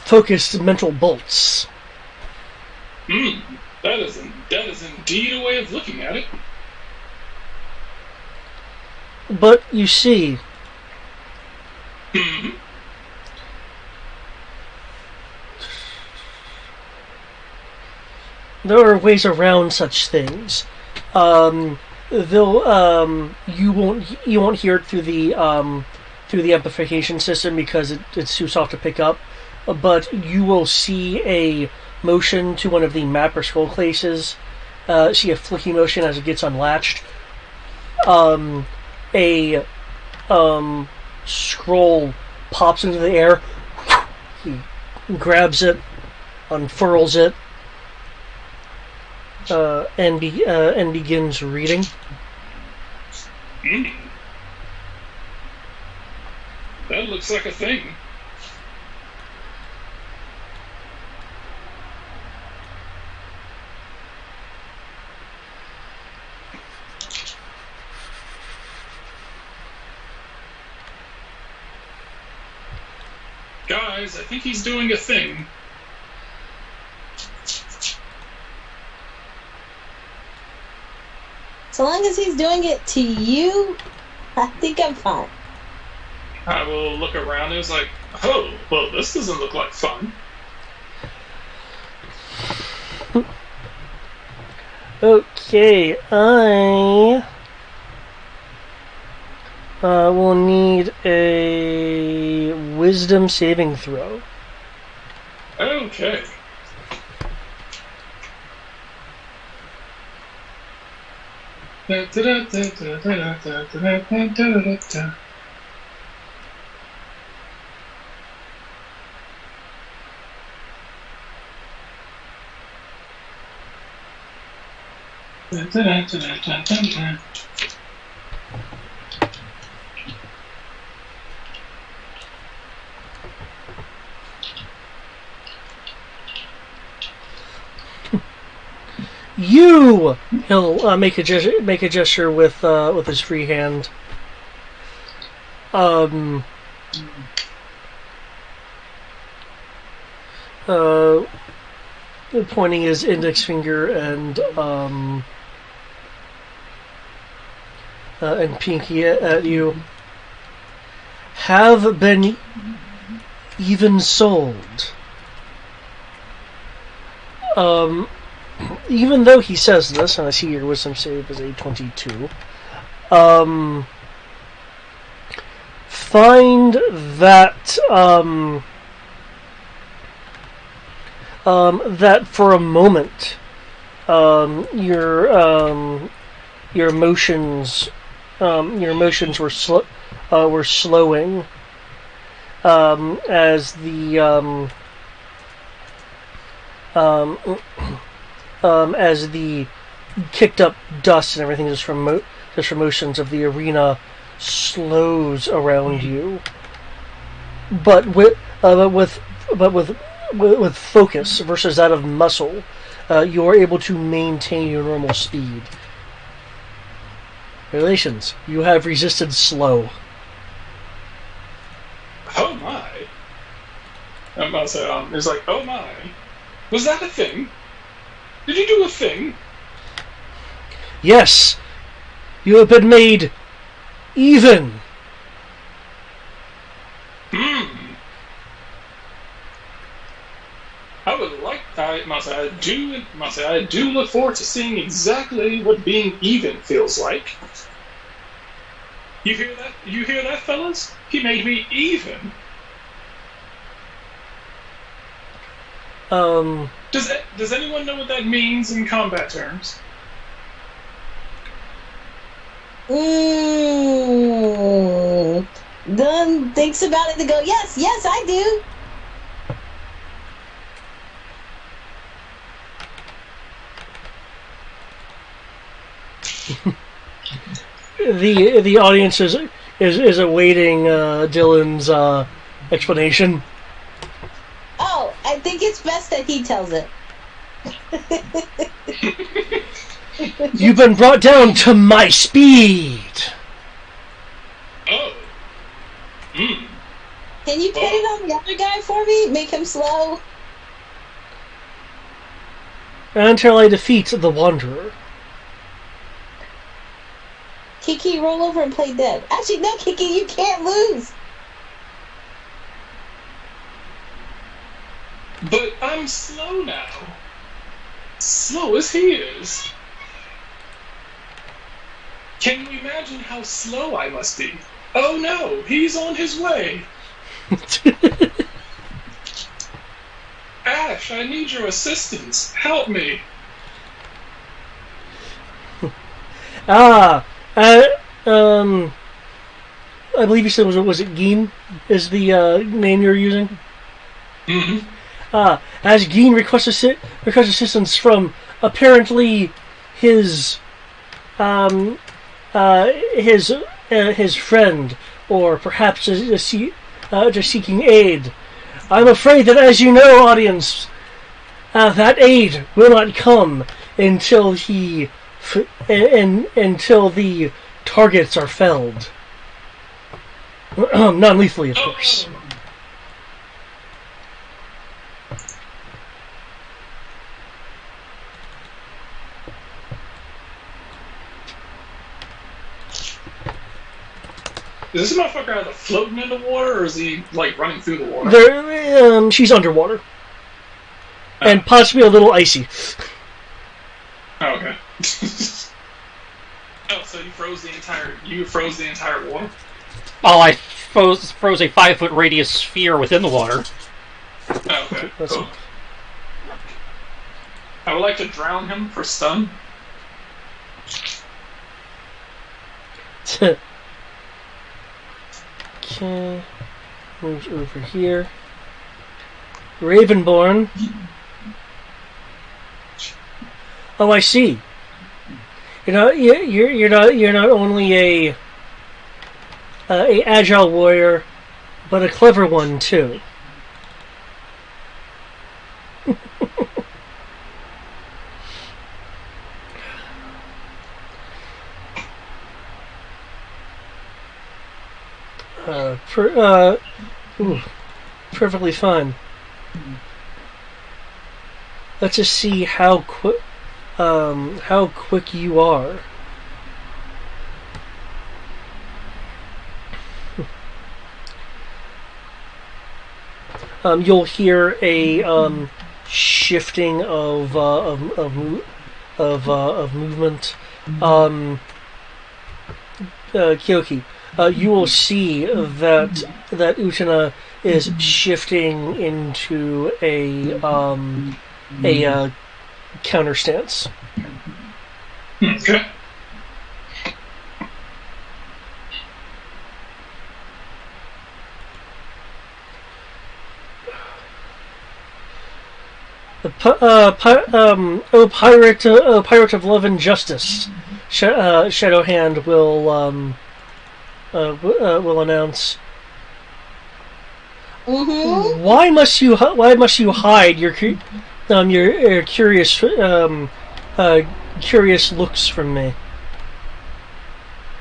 focused mental bolts. That is indeed a way of looking at it. But you see, there are ways around such things. Though you won't hear it through the amplification system because it's too soft to pick up. But you will see a motion to one of the map or scroll cases. See a flicky motion as it gets unlatched. A scroll pops into the air. He grabs it, unfurls it, and begins reading. That looks like a thing. Guys, I think he's doing a thing. So long as he's doing it to you, I think I'm fine. I will look around and it's like, oh, well, this doesn't look like fun. Okay, I will need a wisdom saving throw. Okay. You! He'll make a gesture with his free hand. Pointing his index finger and pinky at you. Have been even sold. Even though he says this, and I see your wisdom save is a 22, find that that for a moment your emotions were slowing as the kicked up dust and everything just from motions of the arena slows around you, but with focus versus that of muscle, you are able to maintain your normal speed. Relations, you have resisted slow. Oh my! I'm about to say, it's like, oh my, was that a thing? Did you do a thing? Yes, you have been made even. I would like. I do look forward to seeing exactly what being even feels like. You hear that? You hear that, fellas? He made me even. Does anyone know what that means in combat terms? Gun thinks about it to go, yes, I do. The audience is awaiting Dylan's explanation. Oh, I think it's best that he tells it. You've been brought down to my speed. Oh. Can you put it on the other guy for me? Make him slow? Until I defeat the Wanderer. Kiki, roll over and play dead. Actually, no, Kiki, you can't lose. But I'm slow now. Slow as he is. Can you imagine how slow I must be? Oh no, he's on his way. Ash, I need your assistance. Help me. I believe you said was it Geen is the name you're using? Mm-hmm. As Geen requests assistance from apparently his friend, or perhaps just seeking aid. I'm afraid that, as you know, audience, that aid will not come until until the targets are felled. Non-lethally, of course. Is this motherfucker either floating in the water, or is he, like, running through the water? She's underwater. And possibly a little icy. Oh, okay. Oh, so you froze the entire water? Oh, I froze a 5-foot radius sphere within the water. Oh, okay, cool. I would like to drown him for stun. Okay, moves over here. Ravenborn. Oh, I see. you're not only a agile warrior, but a clever one too. Perfectly fine. Let's just see how quick you are. You'll hear a shifting of movement. Kyoki, you will see that Utana is shifting into a counter stance. Okay. Pirate of love and justice, Shadowhand will announce. Mm-hmm. Why must you hide your curious curious looks from me?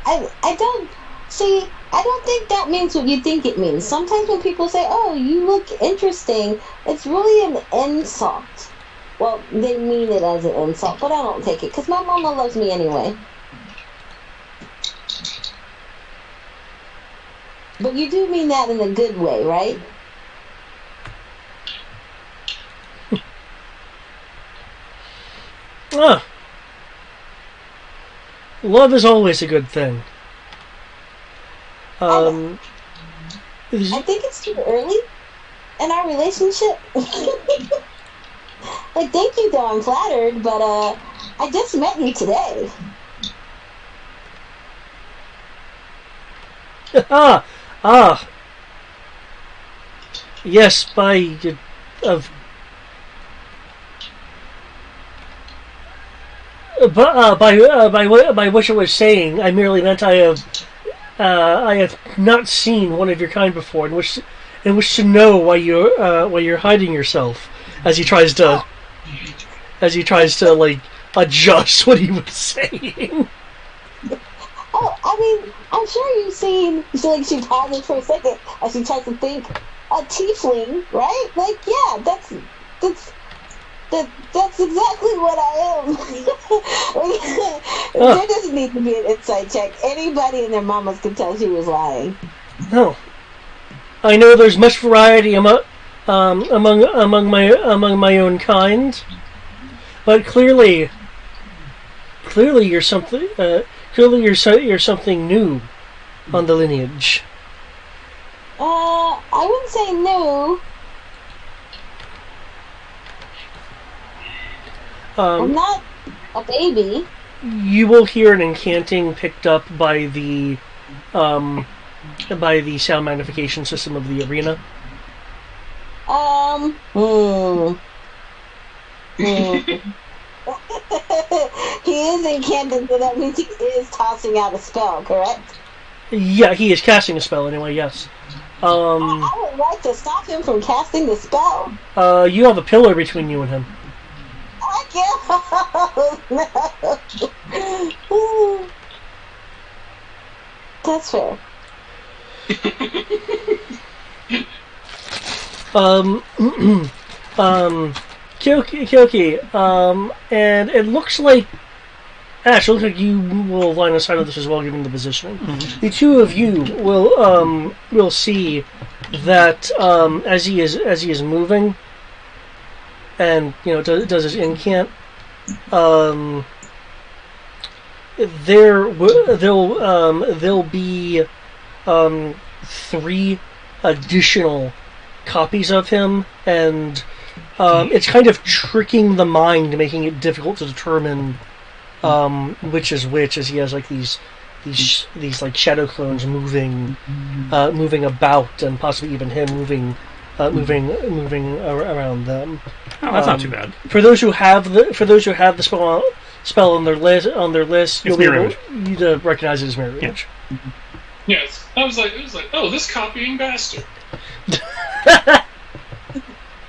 I don't see. I don't think that means what you think it means. Sometimes when people say, "Oh, you look interesting," it's really an insult. Well, they mean it as an insult, but I don't take it because my mama loves me anyway. But you do mean that in a good way, right? Love is always a good thing. I think it's too early in our relationship. Like, thank you, though I'm flattered, but I just met you today. Yes, by what I was saying, I merely meant I have not seen one of your kind before, and wish to know why you're hiding yourself, as he tries to like adjust what he was saying. Oh, I mean, I'm sure you've seen. So, like, she pauses for a second as she tries to think. A tiefling, right? Like, yeah, that's exactly what I am. There doesn't need to be an insight check. Anybody and their mamas can tell she was lying. No, I know there's much variety among my own kind, but clearly you're something. Clearly you're something new on the lineage. I wouldn't say new. I'm not a baby. You will hear an incanting picked up by the sound magnification system of the arena. He is incanting, so that means he is tossing out a spell, correct? Yeah, he is casting a spell anyway, yes. I would like to stop him from casting the spell. You have a pillar between you and him. I can't. No. That's fair. Kyoki, and it looks like Ash, it looks like you will line of sight of this as well, given the positioning. Mm-hmm. The two of you will see that as he is moving, and does his incant. There'll be 3 additional copies of him, and it's kind of tricking the mind, making it difficult to determine which is which, as he has like these like shadow clones moving about, and possibly even him moving around them. Oh, that's not too bad. For those who have the spell on their list, you'll be mirror able you to recognize it as mirror image. Yes. It was like, oh, this copying bastard.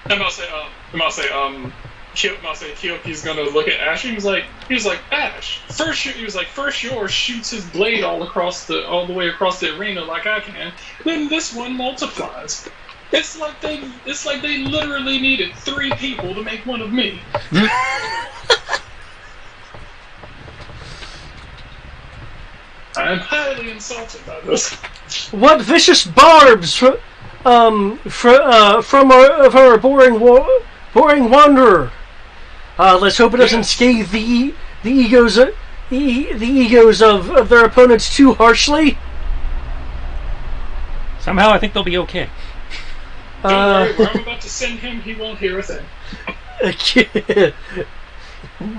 I'm about to say, Kyoki's gonna look at Ash. He was like, Ash. First yours shoots his blade all the way across the arena like I can. Then this one multiplies. It's like they literally needed 3 people to make one of me. I'm highly insulted by this. What vicious barbs from our boring wanderer. Let's hope it doesn't scathe the egos of their opponents too harshly. Somehow I think they'll be okay. Don't worry, where I'm about to send him, he won't hear a thing.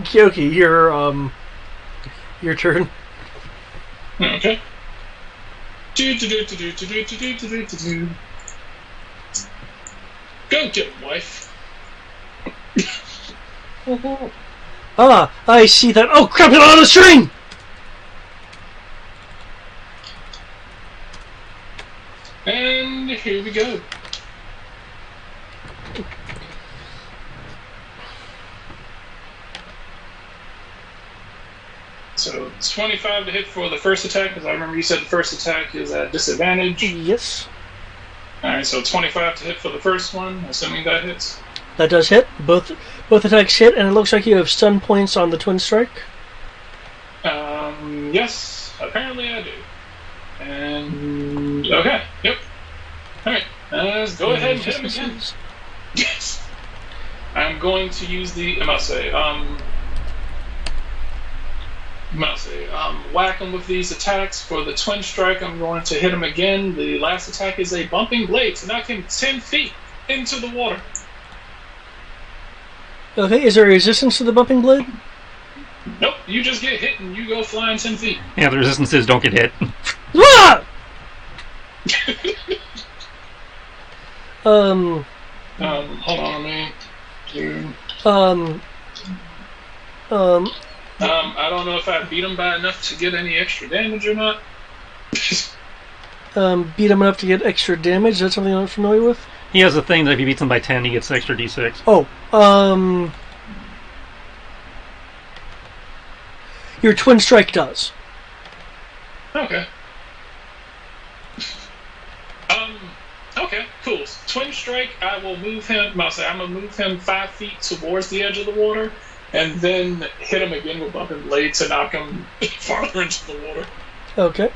Kyoki, your turn. Okay. Go get him, wife. I see that. Oh crap! It's on a string. And here we go. So it's 25 to hit for the first attack, because I remember you said the first attack is at disadvantage. Yes. Alright, so 25 to hit for the first one, assuming that hits. That does hit. Both attacks hit, and it looks like you have stun points on the twin strike. Yes, apparently I do. And okay, yep. Alright, let's go ahead and hit him again. Yes. I'm going to use the whack him with these attacks. For the twin strike, I'm going to hit him again. The last attack is a bumping blade to knock him 10 feet into the water. Okay, is there a resistance to the bumping blade? Nope, you just get hit and you go flying 10 feet. Yeah, the resistance is don't get hit. Ah! Hold on, man. I don't know if I beat him by enough to get any extra damage or not. Beat him enough to get extra damage. That's something I'm not familiar with. He has a thing that if he beats him by 10, he gets an extra d6. Oh, your twin strike does. Okay. Okay, cool. Twin strike, I will move him. I'm gonna move him 5 feet towards the edge of the water, and then hit him again with bumping blade to knock him farther into the water. Okay.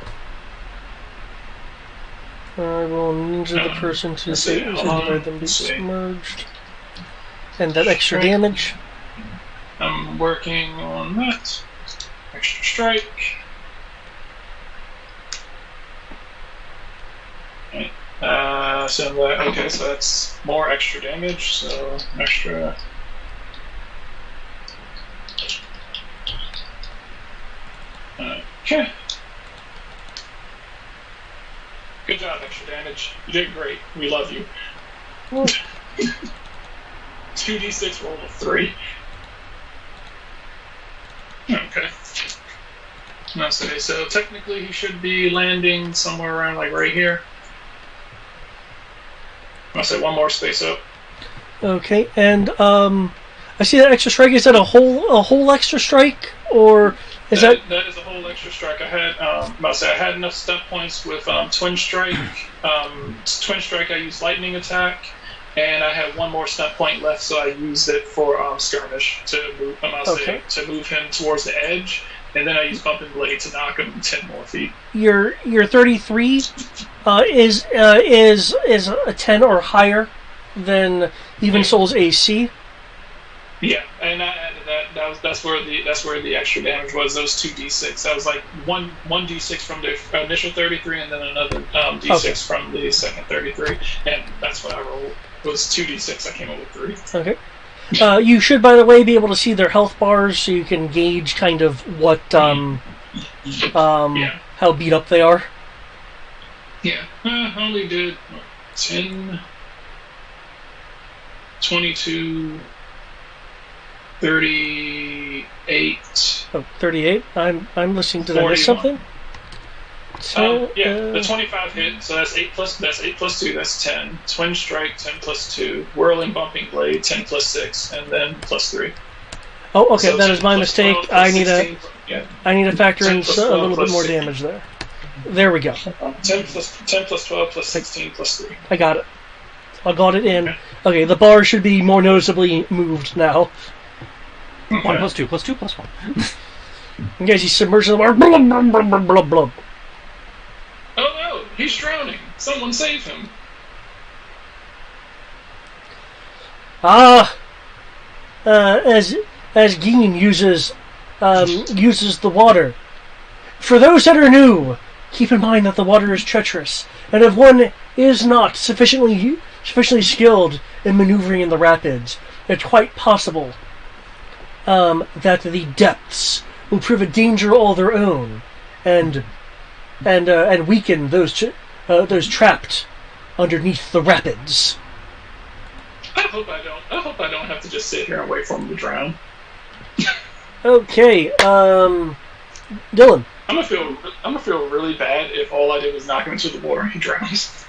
I will ninja the person to let them be submerged. And that extra damage. I'm working on that. Extra strike. Okay. So that's more extra damage. So extra. Okay. Good job, extra damage. You did great. We love you. 2d6 roll of 3. Okay. So technically he should be landing somewhere around like right here. I'll say one more space up. Okay, and I see that extra strike. Is that a whole extra strike, or is that is a whole extra strike? I had enough step points with twin strike. Twin strike, I used lightning attack, and I had one more step point left, so I used it for skirmish to move. To move him towards the edge, and then I used bumping blade to knock him 10 more feet. Your 33 is a 10 or higher than Even Soul's AC. Yeah, and I added that. That's where the extra damage was. Those 2d6. That was like one d6 from the initial 33, and then another d6 from the second 33, and that's what I rolled. It was 2d6. I came up with 3. Okay. You should, by the way, be able to see their health bars, so you can gauge kind of what how beat up they are. Yeah, I only did 10, 22, 30, 8. Oh, 38. I'm listening. Did I miss 41. something? The 25 hit, so that's 8 plus 2, that's 10. Twin strike, 10 plus 2. Whirling bumping blade, 10 plus 6, and then plus 3. Oh, okay, So that is my 10 plus mistake. 12 plus I need 16, yeah. to factor 10 in plus a 12 little bit plus more 16. damage there. There we go. 10 plus 12 plus 16 plus 3. I got it. I got it in. Okay, the bar should be more noticeably moved now. 1 plus 2 plus 2 plus 1. You guys, he's submerged in the water. Blub, blub, blub, blub, blub, blub. Oh no, he's drowning. Someone save him. As Geen uses the water. For those that are new, keep in mind that the water is treacherous, and if one is not sufficiently skilled in maneuvering in the rapids, it's quite possible that the depths will prove a danger all their own, and weaken those trapped underneath the rapids. I hope I don't have to just sit here and wait for him to drown. Okay, Dylan. I'm gonna feel really bad if all I did was knock him into the water and he drowns.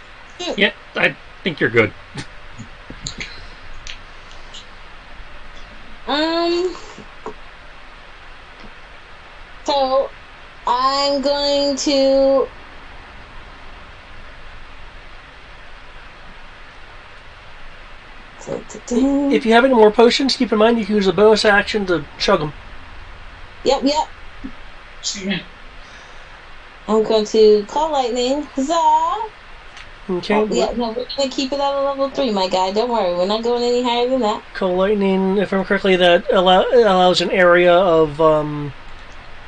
Yeah, I think you're good. So I'm going to If you have any more potions, keep in mind you can use a bonus action to chug them. Yep. See me. I'm going to call lightning. Huzzah! Okay. Oh, yeah, no, we're gonna keep it at a level 3, my guy. Don't worry, we're not going any higher than that. Call lightning, if I remember correctly, that allows an area of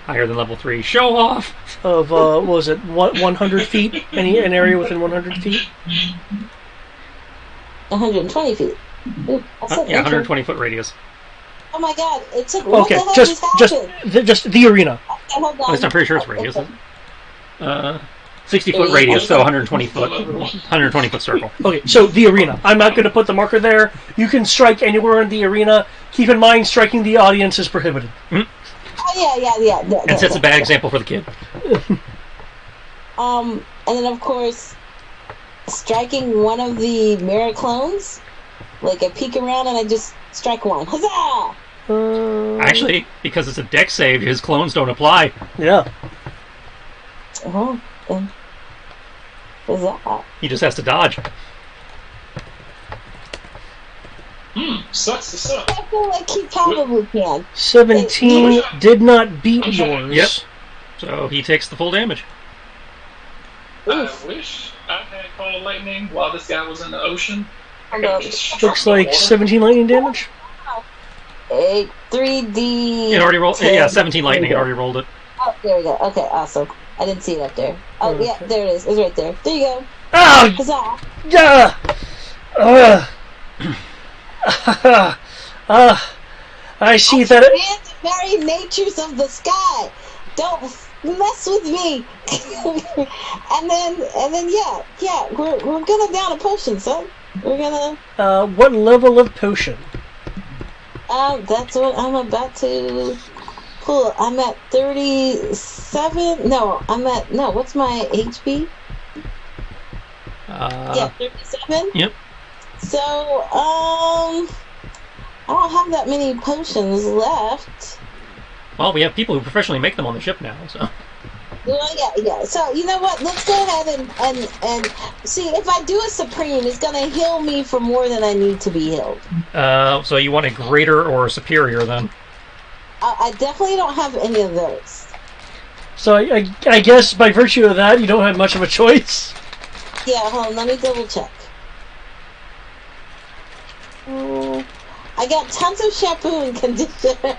Higher than level 3. Show off! what was it, 100 feet? An area within 100 feet? 120 feet. Ooh, I said Yeah, 120 foot radius. Oh my god, it took. What Okay, the hell just the arena. Okay, hold on. At least I'm pretty sure it's radius. 60 foot radius, so 120 foot circle. Okay, so the arena. I'm not going to put the marker there. You can strike anywhere in the arena. Keep in mind, striking the audience is prohibited. Oh yeah. And sets a bad example for the kid. And then of course, striking one of the mirror clones. Like I peek around and I just strike one. Huzzah! Actually, because it's a dex save, his clones don't apply. Yeah. Oh, then. Huzzah! He just has to dodge. Sucks to suck. I feel like he probably can. 17 did not beat yours. Yep. So he takes the full damage. I wish I had called lightning while this guy was in the ocean. Looks like 17 lightning damage. 8, 3D. It already rolled. 10. Yeah, 17 lightning. It already rolled it. Oh, there we go. Okay, awesome. I didn't see it up there. Oh, Okay. yeah, there it is. It's right there. There you go. Ah! Huzzah! Yeah! I see that. And the very natures of the sky. Don't mess with me. and then, yeah, we're gonna down a potion, son. We're gonna. What level of potion? That's what I'm about to pull. I'm at 37. No, what's my HP? Yeah, 37. Yep. So, I don't have that many potions left. Well, we have people who professionally make them on the ship now, so. Well, yeah. So, you know what? Let's go ahead and see, if I do a Supreme, it's going to heal me for more than I need to be healed. So you want a greater or a superior, then? I definitely don't have any of those. So I guess by virtue of that, you don't have much of a choice. Yeah, hold on, let me double check. I got tons of shampoo and conditioner.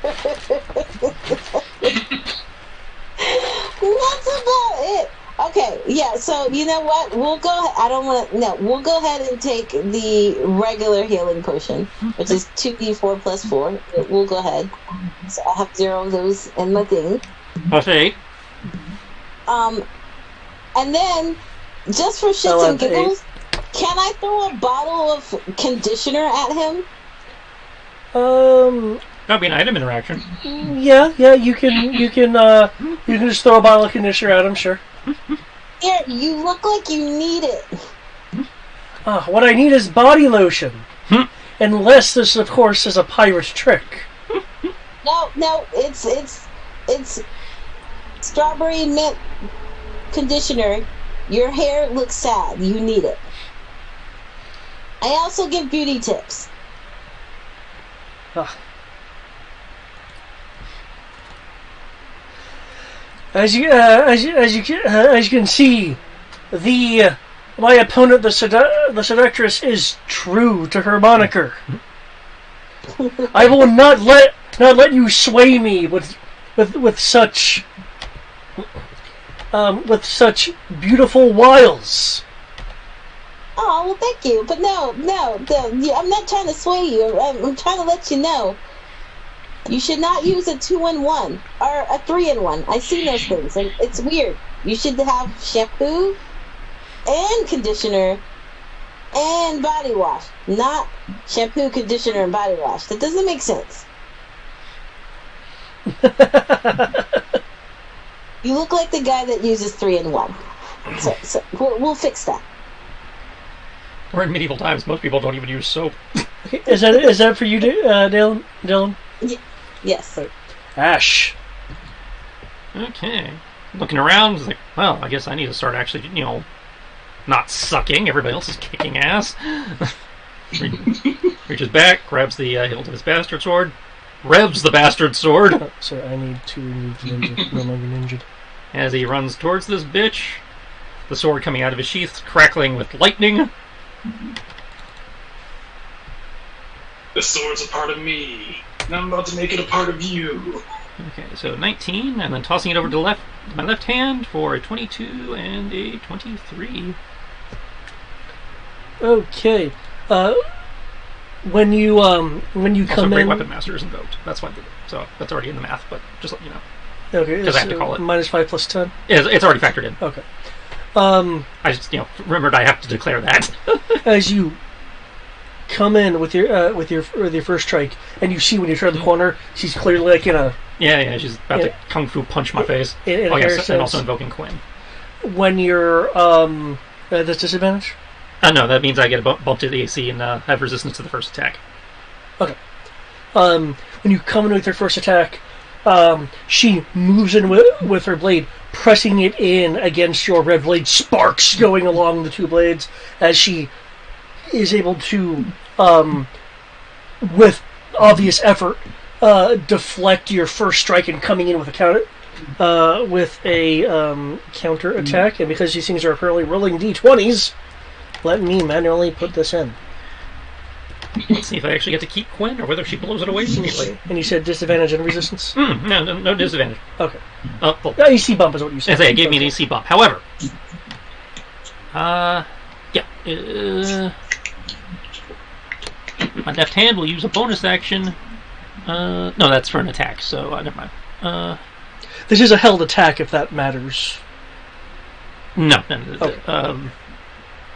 That's about it. Okay, yeah, so you know what? We'll go we'll go ahead and take the regular healing potion, which is 2d4 plus 4. We'll go ahead. So I have 0 of those in my thing. Okay. And then, just for shits and giggles, can I throw a bottle of conditioner at him? That'd be an item interaction. Yeah, you can just throw a bottle of conditioner at him, sure. Here, you look like you need it. What I need is body lotion. Unless this, of course, is a pirate trick. No, it's strawberry mint conditioner. Your hair looks sad. You need it. I also give beauty tips. As you can see, my opponent, the seductress, is true to her moniker. I will not let you sway me with such beautiful wiles. Oh, well, thank you. But no, I'm not trying to sway you. I'm trying to let you know. You should not use a 2-in-1 or a 3-in-1. I've seen those things, and it's weird. You should have shampoo and conditioner and body wash, not shampoo, conditioner, and body wash. That doesn't make sense. You look like the guy that uses 3-in-1. So we'll fix that. We're in medieval times. Most people don't even use soap. Is that for you, Dylan? Yes. Ash. Okay. Looking around, it's like, well, I guess I need to start actually, not sucking. Everybody else is kicking ass. Reaches back, grabs the hilt of his bastard sword, revs the bastard sword. Oh, sorry, I need to remove the ninja. No longer ninja. As he runs towards this bitch, the sword coming out of his sheath, crackling with lightning. The sword's a part of me, and I'm about to make it a part of you. Okay, so 19, and then tossing it over to my left hand for a 22 and a 23. Okay. When you Also, come Great in, Weapon Master is invoked. That's why. So that's already in the math, but just let you know. okay, Because I have to call it. -5 + 10. It's already factored in. Okay. I just remembered I have to declare that. As you come in with your first strike, and you see when you turn the corner, she's clearly like in a yeah, she's about to kung fu punch my face. in Oh a yes, sense. and also invoking Quinn. When you're that's disadvantage. No, that means I get a bump to the AC and have resistance to the first attack. Okay. When you come in with your first attack, she moves in with her blade, pressing it in against your red blade, sparks going along the two blades as she is able to, with obvious effort, deflect your first strike and coming in with a counter attack. And because these things are apparently rolling d20s, let me manually put this in. Let's see if I actually get to keep Quinn, or whether she blows it away immediately. And you said disadvantage and resistance? No disadvantage. Okay. Well, AC bump is what you said. I say, it gave me an AC bump. However, my left hand will use a bonus action. No, that's for an attack, so never mind. This is a held attack, if that matters. No. Okay.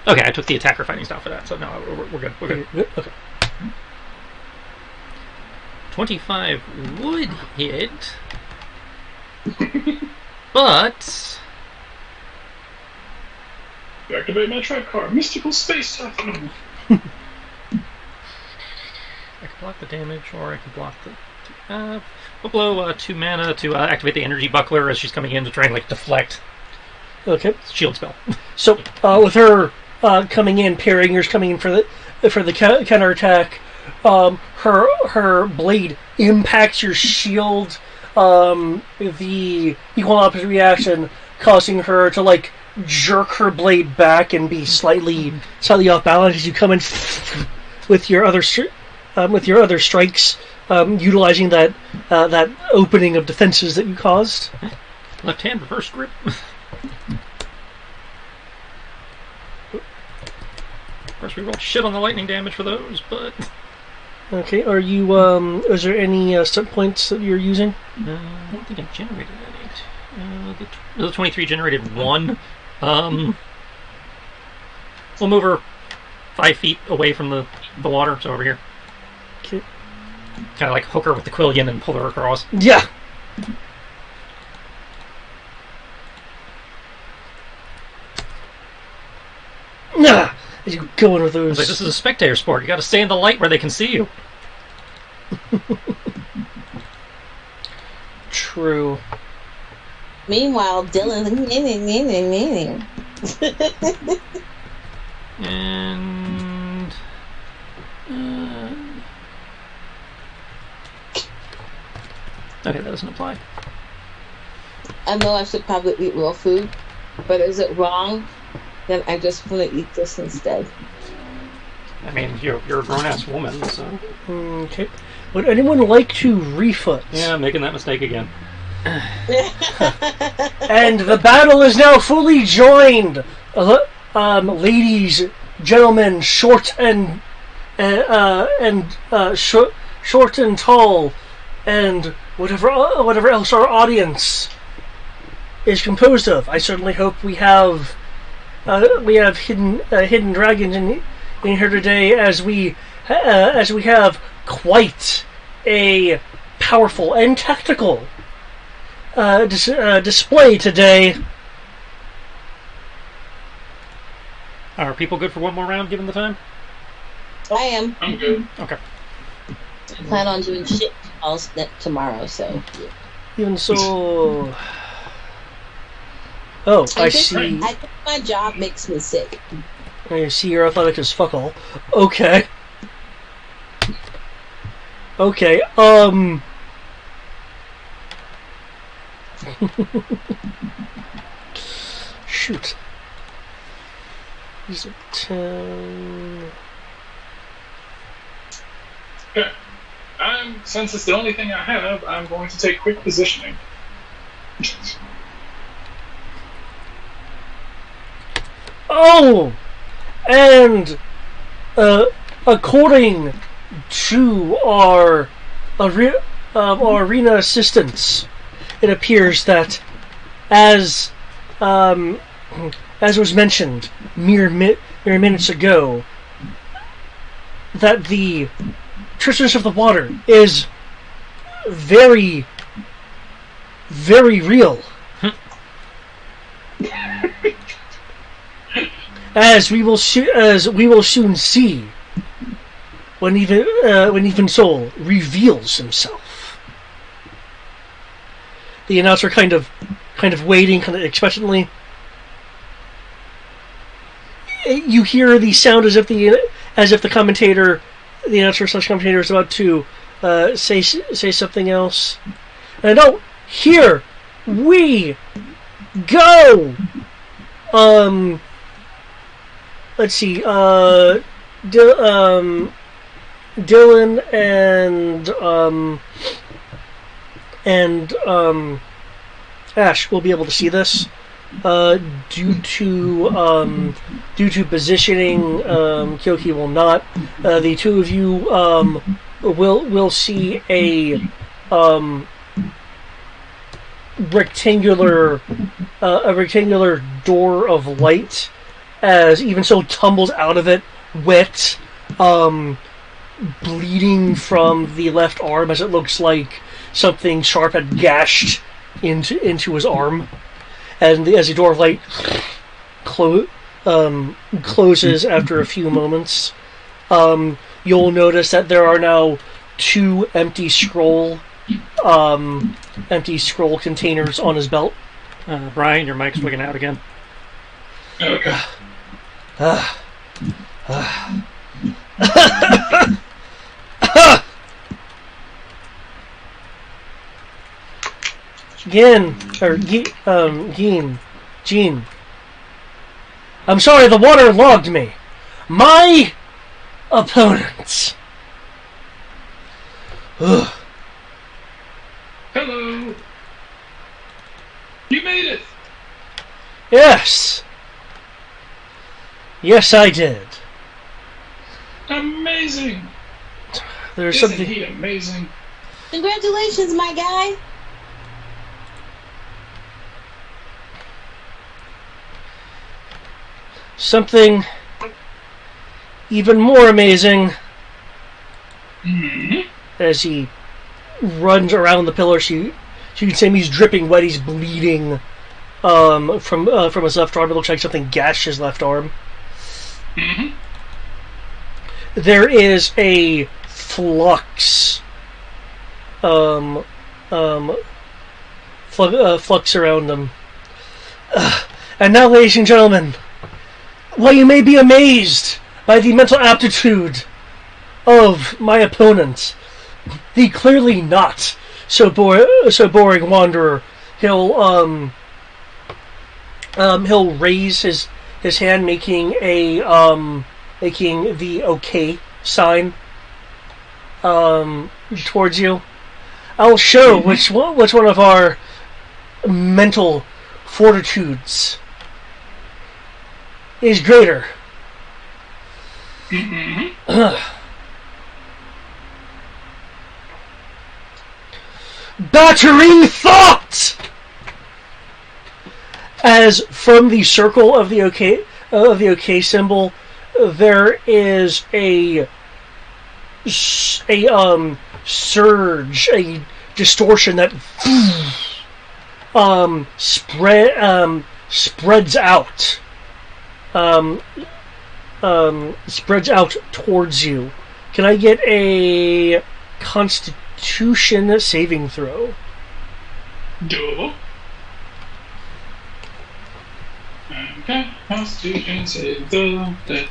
Okay, I took the attacker fighting style for that, so no, we're good. We're good. Okay. 25 would hit, but Activate my trap card, Mystical Space Typhoon. I can block the damage, or I can block the. We'll blow 2 mana to activate the energy buckler as she's coming in to try and deflect. Okay. Shield spell. So with her coming in, parrying, yours coming in for the counter attack, her blade impacts your shield. The equal opposite reaction, causing her to jerk her blade back and be slightly off balance as you come in with your other strikes, utilizing that opening of defenses that you caused. Left hand reverse grip. Of course, we rolled shit on the lightning damage for those, but. Okay, are you, is there any set points that you're using? I don't think I generated any. The 23 generated 1. We'll move her 5 feet away from the water, so over here. Okay. Kind of like hook her with the quillion and pull her across. Yeah. Nah. As you go in with those. It's like, this is a spectator sport. You got to stay in the light where they can see you. True. Meanwhile, Dylan's And okay, that doesn't apply. I know I should probably eat real food, but is it wrong? Then I just want to eat this instead. I mean, you're a grown-ass woman, so... Okay. Would anyone like to refoot? Yeah, I'm making that mistake again. And the battle is now fully joined. Ladies, gentlemen, short and short and tall, and whatever else our audience is composed of. I certainly hope we have hidden dragons in here today, as we have quite a powerful and tactical display today. Are people good for one more round, given the time? I am. I'm good. Okay. I plan on doing shit calls tomorrow, so. Even so. Oh, I see. I think my job makes me sick. I see your athletic is fuck all. Okay. Okay, shoot. These are 10. Okay. Since it's the only thing I have, I'm going to take quick positioning. Oh! And, according to our arena assistants, it appears that, as was mentioned mere minutes ago, that the trishness of the water is very, very real. As we will soon see, when even Soul reveals himself. The announcer kind of waiting, kind of expectantly. You hear the sound as if the announcer/commentator is about to say something else. And here we go. Let's see. Dylan and Ash will be able to see this. Due to positioning, Kyoki will not. The two of you will see a rectangular door of light, as Even So tumbles out of it, wet, bleeding from the left arm, as it looks like something sharp had gashed into his arm. And as the door of light closes after a few moments, you'll notice that there are now 2 empty scroll containers on his belt. Brian, your mic's wigging out again. Okay. Gene. I'm sorry, the water logged me. My opponents. Hello. You made it. Yes. Yes, I did. Amazing. There's Isn't something. he amazing? Congratulations, my guy. Something even more amazing. Mm-hmm. as he runs around the pillar. You can see him. He's dripping wet. He's bleeding from his left arm. It looks like something gashed his left arm. Mm-hmm. There is a flux, flux around them. And now, ladies and gentlemen, while you may be amazed by the mental aptitude of my opponent, the clearly not so boring wanderer, he'll raise his hand, making the okay sign towards you. I'll show which one of our mental fortitudes is greater. Battering thought! As from the circle of the OK symbol, there is a surge, a distortion that spreads out. Spreads out towards you. Can I get a Constitution saving throw? Doable. Okay. Constitution saving throw.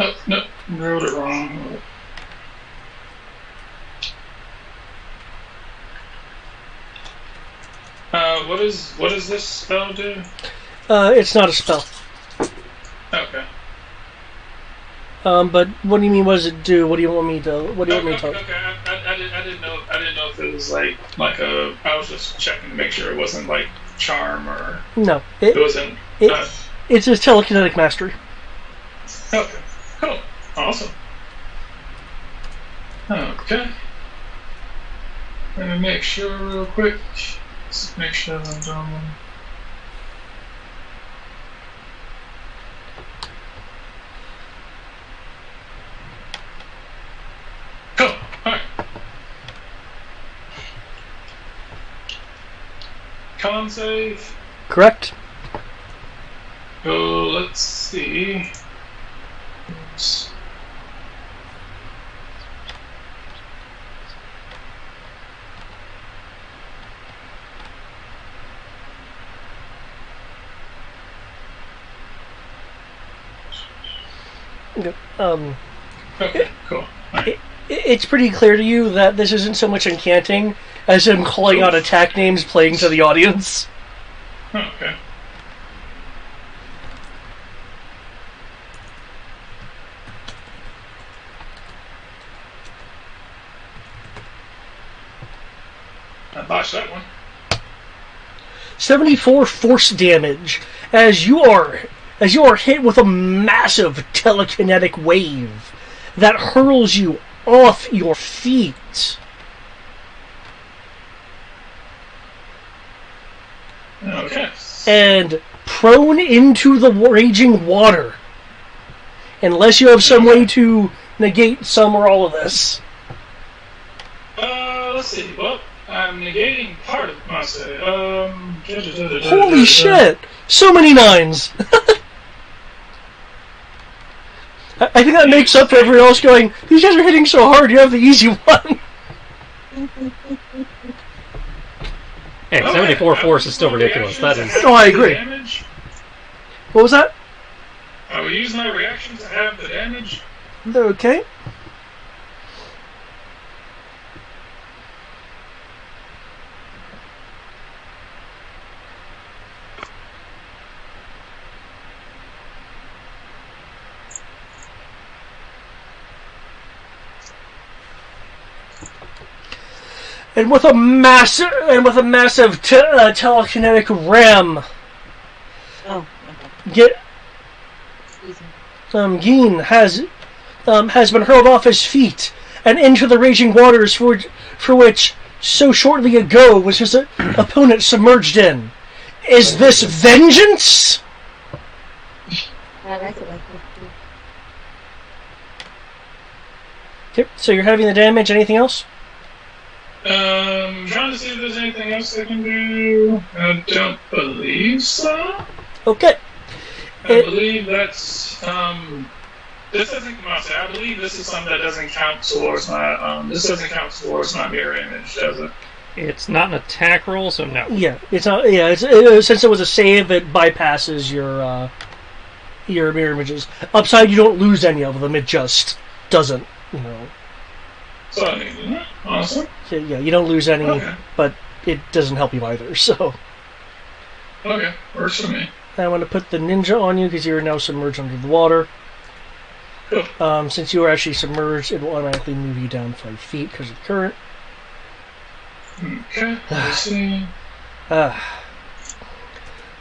Oh, no, wrote it wrong. What does this spell do? It's not a spell. Okay. But what do you mean? What does it do? What do you want me to? What do you want me to talk? Okay. I didn't know if it was like a. I was just checking to make sure it wasn't like charm or. No, it wasn't. It's a telekinetic mastery. Okay. Cool. Awesome. Okay. Let me make sure real quick. Just make sure I'm done. Cool. Alright. Con save. Correct. So let's see. Oops. Okay, cool. Right. It's pretty clear to you that this isn't so much incanting as him calling out attack names playing to the audience. Okay. I botched that one. 74 force damage as you are hit with a massive telekinetic wave that hurls you off your feet. Okay. And prone into the raging water. Unless you have some way to negate some or all of this. Let's see. Well, I'm negating part of myself. Holy shit! So many nines! I think that makes up for everyone else going, these guys are hitting so hard, you have the easy one. Hey, 74 force is still ridiculous. That is. Oh, I agree. Damage? What was that? I will use my reaction to have the damage. Okay. And with a massive telekinetic ram, Oh, okay. Geen has has been hurled off his feet and into the raging waters for which so shortly ago was his opponent submerged in. Is this vengeance? Okay, so you're having the damage. Anything else? Trying to see if there's anything else I can do. I don't believe so. Okay. I believe that's this doesn't come out. I believe this is something that doesn't count towards my this doesn't count towards my mirror image, does it? It's not an attack roll, so no. Yeah, it's not. Yeah, since it was a save, it bypasses your mirror images. Upside, you don't lose any of them. It just doesn't. So I mean, awesome. So, yeah, you don't lose any, Okay. but it doesn't help you either. So Okay, works for me. I want to put the ninja on you because you're now submerged under the water. Cool. Since you are actually submerged, it will automatically move you down 5 feet because of the current. Okay, let's see.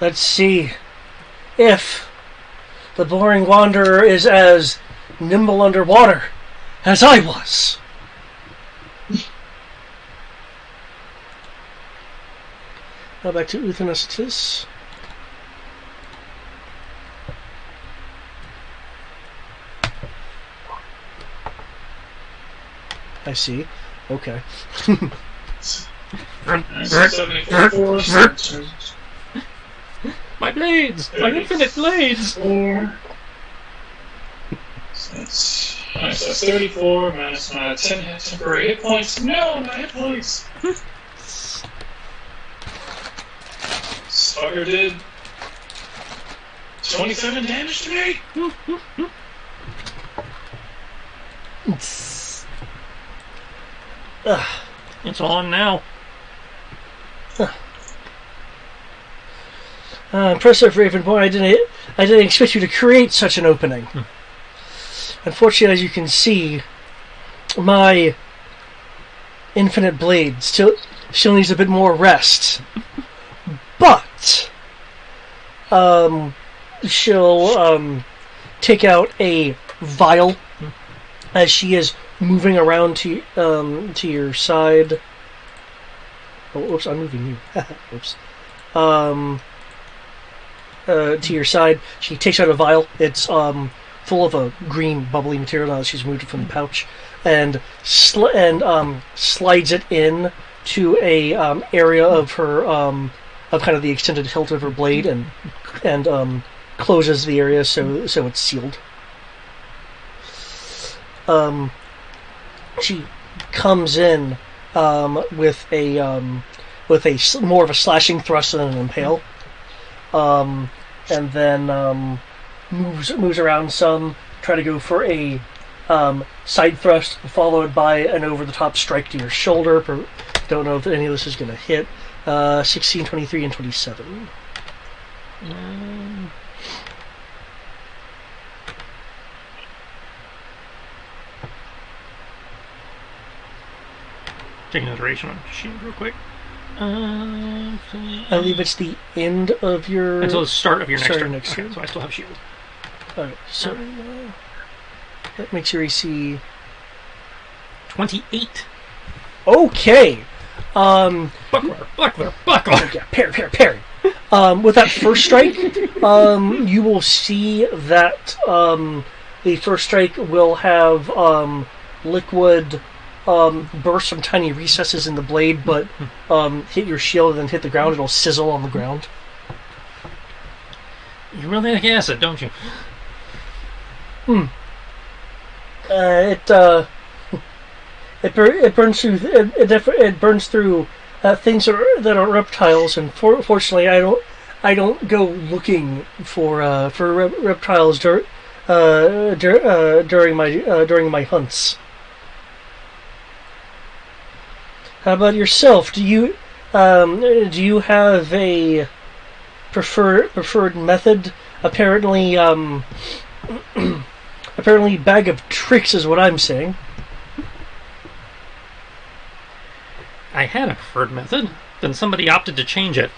Let's see if the boring wanderer is as nimble underwater as I was. Now back to Euthanasis. I see. Okay. That's 74. My blades! My infinite blades! 4. That's 34 minus my 10 temporary hit points. No, my hit points! Sucker did 27 damage to me! It's on now. Impressive, Raven Boy. I didn't expect you to create such an opening. Unfortunately, as you can see, my infinite blade still needs a bit more rest. But she'll take out a vial as she is moving around to your side. Oh, oops! I'm moving you. Oops. To your side, she takes out a vial. It's full of a green bubbly material now that she's moved it from the pouch, and slides it in to a area of her of kind of the extended hilt of her blade, and closes the area so it's sealed. She comes in with a more of a slashing thrust than an impale, and then moves around some, try to go for a side thrust, followed by an over-the-top strike to your shoulder. Don't know if any of this is going to hit. 16, 23, and 27. Taking a duration on shield real quick. I believe it's the end of your... Until the start of your next turn. Next Okay, turn. so I still have shield. Alright, so that makes your AC 28. okay. Buckler. Yeah, parry. With that first strike, you will see that the first strike will have liquid burst from tiny recesses in the blade, but hit your shield and then hit the ground. It'll sizzle on the ground. You really like acid, don't you? It burns through. It burns through things that are reptiles, and fortunately, I don't go looking for reptiles during my hunts. How about yourself? Do you have a preferred method? Apparently, bag of tricks is what I'm saying. I had a preferred method, then somebody opted to change it.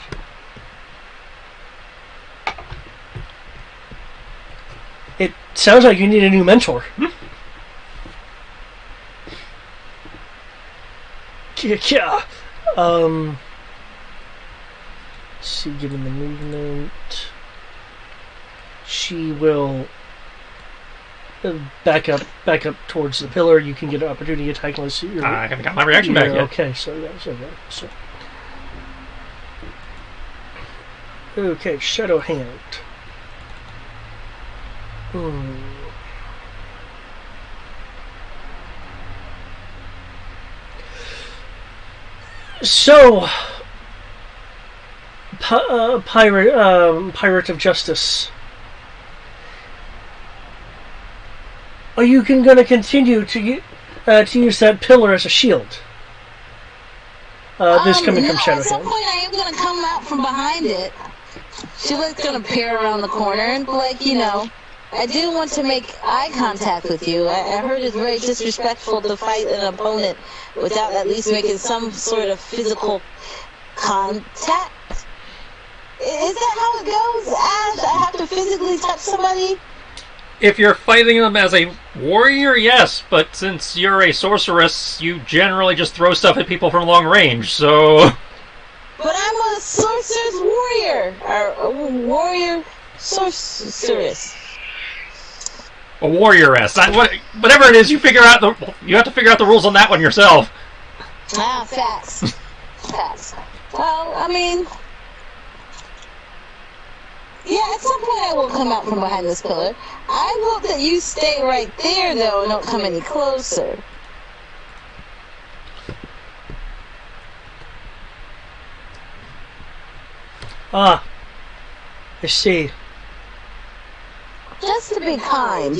It sounds like you need a new mentor. Yeah. Let's see, given the movement, she will back up towards the pillar. You can get an opportunity attack unless you're. I haven't got my reaction back yet. Okay, so. Okay, Shadow Hand. So, Pirate of Justice. Are you going to continue to use that pillar as a shield? This coming from Shadow At some Hand. point, I am going to come out from behind it. She was going to peer around the corner, and I didn't want to make eye contact with you. I heard it's very disrespectful to fight an opponent without at least making some sort of physical contact. Is that how it goes, Ash? I have to physically touch somebody? If you're fighting them as a warrior, yes, but since you're a sorceress, you generally just throw stuff at people from long range, so... But I'm a sorceress warrior, or a warrior sorceress. A warrioress. Whatever it is, you have to figure out the rules on that one yourself. Ah, facts. Facts. Well, I mean... Yeah, at some point I will come out from behind this pillar. I hope that you stay right there, though, and don't come any closer. Ah, I see. Just to be kind,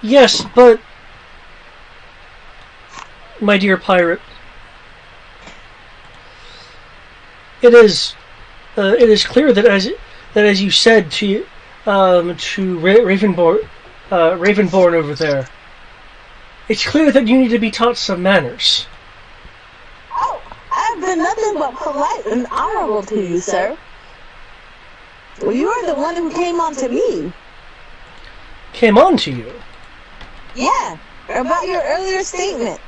Yes, but my dear pirate, it is clear that as you said to Ravenborn over there, it's clear that you need to be taught some manners. Oh, I've been nothing but polite and honorable to you, sir. Well, you are the one who came on to me. Came on to you? Yeah, about your earlier statement.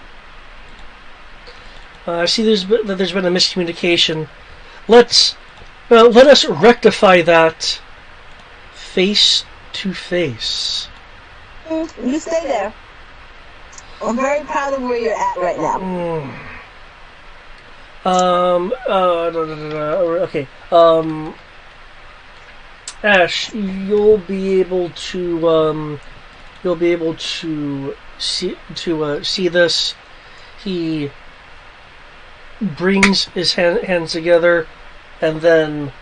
I see there's been a miscommunication. Let us rectify that face to face. You stay there. I'm very proud of where you're at right now. Okay. Ash, you'll be able to see this. He brings his hands together and then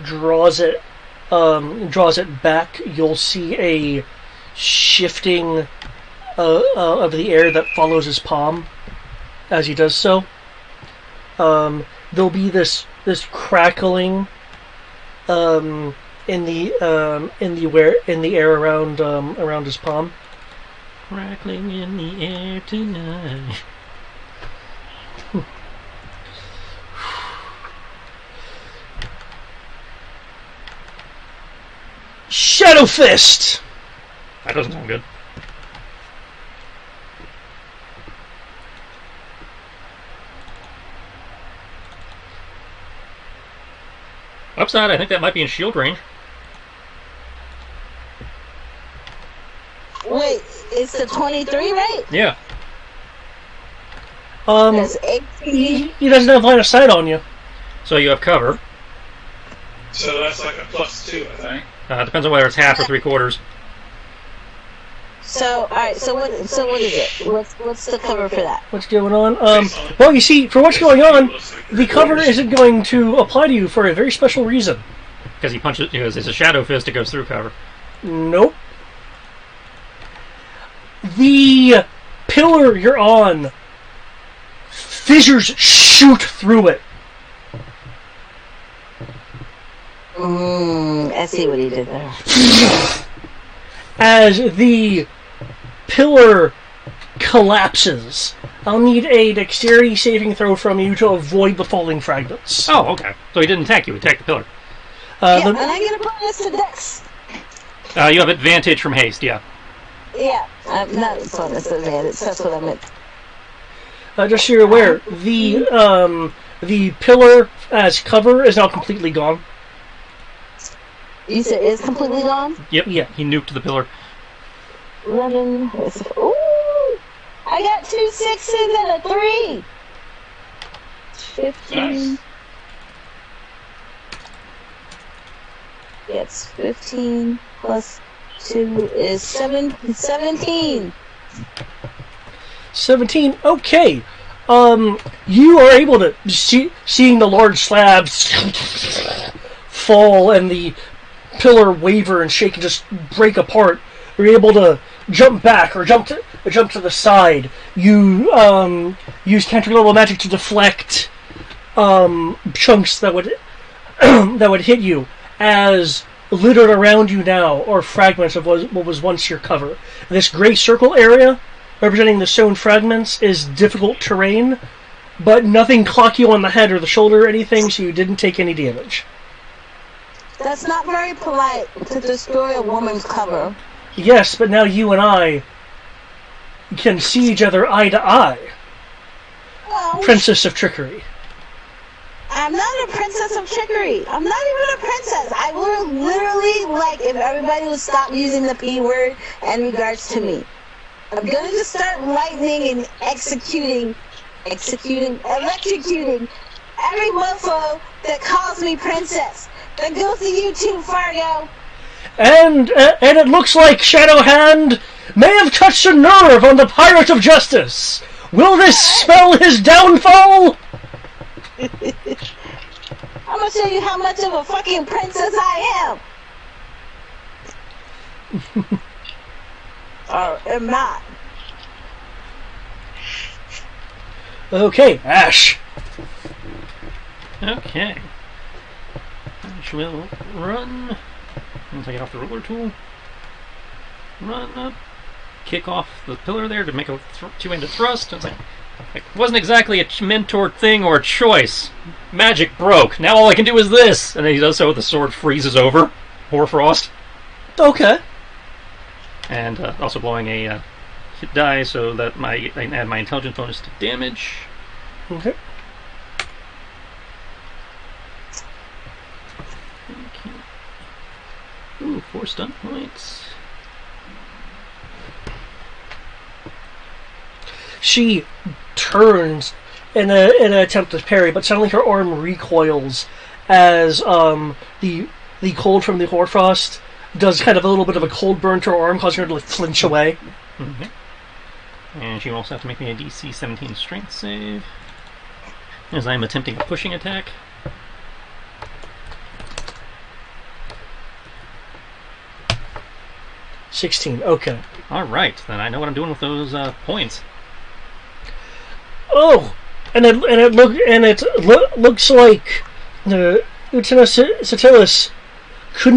draws it back. You'll see a shifting of the air that follows his palm as he does so. There'll be this crackling in the air around his palm. Crackling in the air tonight. Shadow Fist! That doesn't sound good. Upside, I think that might be in shield range. Wait, it's the 23, right? Yeah. That's 18. He doesn't have line of sight on you. So you have cover. So that's like a +2, I think. Depends on whether it's half or 3/4. So, alright, so what is it? What's the cover for that? What's going on? Well, you see, for what's going on, the cover isn't going to apply to you for a very special reason. Because he punches, it's a shadow fist, it goes through cover. Nope. The pillar you're on, fissures shoot through it. I see what he did there. As the pillar collapses, I'll need a dexterity saving throw from you to avoid the falling fragments. Oh, okay. So he didn't attack you, he attacked the pillar. And I get a bonus to dex. You have advantage from haste, yeah. Yeah, not bonus advantage, that's what I meant. Just so you're aware, the pillar as cover is now completely gone. You said it's completely gone? Yep. Yeah. He nuked the pillar. 11. Ooh! I got 2 6s and a 3! 15. Nice. Yes, 15 plus 2 is 17. 17. Okay. You are able to seeing the large slabs fall and the pillar waver and shake and just break apart. You're able to jump back or jump to the side. You use counter level magic to deflect chunks that would that would hit you, as littered around you now are fragments of what was once your cover. This gray circle area representing the stone fragments is difficult terrain, but nothing clocked you on the head or the shoulder or anything, so you didn't take any damage. That's not very polite to destroy a woman's cover. Yes, but now you and I can see each other eye to eye. Oh, Princess of Trickery. I'm not a princess of trickery. I'm not even a princess. I would literally like if everybody would stop using the P word in regards to me. I'm gonna just start lightning and electrocuting every mofo that calls me princess. That goes to you too, Fargo. And it looks like Shadowhand may have touched a nerve on the Pirate of Justice. Will this spell his downfall? I'm gonna show you how much of a fucking princess I am. Or am not. Okay, Ash. Okay. Ash will run. I'll take it off the ruler tool. Run up. Kick off the pillar there to make a two-handed thrust. It's like, it wasn't exactly a mentor thing or a choice. Magic broke. Now all I can do is this. And then he does so. The sword freezes over. Hoarfrost. Okay. And also blowing a hit die so that I can add my intelligence bonus to damage. Okay. Okay. Ooh, 4 stun points. She turns in an attempt to parry, but suddenly her arm recoils as the cold from the hoarfrost does kind of a little bit of a cold burn to her arm, causing her to flinch away. Mm-hmm. And she will also have to make me a DC 17 strength save, as I am attempting a pushing attack. $16. Okay. Alright, then I know what I'm doing with those points. Oh, and it looks like Lieutenant Satilis could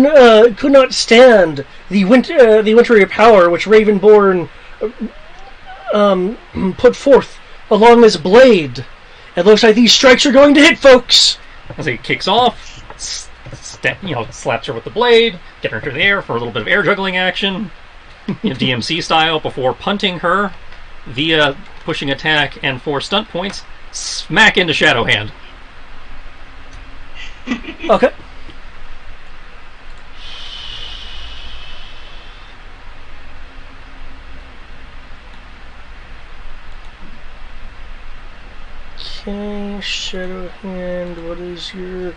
not stand the wintry power which Ravenborn put forth along his blade. It looks like these strikes are going to hit, folks. As he kicks off, slaps her with the blade, getting her to the air for a little bit of air juggling action, DMC style, before punting her via pushing attack and 4 stunt points, smack into Shadowhand. Okay. Okay, Shadowhand, what is your...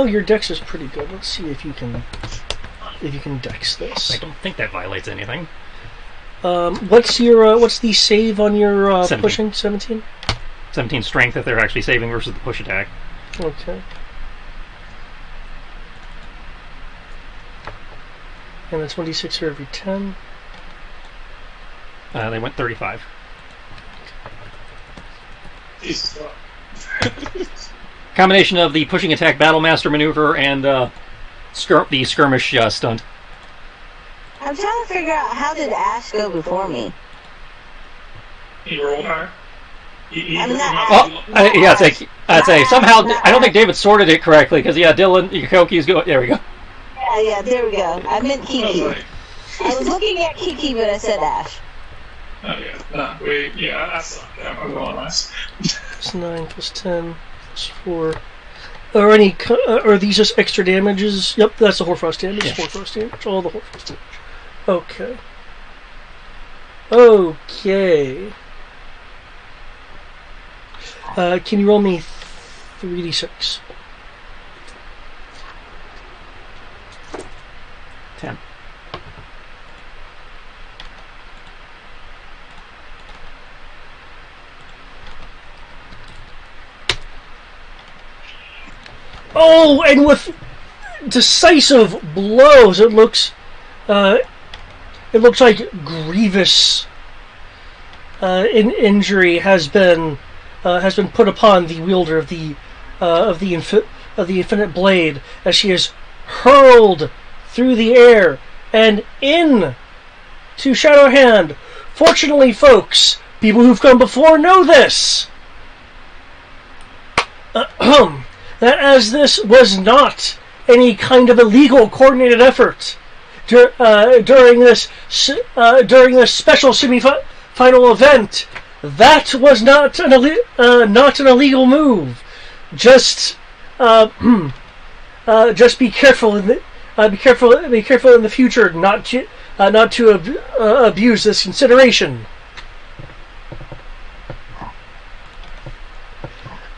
your dex is pretty good. Let's see if you can dex this. I don't think that violates anything. What's the save on your 17. pushing? 17? 17 strength if they're actually saving versus the push attack. Okay. And that's 1d6 for every 10. They went 35. Combination of the pushing attack Battlemaster maneuver and the skirmish stunt. I'm trying to figure out how did Ash go before me. He rolled higher. I'd say somehow I don't think David sorted it correctly because Dylan Yokoki's going. There we go. Yeah, there we go. I meant Kiki. I was looking at Kiki, but I said Ash. Oh yeah, no, I suck. I'm going last. Plus 9, plus 10, plus 4. Are these just extra damages? Yep, that's the Hoarfrost damage. Yeah. Hoarfrost damage. All the Hoarfrost damage. Okay. Okay. Can you roll me 3d6? 10. Oh, and with decisive blows, it looks like grievous injury has been put upon the wielder of the infinite blade as she is hurled through the air and in to Shadowhand. Fortunately, folks, people who've come before know this. That as this was not any kind of illegal coordinated effort during this special semi-final event, that was not an illegal move. Just be careful be careful in the future not to abuse this consideration.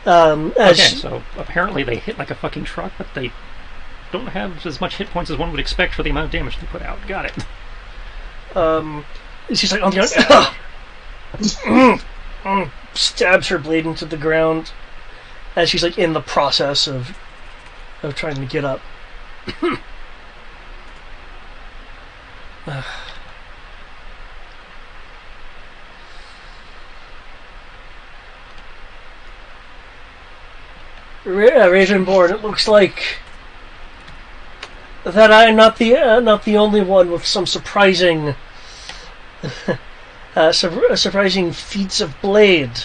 Okay, so apparently they hit like a fucking truck, but they don't have as much hit points as one would expect for the amount of damage they put out. Got it. She's like on the stabs her blade into the ground as she's like in the process of trying to get up. Ravenborn, it looks like that I'm not the only one with some surprising surprising feats of blade.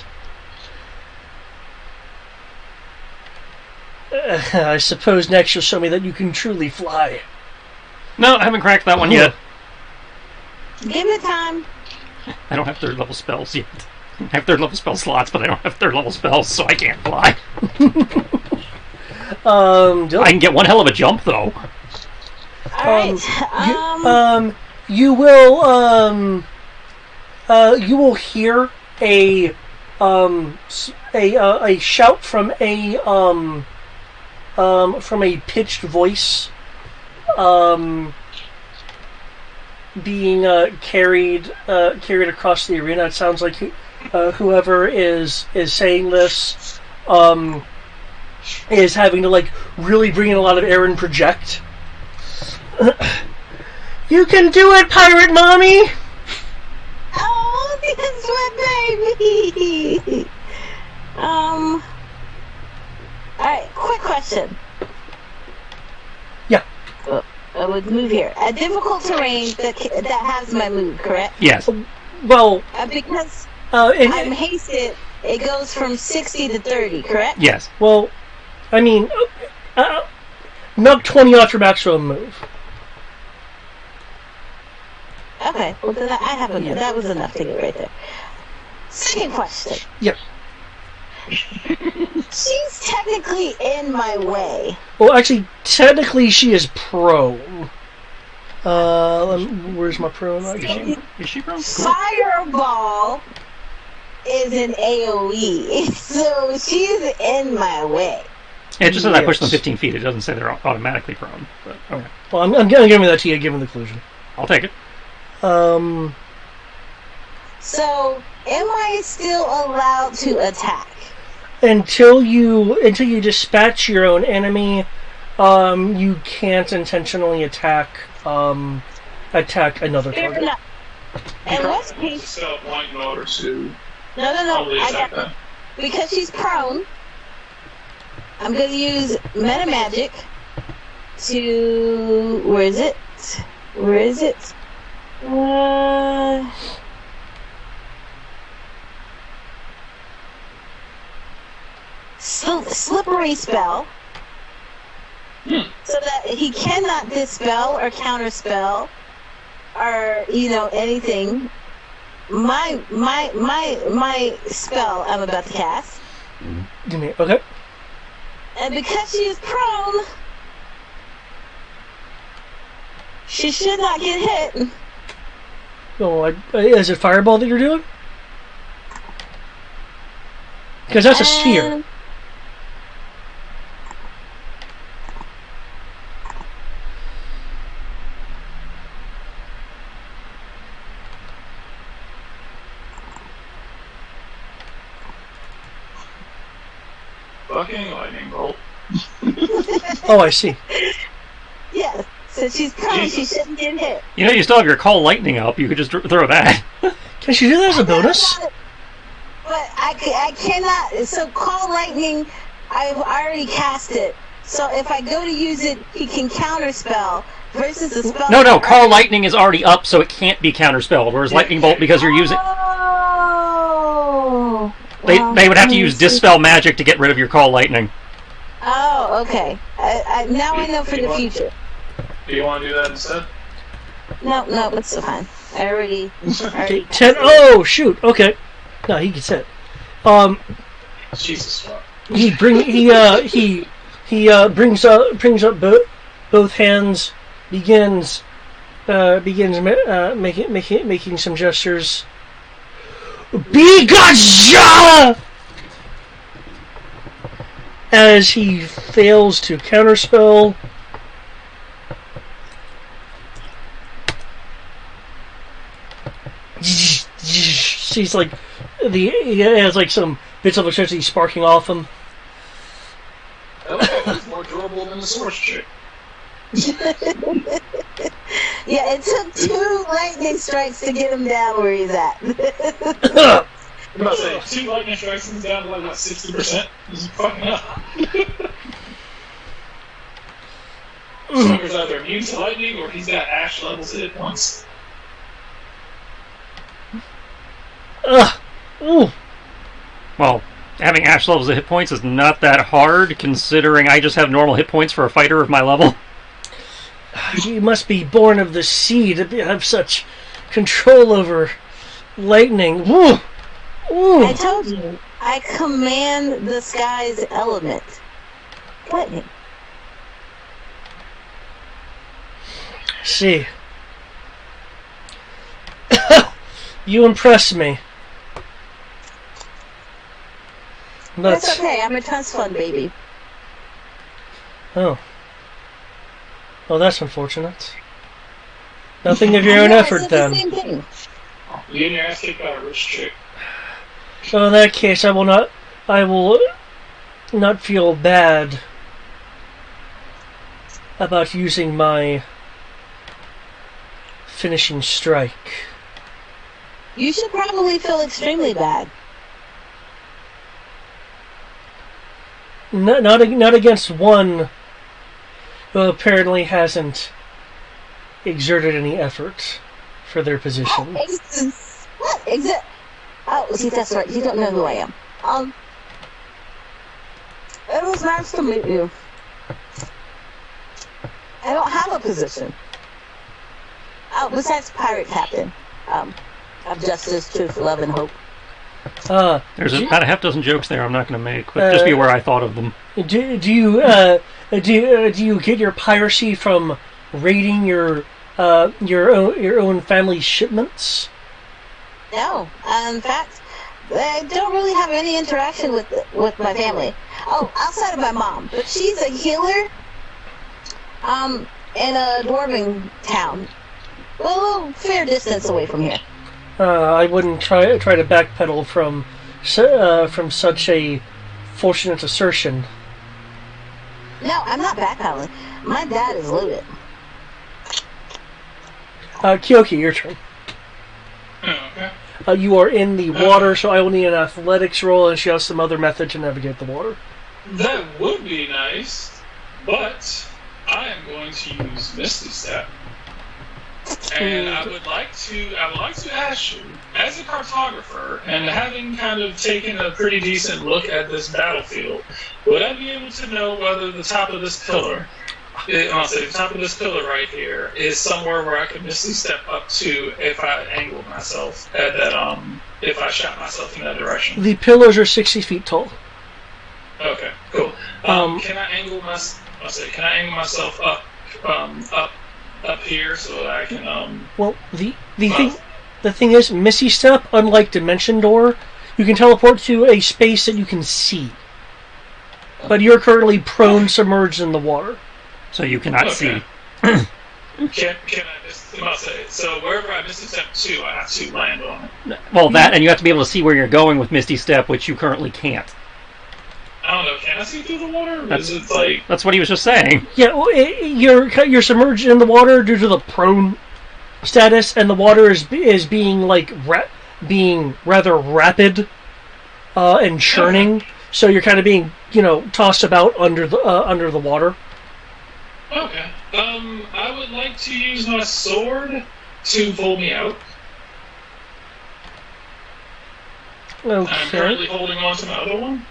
I suppose next you'll show me that you can truly fly. No, I haven't cracked that one yet. Give it time. I don't have third level spells yet. I have third level spell slots, but I don't have third level spells, so I can't fly. I can get one hell of a jump, though. Alright. You will hear a shout from a pitched voice being carried across the arena. It sounds like whoever is saying this is having to like really bring in a lot of air and project. You can do it, Pirate Mommy! Oh, that's my baby! Alright, quick question. Yeah. I would move here. A difficult terrain that has my move, correct? Yes. Well, because I'm I'm hasted, it goes from 60 to 30, correct? Yes. Well, I mean, knock 20 off your maximum move. Okay, well then I have enough. That was enough to get right there. Second question. Yep. She's technically in my way. Well, actually, technically, she is prone. Where's my prone icon? Is she prone? Fireball is an AoE, so she's in my way. Yeah, it just says I pushed them 15 feet. It doesn't say they're automatically prone. But okay. Well, I'm giving that to you, given the conclusion. I'll take it. So, am I still allowed to attack? Until you dispatch your own enemy, you can't intentionally attack another Fair target. enough. And what's case? Stealth light mode or two. No. Only I attack got that. because she's prone. I'm gonna use meta magic to where is it? Slippery spell, so that he cannot dispel or counterspell or anything my spell I'm about to cast. Give me okay. And because she is prone, she should not get hit. Oh, is it fireball that you're doing? Because that's a sphere. Fucking lightning bolt. Oh, I see. Yes. So she's prone, she shouldn't get hit. You know, you still have your call lightning up. You could just throw that. Can she do that as a bonus? But I cannot. So call lightning, I've already cast it. So if I go to use it, he can counterspell versus the spell. No. Call lightning is already up, so it can't be counterspelled. Whereas lightning bolt, because you're using, Oh. they would have to use dispel magic to get rid of your call lightning. Oh, okay. Now I know for the future. Do you want to do that instead? No, it's fine. I already. Okay, 10. Oh, shoot. Okay. No, he gets hit. Jesus fuck. He brings up both hands, begins making some gestures. Be gotcha! As he fails to counterspell. She's like he has like some bits of electricity sparking off him. He's more durable than the source chick. Yeah, it took 2 lightning strikes to get him down where he's at. I'm about to say 2 lightning strikes and he's down to like what 60%. He's fucking up. Sucker's either immune to lightning or he's got ash levels hit points. Ooh. Well, having ash levels of hit points is not that hard, considering I just have normal hit points for a fighter of my level. You must be born of the sea to have such control over lightning. Ooh. Ooh. I told you, I command the sky's element. Lightning. See. You impress me. That's okay, I'm a trust fund baby. Oh. Oh, that's unfortunate. Nothing of your own effort, then. Same thing. You get your ass kicked by a rich chick. So in that case, I will not feel bad about using my finishing strike. You should probably feel extremely bad. Not against one who apparently hasn't exerted any effort for their position. What? Oh, see, that's right. You don't know who I am. It was nice to meet you. I don't have a position. Oh, besides pirate captain. Of justice, truth, love, and hope. There's about a half dozen jokes there I'm not going to make, but just be aware I thought of them. Do you get your piracy from raiding your own family shipments? No, in fact, I don't really have any interaction with my family. Oh, outside of my mom, but she's a healer. In a dwarven town, a little fair distance away from here. I wouldn't try to backpedal from such a fortunate assertion. No, I'm not backpedaling. My dad is loaded. Kyoki, your turn. Okay. You are in the water, so I will need an athletics roll, and she has some other method to navigate the water. That would be nice, but I am going to use Misty Step. And I would like to ask you, as a cartographer, and having kind of taken a pretty decent look at this battlefield, would I be able to know whether the top of this pillar I'll say the top of this pillar right here is somewhere where I could Misty Step up to if I angled myself at that. If I shot myself in that direction. The pillars are 60 feet tall. Okay, cool. Can I angle myself up, up here so that I can Well, the thing is, Misty Step, unlike Dimension Door, you can teleport to a space that you can see. But you're currently prone, submerged in the water. So you cannot see. Can I just? I'll say so. Wherever I Misty Step to, I have to land on it. Well, that, and you have to be able to see where you're going with Misty Step, which you currently can't. I don't know. Can I see through the water? Is it like? That's what he was just saying. Yeah, well, you're submerged in the water due to the prone status, and the water is being like being rather rapid and churning. Okay. So you're kind of being tossed about under the water. Okay. I would like to use my sword to pull me out. Okay. I'm currently holding on to my other one.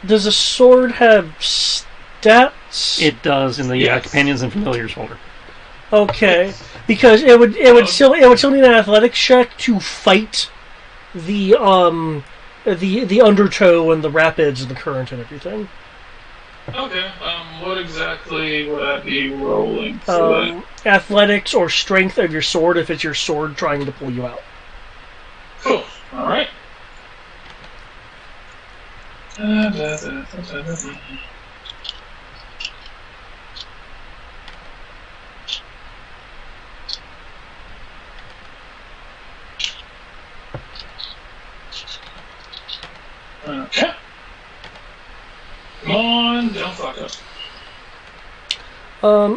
Does a sword have stats? It does in the companions and familiars folder. Okay, because it would still need an athletics check to fight the undertow and the rapids and the current and everything. Okay. What exactly would I be rolling for that? Athletics or strength of your sword if it's your sword trying to pull you out. Cool. All right. Okay. Come on, don't fuck up.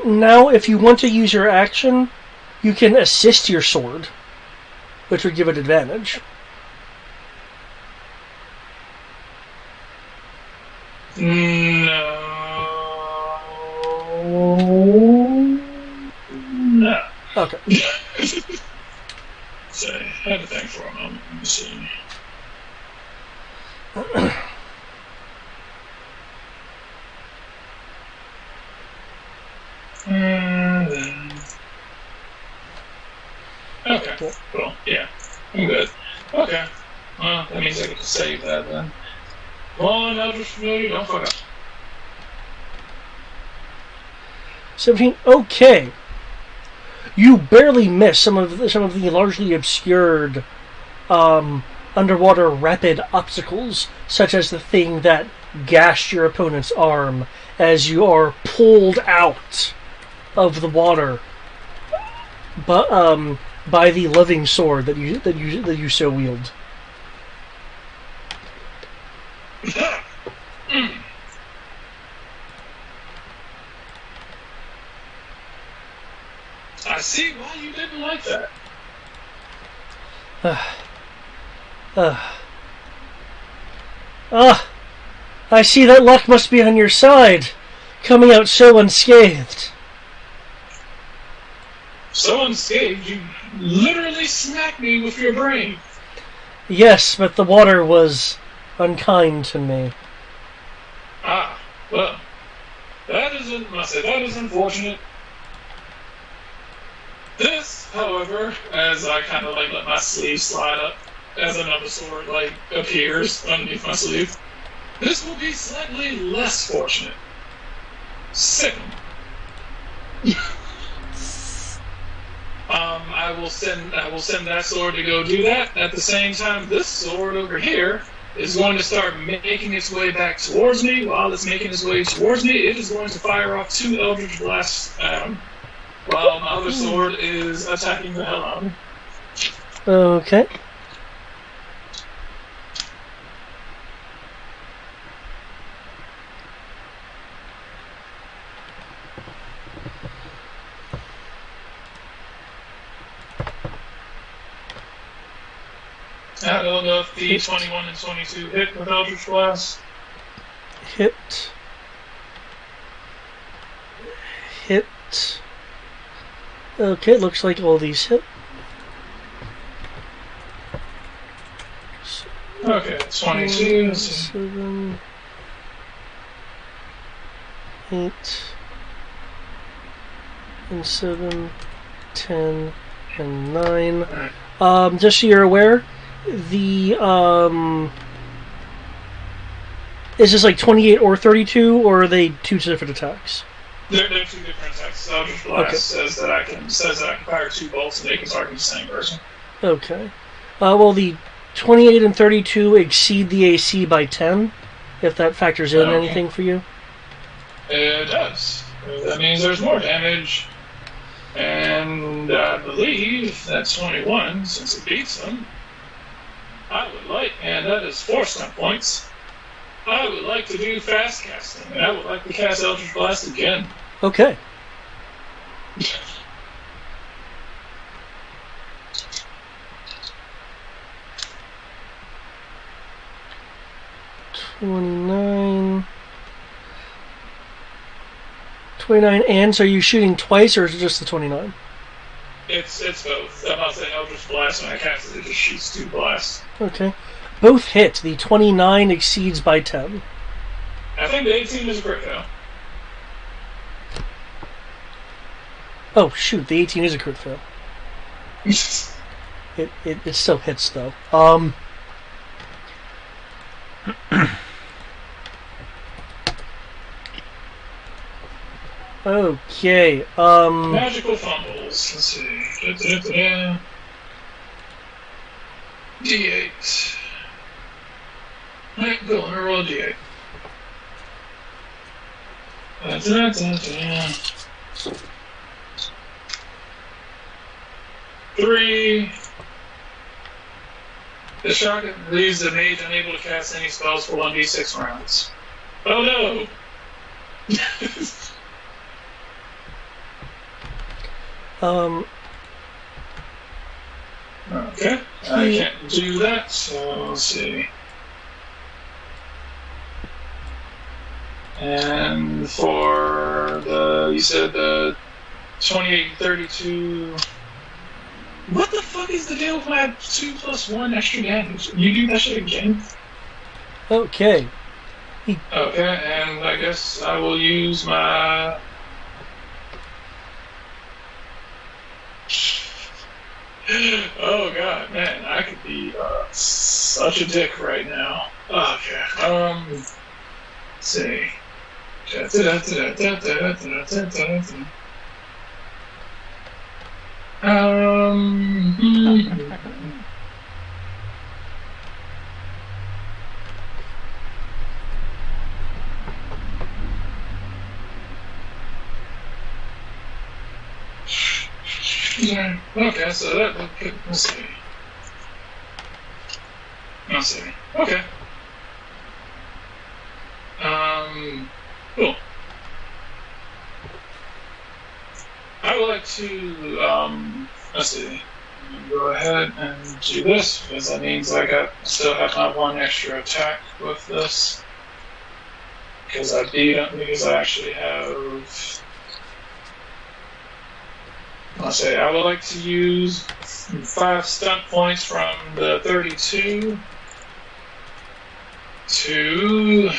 Now, if you want to use your action, you can assist your sword, which would give it advantage. No. Okay. So, I had to think for a moment. Let me see. Okay, cool. Yeah, I'm good. Okay. Well, that means I get to save that then. Come on, Eldritch Familiar, don't fuck up. 17. Okay. You barely miss some of the largely obscured underwater rapid obstacles, such as the thing that gashed your opponent's arm as you are pulled out of the water, but by the living sword that you so wield. I see why you didn't like that. I see that luck must be on your side, coming out so unscathed. So unscathed, you literally smacked me with your brain. Yes, but the water was unkind to me. Ah, well, that is unfortunate. This, however, as I kind of let my sleeve slide up, as another sword appears underneath my sleeve, this will be slightly less fortunate. Second, I will send that sword to go do that. At the same time, this sword over here is going to start making its way back towards me. While it's making its way towards me, it is going to fire off 2 Eldritch Blasts at him, while my other sword is attacking the hell out of him. Okay. I don't know if the 21 and 22 hit with Eldritch Blast. Hit. Okay, looks like all these hit. Okay, 22. 7. 8 and 7, 10, and 9. Just so you're aware, the is this like 28 or 32, or are they two different attacks? They're two different attacks. Eldritch Blast says that I can fire 2 bolts and they can target the same person. Okay. Well, the 28 and 32 exceed the AC by 10, if that factors in anything for you. It does. That means there's more damage. And I believe that's 21, since it beats them. I would like, and that is 4 stunt points. I would like to do fast casting, and I would like to cast Eldritch Blast again. Okay. $29, and so are you shooting twice, or is it just the 29? It's both. I'm not saying Eldritch Blast when I cast it, it just shoots 2 blasts. Okay. Both hit. The 29 exceeds by 10. I think the 18 is a crit fail. Oh, shoot. The 18 is a crit fail. It still hits, though. Okay. Magical fumbles. Let's see. D8. Alright, go on, roll a D8. Three. The shotgun leaves the mage unable to cast any spells for 1d6 rounds. Oh no! Okay, I can't do that, so let's see. And for the, you said the 28 32. What the fuck is the deal with my 2+1 extra damage? You do that shit again? Okay. Okay, and I guess I will use my... Oh god, man, I could be such a dick right now. Okay, let's see. Yeah, okay, so that could, let's see. Let's see. Okay. Cool. I would like to, let's see. Go ahead and do this, because that means I still have my 1 extra attack with this. Because I actually have... Let's say I would like to use 5 stunt points from the 32 to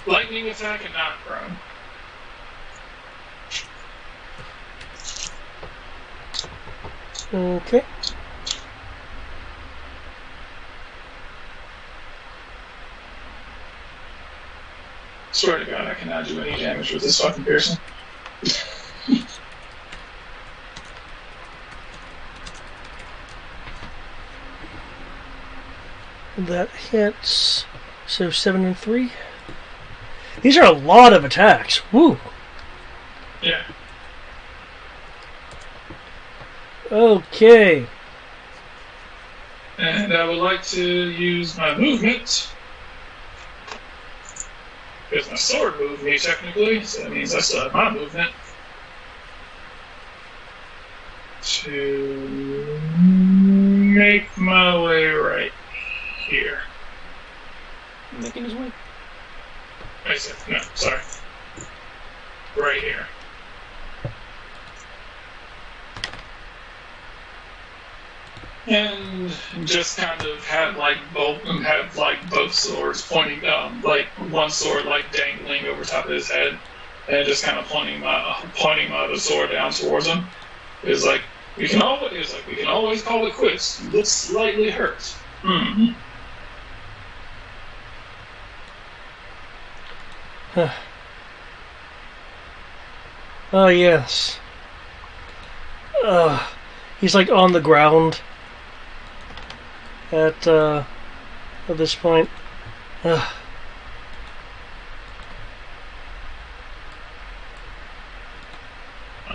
lightning attack and knock prone. Okay. Swear to God, I cannot do any damage with this fucking piercing. That hits. So 7 and 3. These are a lot of attacks. Woo. Yeah. Okay. And I would like to use my movement. Because my sword moved me technically, so that means I still have my movement. To make my way right here. Making his way. I said, no, sorry. Right here. and just kind of had both swords pointing, like one sword like dangling over top of his head, and just kind of pointing my other sword down towards him. It was like we can always call it quits. You look slightly hurt. Hmm. Oh, yes. He's like on the ground at this point. I'm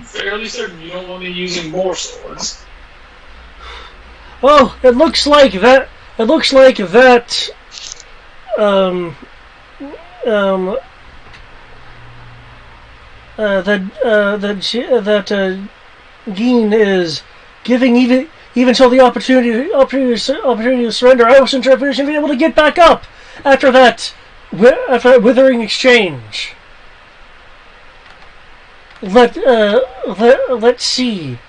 fairly certain you don't want me using more swords. Oh, it looks like that. It looks like that. Um. That Geen is giving even till the opportunity to surrender. I wasn't sure if we were going to be able to get back up after that withering exchange. Let's see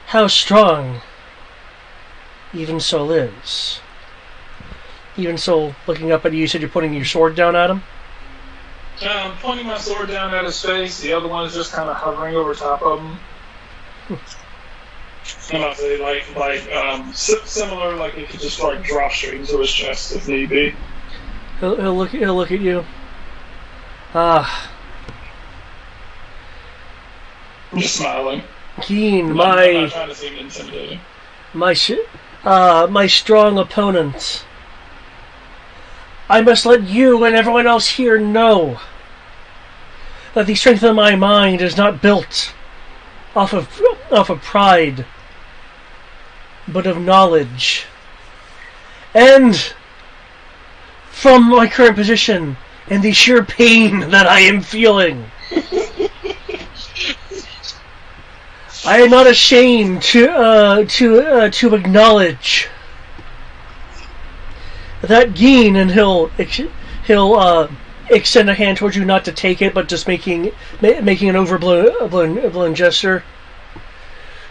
how strong Even Soul is. Even Soul, looking up at you, said you're putting your sword down at him? I'm pointing my sword down at his face. The other one is just kind of hovering over top of him. And I'll say similar, like it could just like drop straight into his chest if need be. He'll look at you. I'm just smiling. Keen, I'm not trying to seem intimidating. my strong opponent. I must let you and everyone else here know that the strength of my mind is not built off of pride, but of knowledge. And from my current position and the sheer pain that I am feeling, I am not ashamed to acknowledge that Geen, and he'll extend a hand towards you, not to take it, but just making an overblown gesture.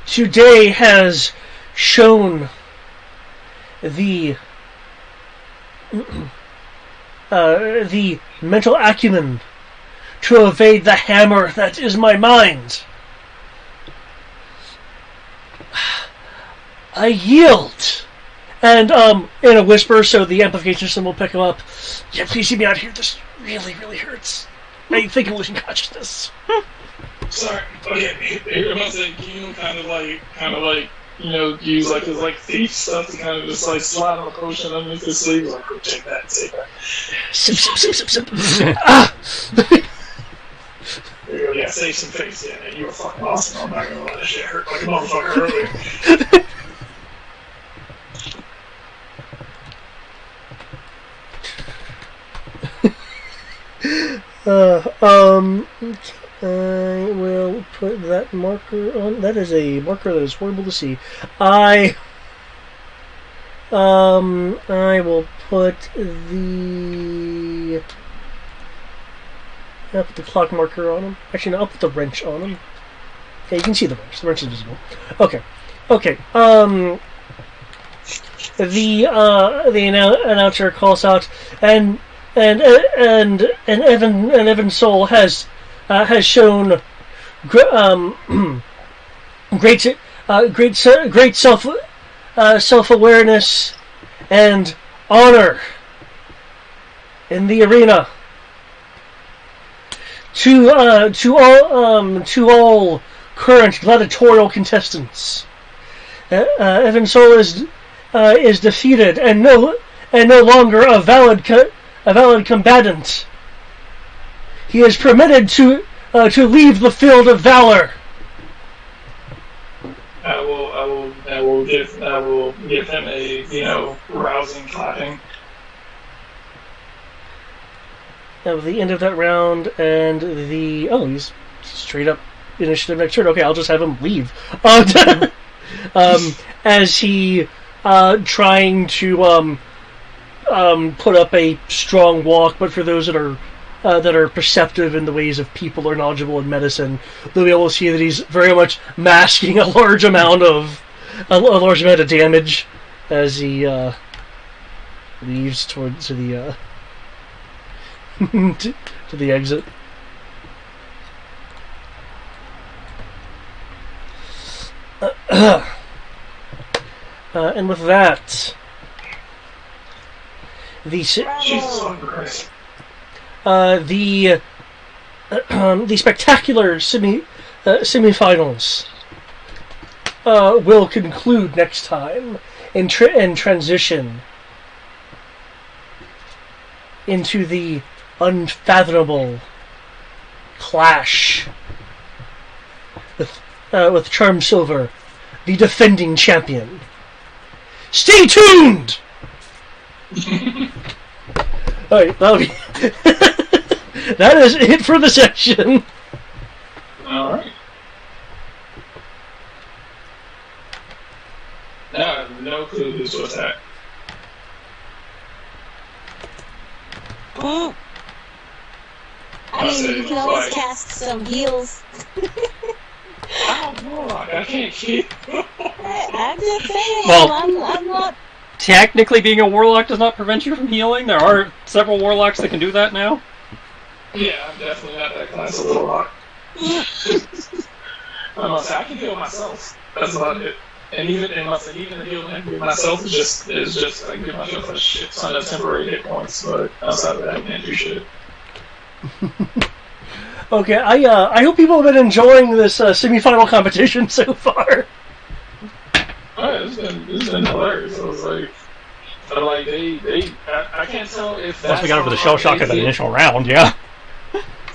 Today has shown the mental acumen to evade the hammer that is my mind. I yield. And in a whisper, so the amplification system will pick him up. Yeah, please see me out here. This really, really hurts. I think I'm losing consciousness. Sorry. Okay, I'm about to say, Keenum kind of like, use like his like thief stuff to kind of just like slide on a potion underneath his sleeve. Like, go take that, take that. Sip, sip, sip, sip, sip. Ah! Yeah, save some face. Yeah, man, you were fucking awesome. I'm not gonna let that shit hurt like a motherfucker earlier. I will put that marker on. That is a marker that is horrible to see. I will put the. I'll put the clock marker on him. Actually, no, I'll put the wrench on him. Yeah, you can see the wrench. The wrench is visible. Okay. The announcer calls out, and Evan Soul has shown great self-awareness and honor in the arena. To all current gladiatorial contestants, Evan Soul is defeated and no longer a valid combatant. He is permitted to leave the field of valor. I will give him a rousing clapping. At the end of that round, and he's straight up initiative next turn. Okay, I'll just have him leave. As he trying to put up a strong walk, but for those that are perceptive in the ways of people or knowledgeable in medicine, they'll be able to see that he's very much masking a large amount of a large amount of damage as he leaves towards the to the exit. And with that, the the spectacular semifinals will conclude next time and transition into the unfathomable clash with Charm Silver, the defending champion. Stay tuned! Alright, that'll be... that is it for the session. Alright. Now I have no clue who's to attack. I mean, you can always cast some heals. I'm a warlock. I can't keep. I'm just saying. Well, I'm not. Technically, being a warlock does not prevent you from healing. There are several warlocks that can do that now. Yeah, I'm definitely not that class of warlock. I can heal myself. That's about it. And even the healing myself is just I can give myself a shit ton of temporary hit points, but outside of that, I can't do shit. Okay, I hope people have been enjoying this semifinal competition so far. Alright, it's been hilarious. I was like, I can't tell if that's Once we got over the shell shock of the hit. initial round, yeah.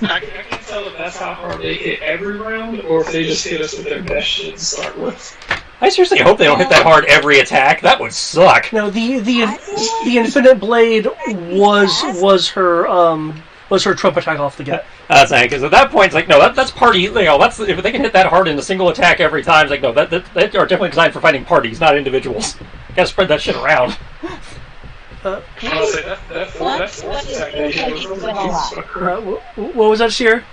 I can't tell if that's how hard they hit every round, or if they just hit us with their best shit to start with. I seriously hope they don't hit that hard every attack. That would suck. No, the Infinite Blade was her trump attack off the get. That's right, because at that point, it's like, no, that's party. You know, that's if they can hit that hard in a single attack every time. It's like, no, they are definitely designed for fighting parties, not individuals. Gotta spread that shit around. I'll say that force attack they hit was really What was that, Sierra?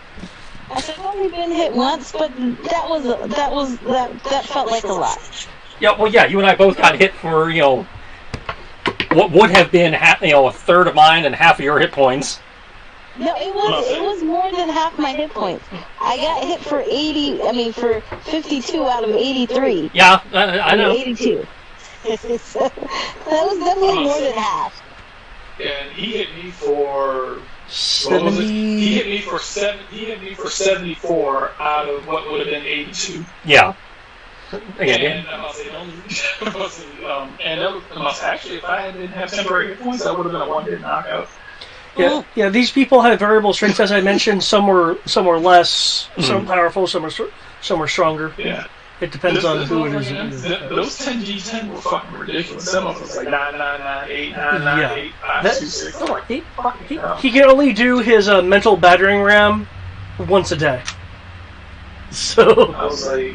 I said, I've only been hit once, but that felt like a lot. Yeah, well, yeah, you and I both got hit for, what would have been a third of mine and half of your hit points. No, it was more than half my hit points. I got hit for 52 out of 83. Yeah, I know. 82. So, that was definitely more than half. And he hit me for 70. He hit me for 74 out of what would have been 82. Yeah. And actually, if I didn't have temporary hit points, that would have been a one-hit knockout. Yeah. These people have variable strengths, as I mentioned. Some were less, some powerful, some are stronger. Yeah. It depends on who it is. Those 10d10 were fucking ridiculous. Some of them was like 999, 899, 8526. I'm like, he can only do his mental battering ram once a day. So I was like,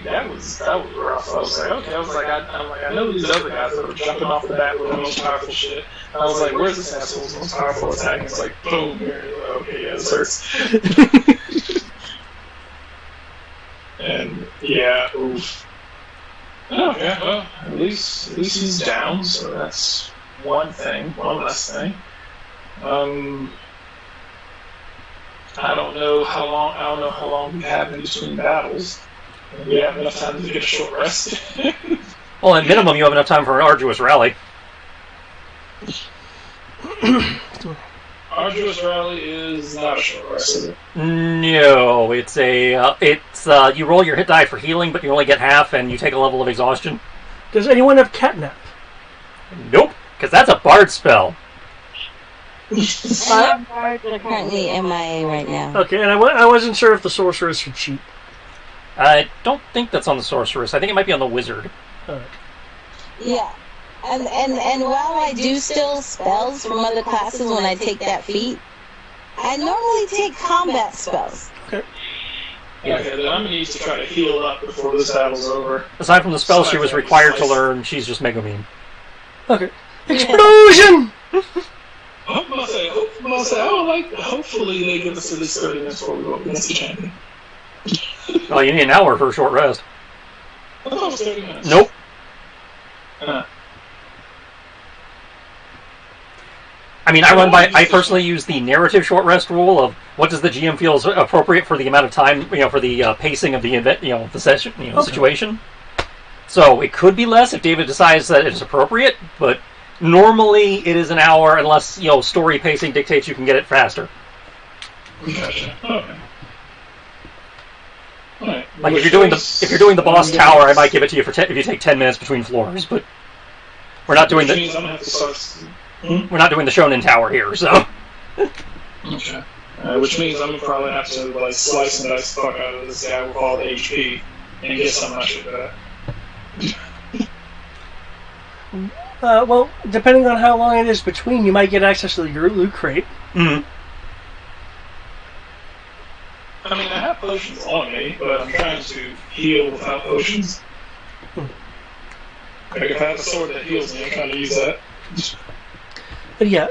that was rough. I was like, okay. I know these other guys that were jumping off the bat with the most powerful shit. I was like, where's this asshole's most powerful attack? And it's like, boom. Here. Okay, yeah, this hurts. And yeah, oof. Oh yeah, well, at least he's down, so that's one less thing. I don't know how long we have in between battles. We have enough time to get a short rest. Well, at minimum, you have enough time for an arduous rally. Arduous rally is not a short rest, is it? No, it's you roll your hit die for healing, but you only get half, and you take a level of exhaustion. does anyone have catnap? Nope, because that's a bard spell. I'm currently MIA right now. Okay, and I wasn't sure if the sorceress would cheat. I don't think that's on the sorceress. I think it might be on the wizard. Yeah. And while I do still spells from other classes when I take that feat, I normally take combat spells. Okay. Okay, then I'm gonna need to try to heal up before this battle's over. Aside from the spell she was required to learn, she's just Megumin. Okay. Explosion! I must say, hopefully they give us at least 30 minutes before we go up against the champion. Well, you need an hour for a short rest. I thought it was 30 minutes. Nope. I mean, I personally use the narrative short rest rule of what does the GM feel is appropriate for the amount of time, for the pacing of the event, the session, situation. So it could be less if David decides that it's appropriate, but normally it is an hour unless, story pacing dictates you can get it faster. Gotcha. Okay. Right. Like if you're doing the boss tower, I might give it to you if you take 10 minutes between floors, but we're not doing means I'm gonna have to start. We're not doing the Shonen Tower here, so. Okay. Which means I'm gonna probably have to slice and dice the fuck out of this guy with all the HP and get some of my shit back. Well, depending on how long it is between, you might get access to the loot crate. Mm-hmm. I mean, I have potions on me, but I'm trying to heal without potions. Like, if I have a sword that heals me, I'm trying to use that. But yeah,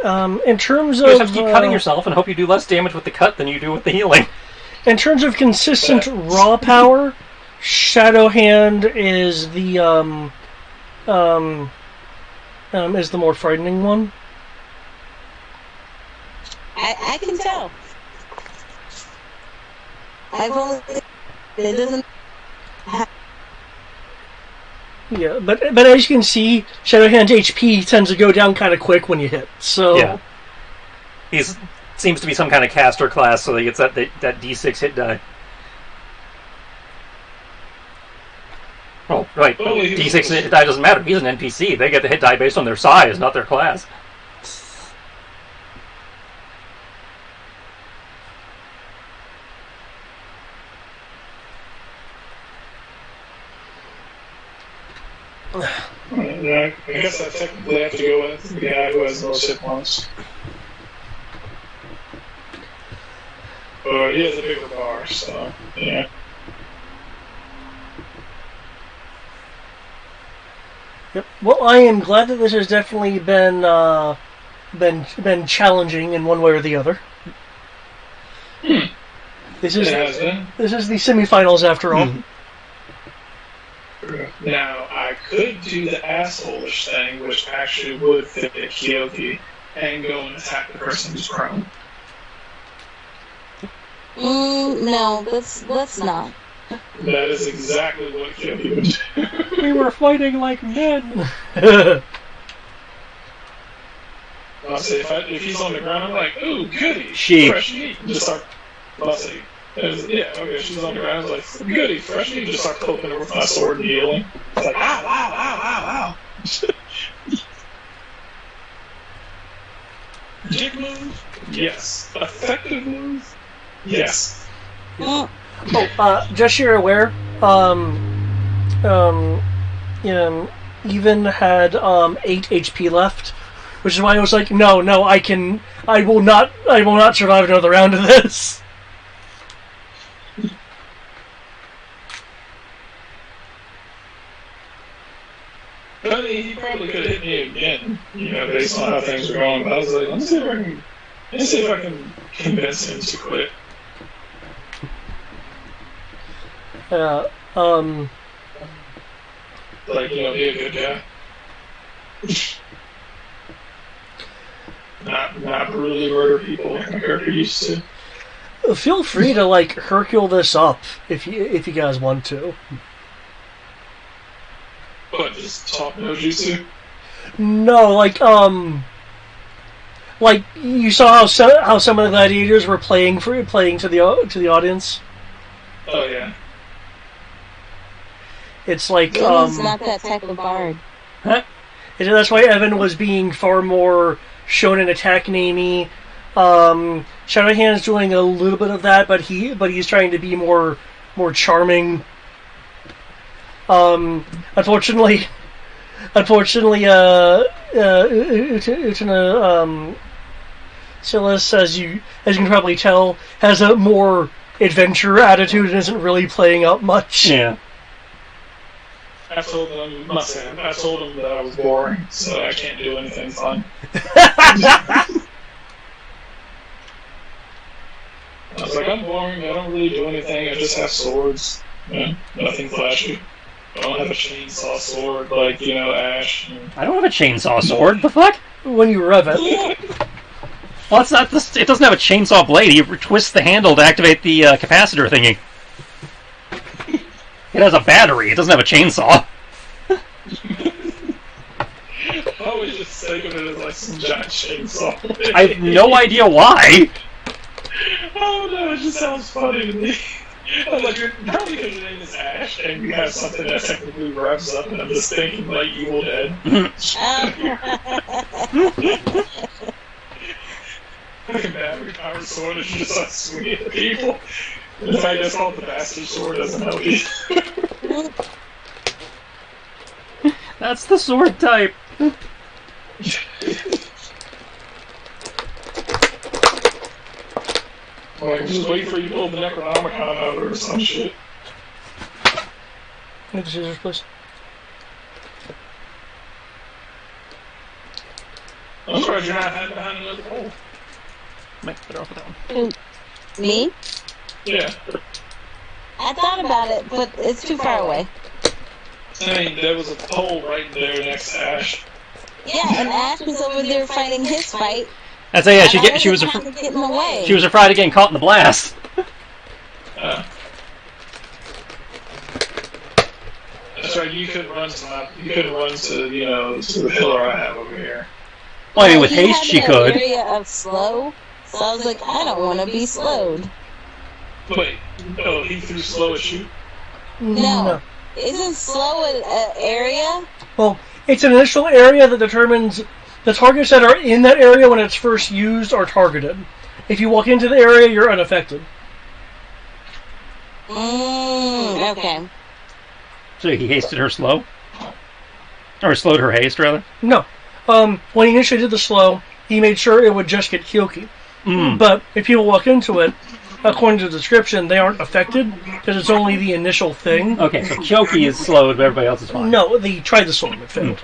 in terms You of... just have to keep cutting yourself and hope you do less damage with the cut than you do with the healing. In terms of consistent raw power, Shadow Hand is the more frightening one. I can tell. I've only... It doesn't... Yeah, but as you can see, Shadow Hand's HP tends to go down kind of quick when you hit. So yeah, seems to be some kind of caster class, so he gets that D6 hit die. Oh, right. D6 hit die doesn't matter. He's an NPC. They get the hit die based on their size, not their class. Yeah, I guess I technically have to go with the guy who has the most hit points. But he has a bigger bar, so yeah. Yep. Well, I am glad that this has definitely been challenging in one way or the other. This is the semifinals after all. Now, I could do the asshole-ish thing, which actually would fit Kyoki, and go and attack the person who's prone. No, let's not. That is exactly what Kyoki would do. We were fighting like men. I'll say, if he's on the ground, I'm like, ooh, goody, She. fresh meat. Just start, I'll say, yeah, okay, she's on the ground. I was like, goody, fresh meat. Just start poking her with my sword and healing. It's like, ow, ow, ow, ow, ow. Dick move? Yes. Effective move? Yes. Just so you're aware, Even had 8 HP left, which is why I was like, no, I will not survive another round of this. I mean, he probably could have hit me again, based on how things were going. But I was like, let me see if I can convince him to quit. Be a good guy. Not brutally murder people like my character used to. Feel free to Hercule this up if you guys want to. What, just talk no jutsu? No, you saw how some of the gladiators were playing to the audience. Oh yeah. It's like Evan's not that type of bard. Huh? That's why Evan was being far more shonen attack namey. Shadowhand's doing a little bit of that, but he's trying to be more charming. Unfortunately, Utana Silas, as you can probably tell, has a more adventure attitude and isn't really playing up much. Yeah. I told him that I was boring, so I can't do anything fun. I was like, I'm boring, I don't really do anything, I just have swords. Nothing flashy. I don't have a chainsaw sword like, Ash. I don't have a chainsaw sword. The fuck? When you rev it. Well, it's not. It doesn't have a chainsaw blade. You twist the handle to activate the capacitor thingy. It has a battery. It doesn't have a chainsaw. I always just think of it as like some giant chainsaw. I have no idea why. Oh no, it just sounds funny to me. Like, probably because your name is Ash and you have something that technically revs up, and I'm just thinking like Evil Dead. Like a battery powered sword is just like swinging at people. In fact, that's called the bastard sword, doesn't help you. That's the sword type. Like, just wait for you to pull the Necronomicon out or some shit. Need the scissors, please. I'm surprised you're not hiding behind another pole. Might better off with that one. Me? Yeah. I thought about it, but it's too far away. I mean, there was a pole right there next to Ash. Yeah, and Ash was over there fighting his fight. I'd say, yeah, and I she was trying to get in the way. she was afraid of getting caught in the blast. That's right. You could run to to the pillar I have over here. Well, I mean, with He haste, had she the could. area of slow, so I was like, I don't want to be slowed. Wait, no, he threw slow at you? No. Isn't slow an area? Well, it's an initial area that determines the targets that are in that area when it's first used are targeted. If you walk into the area, you're unaffected. Okay. So he hasted her slow? Or slowed her haste, rather? No. When he initially did the slow, he made sure it would just get Kyoki. But if people walk into it, according to the description, they aren't affected because it's only the initial thing. Okay, so Kyoki is slowed, but everybody else is fine. No, they tried the sword, it failed.